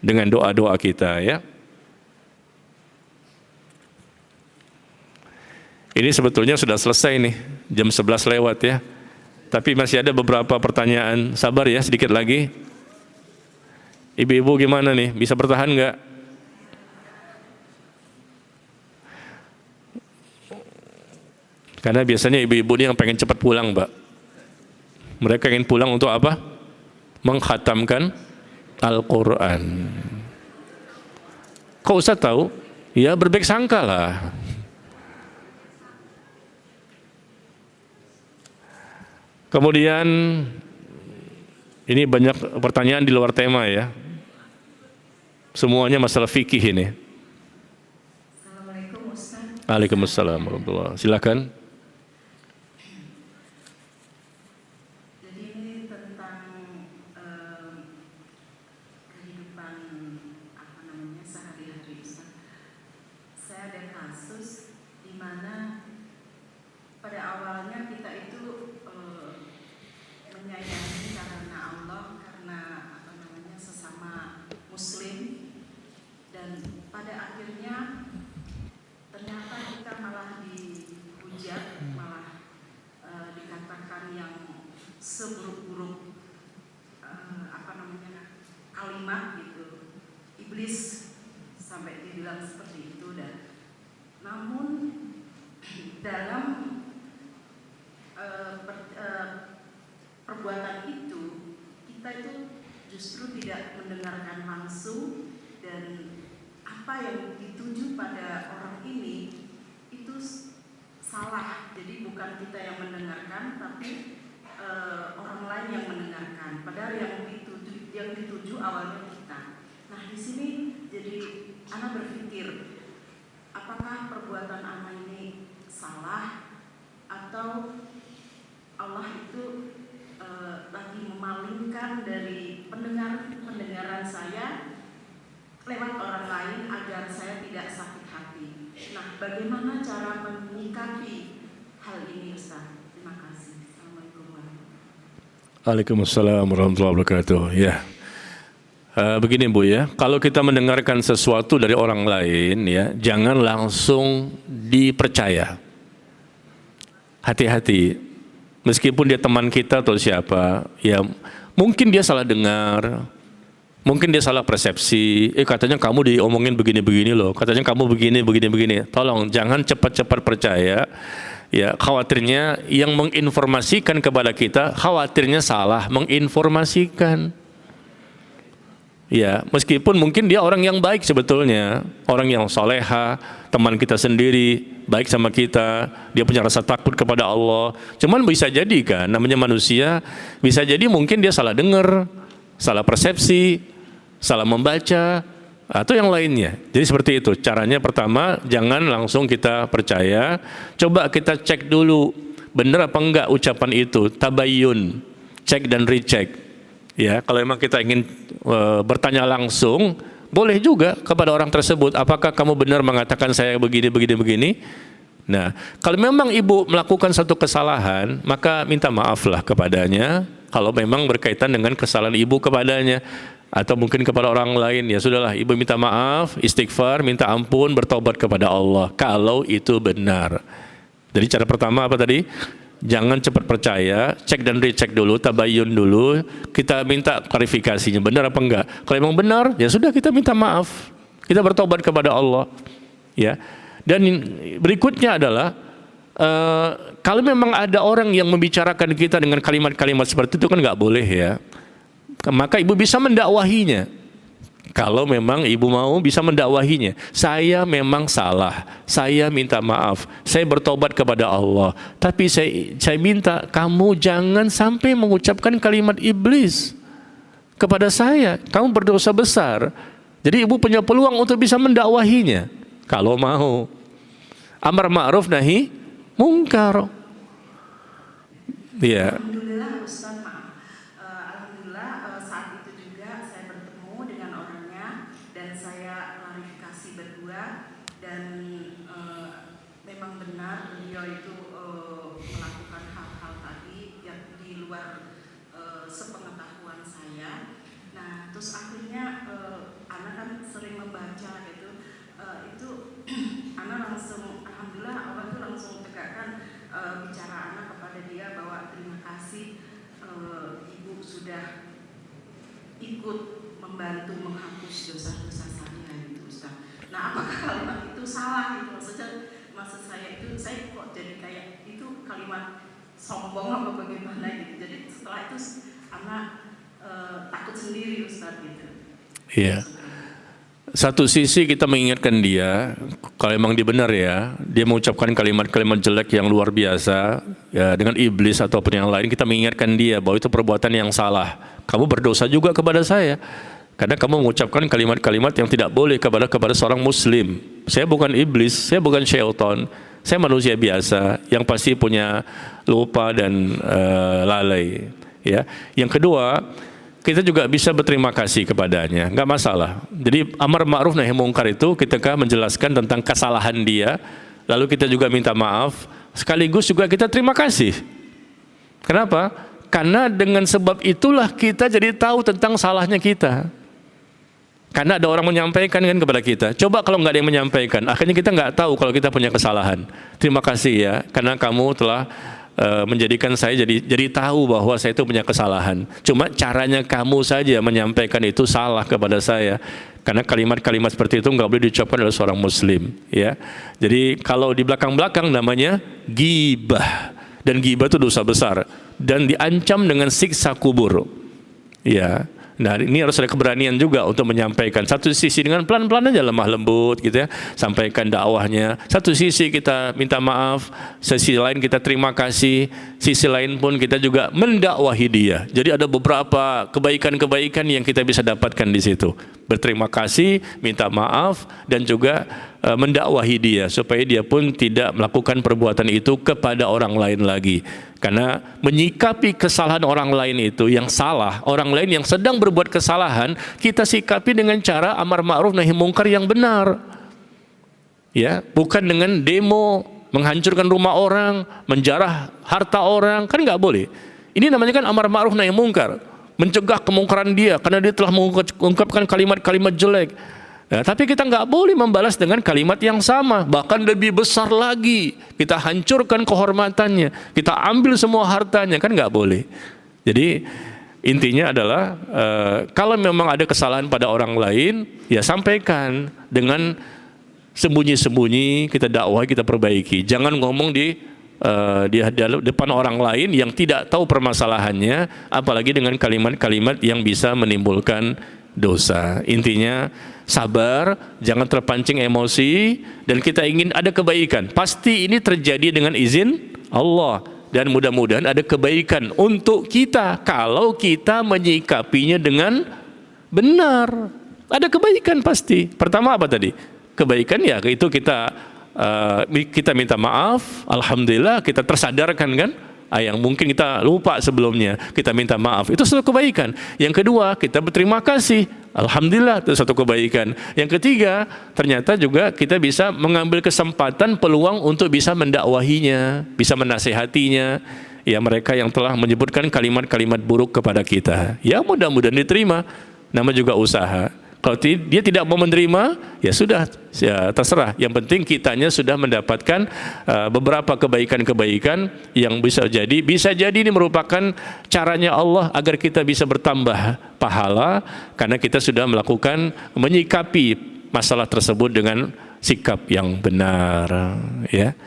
dengan doa-doa kita, ya. Ini sebetulnya sudah selesai nih, jam 11 lewat, ya. Tapi masih ada beberapa pertanyaan, sabar ya sedikit lagi. Ibu-ibu gimana nih, bisa bertahan nggak? Karena biasanya ibu-ibu ini yang pengen cepat pulang, Mbak. Mereka ingin pulang untuk apa? Mengkhatamkan Al-Quran. Kok Ustaz tahu? Ya berbaik sangka lah. Kemudian ini banyak pertanyaan di luar tema, ya. Semuanya masalah fikih ini. Assalamualaikum Ustaz. Waalaikumsalam warahmatullahi wabarakatuh. Silakan. Jadi ini tentang kehidupan sehari-hari Ustaz. Saya ada kasus di mana pada awalnya kita itu menyayangi karena Allah, karena sesama Muslim, dan pada akhirnya ternyata kita malah dihujat, malah dikatakan yang seburuk-buruk kalimat gitu, iblis sampai dibilang seperti itu. Dan namun dalam perbuatan itu kita itu justru tidak mendengarkan langsung, dan apa yang dituju pada orang ini itu salah. Jadi bukan kita yang mendengarkan, tapi orang lain yang mendengarkan. Padahal yang dituju awalnya kita. Nah di sini jadi Ana berpikir, apakah perbuatan Ana ini salah atau Allah itu lagi memalingkan dari pendengaran saya lewat orang lain agar saya tidak sakit hati. Nah, bagaimana cara menyikapi hal ini, Ustaz? Terima kasih. Assalamualaikum warahmatullahi wabarakatuh. Waalaikumsalam warahmatullahi wabarakatuh. Ya, begini Bu, ya, kalau kita mendengarkan sesuatu dari orang lain, ya, jangan langsung dipercaya. Hati-hati. Meskipun dia teman kita atau siapa, ya mungkin dia salah dengar, mungkin dia salah persepsi. Katanya kamu diomongin begini-begini loh, katanya kamu begini-begini. Tolong jangan cepat-cepat percaya. Ya, khawatirnya yang menginformasikan kepada kita, khawatirnya salah menginformasikan. Ya, meskipun mungkin dia orang yang baik sebetulnya, orang yang soleha, teman kita sendiri, baik sama kita, dia punya rasa takut kepada Allah. Cuman bisa jadi kan, namanya manusia, bisa jadi mungkin dia salah dengar, salah persepsi, salah membaca, atau yang lainnya. Jadi seperti itu. Caranya pertama, jangan langsung kita percaya, coba kita cek dulu, benar apa enggak ucapan itu, tabayyun, cek dan recheck. Ya, kalau memang kita ingin bertanya langsung, boleh juga kepada orang tersebut, apakah kamu benar mengatakan saya begini. Nah, kalau memang ibu melakukan satu kesalahan, maka minta maaflah kepadanya. Kalau memang berkaitan dengan kesalahan ibu kepadanya, atau mungkin kepada orang lain, ya sudahlah, ibu minta maaf, istighfar, minta ampun, bertobat kepada Allah. Kalau itu benar. Jadi cara pertama apa tadi? Jangan cepat percaya, cek dan recheck dulu, tabayyun dulu, kita minta klarifikasinya, benar apa enggak. Kalau memang benar, ya sudah kita minta maaf, kita bertobat kepada Allah. Ya. Dan berikutnya adalah, kalau memang ada orang yang membicarakan kita dengan kalimat-kalimat seperti itu kan nggak boleh ya, maka ibu bisa mendakwahinya. Kalau memang ibu mau bisa mendakwahinya, saya memang salah, saya minta maaf, saya bertobat kepada Allah, tapi saya minta kamu jangan sampai mengucapkan kalimat iblis kepada saya, kamu berdosa besar. Jadi ibu punya peluang untuk bisa mendakwahinya, kalau mau. Amar ma'ruf nahi mungkar. Ya. Alhamdulillah Ustaz, maaf. Alhamdulillah saat itu juga saya bertemu dengan orangnya dan saya klarifikasi berdua, dan memang benar beliau itu melakukan hal-hal tadi yang di luar sepengetahuan saya. Nah, terus akhirnya anak kan sering membaca gitu, itu anak langsung, alhamdulillah Allah itu langsung tegakkan bicara anak kepada dia bahwa terima kasih ibu sudah ikut membantu menghapus dosa-dosa saya gitu Ustaz. Nah, apakah kalimat itu salah gitu? Maksud saya itu, saya kok jadi kayak itu kalimat sombong apa bagaimana gitu. Jadi setelah itu anak takut sendiri Ustaz gitu. Iya. Satu sisi kita mengingatkan dia, kalau memang dia benar ya, dia mengucapkan kalimat-kalimat jelek yang luar biasa ya, dengan iblis ataupun yang lain, kita mengingatkan dia bahwa itu perbuatan yang salah. Kamu berdosa juga kepada saya, karena kamu mengucapkan kalimat-kalimat yang tidak boleh kepada seorang muslim. Saya bukan iblis, saya bukan syaitan, saya manusia biasa yang pasti punya lupa dan lalai. Ya. Yang kedua, kita juga bisa berterima kasih kepadanya, nggak masalah. Jadi amar ma'ruf nahi mungkar itu ketika menjelaskan tentang kesalahan dia, lalu kita juga minta maaf, sekaligus juga kita terima kasih. Kenapa? Karena dengan sebab itulah kita jadi tahu tentang salahnya kita. Karena ada orang menyampaikan kan kepada kita. Coba kalau nggak ada yang menyampaikan, akhirnya kita nggak tahu kalau kita punya kesalahan. Terima kasih ya, karena kamu telah menjadikan saya jadi tahu bahwa saya itu punya kesalahan. Cuma caranya kamu saja menyampaikan itu salah kepada saya. Karena kalimat-kalimat seperti itu nggak boleh diucapkan oleh seorang muslim. Ya, jadi kalau di belakang-belakang namanya ghibah, dan ghibah itu dosa besar dan diancam dengan siksa kubur. Ya. Nah, ini harus ada keberanian juga untuk menyampaikan. Satu sisi dengan pelan-pelan aja, lemah lembut gitu ya, sampaikan dakwahnya. Satu sisi kita minta maaf, sisi lain kita terima kasih, sisi lain pun kita juga mendakwahi dia. Jadi ada beberapa kebaikan-kebaikan yang kita bisa dapatkan di situ. Berterima kasih, minta maaf, dan juga mendakwahi dia supaya dia pun tidak melakukan perbuatan itu kepada orang lain lagi. Karena menyikapi kesalahan orang lain itu yang salah, orang lain yang sedang berbuat kesalahan, kita sikapi dengan cara amar ma'ruf nahi mungkar yang benar. Ya, bukan dengan demo, menghancurkan rumah orang, menjarah harta orang, kan nggak boleh. Ini namanya kan amar ma'ruf nahi mungkar, mencegah kemungkaran dia karena dia telah mengungkapkan kalimat-kalimat jelek. Nah, tapi kita nggak boleh membalas dengan kalimat yang sama, bahkan lebih besar lagi. Kita hancurkan kehormatannya, kita ambil semua hartanya, kan nggak boleh. Jadi intinya adalah kalau memang ada kesalahan pada orang lain, ya sampaikan dengan sembunyi-sembunyi, kita dakwah, kita perbaiki. Jangan ngomong di depan orang lain yang tidak tahu permasalahannya, apalagi dengan kalimat-kalimat yang bisa menimbulkan dosa. Intinya sabar, jangan terpancing emosi, dan kita ingin ada kebaikan. Pasti ini terjadi dengan izin Allah, dan mudah-mudahan ada kebaikan untuk kita kalau kita menyikapinya dengan benar. Ada kebaikan pasti. Pertama apa tadi? Kebaikan ya itu kita minta maaf, alhamdulillah kita tersadarkan kan, yang mungkin kita lupa sebelumnya, kita minta maaf, itu satu kebaikan. Yang kedua, kita berterima kasih, alhamdulillah, itu satu kebaikan. Yang ketiga, ternyata juga kita bisa mengambil kesempatan, peluang untuk bisa mendakwahinya, bisa menasehatinya, ya mereka yang telah menyebutkan kalimat-kalimat buruk kepada kita, ya mudah-mudahan diterima, nama juga usaha. Kalau dia tidak mau menerima, ya sudah, ya terserah. Yang penting kitanya sudah mendapatkan beberapa kebaikan-kebaikan yang bisa jadi ini merupakan caranya Allah agar kita bisa bertambah pahala, karena kita sudah menyikapi masalah tersebut dengan sikap yang benar. Ya,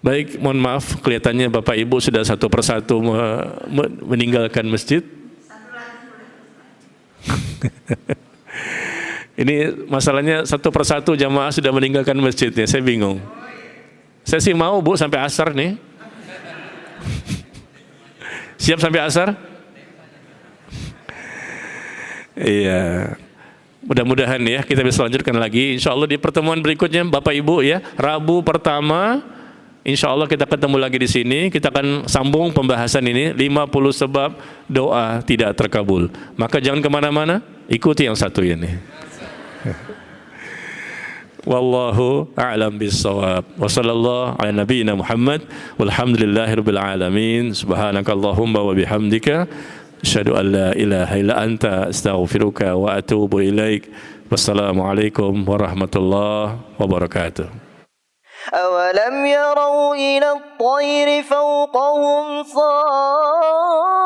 baik, mohon maaf, kelihatannya Bapak Ibu sudah satu persatu meninggalkan masjid. Ini masalahnya satu persatu jamaah sudah meninggalkan masjidnya, saya bingung. Saya sih mau Bu sampai asar nih. Siap sampai asar? Iya. Mudah-mudahan ya kita bisa lanjutkan lagi. Insya Allah di pertemuan berikutnya Bapak Ibu ya, Rabu pertama, insya Allah kita ketemu lagi di sini. Kita akan sambung pembahasan ini 50 sebab doa tidak terkabul. Maka jangan kemana-mana, ikuti yang satu ini. Wallahu a'lam bis-shawab. Wa sallallahu ala nabiyyina Muhammad walhamdulillahirabbil alamin. Subhanakallahumma wa bihamdika asyhadu an la ilaha illa anta astaghfiruka wa atubu ilaik. Wassalamu alaikum warahmatullahi wabarakatuh. أولم يروا إلى الطير فوقهم صافات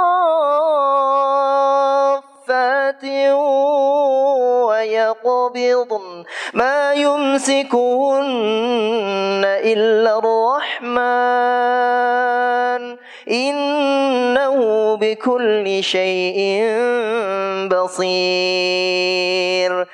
ويقبضن ما يمسكهن إلا الرحمن إنه بكل شيء بصير.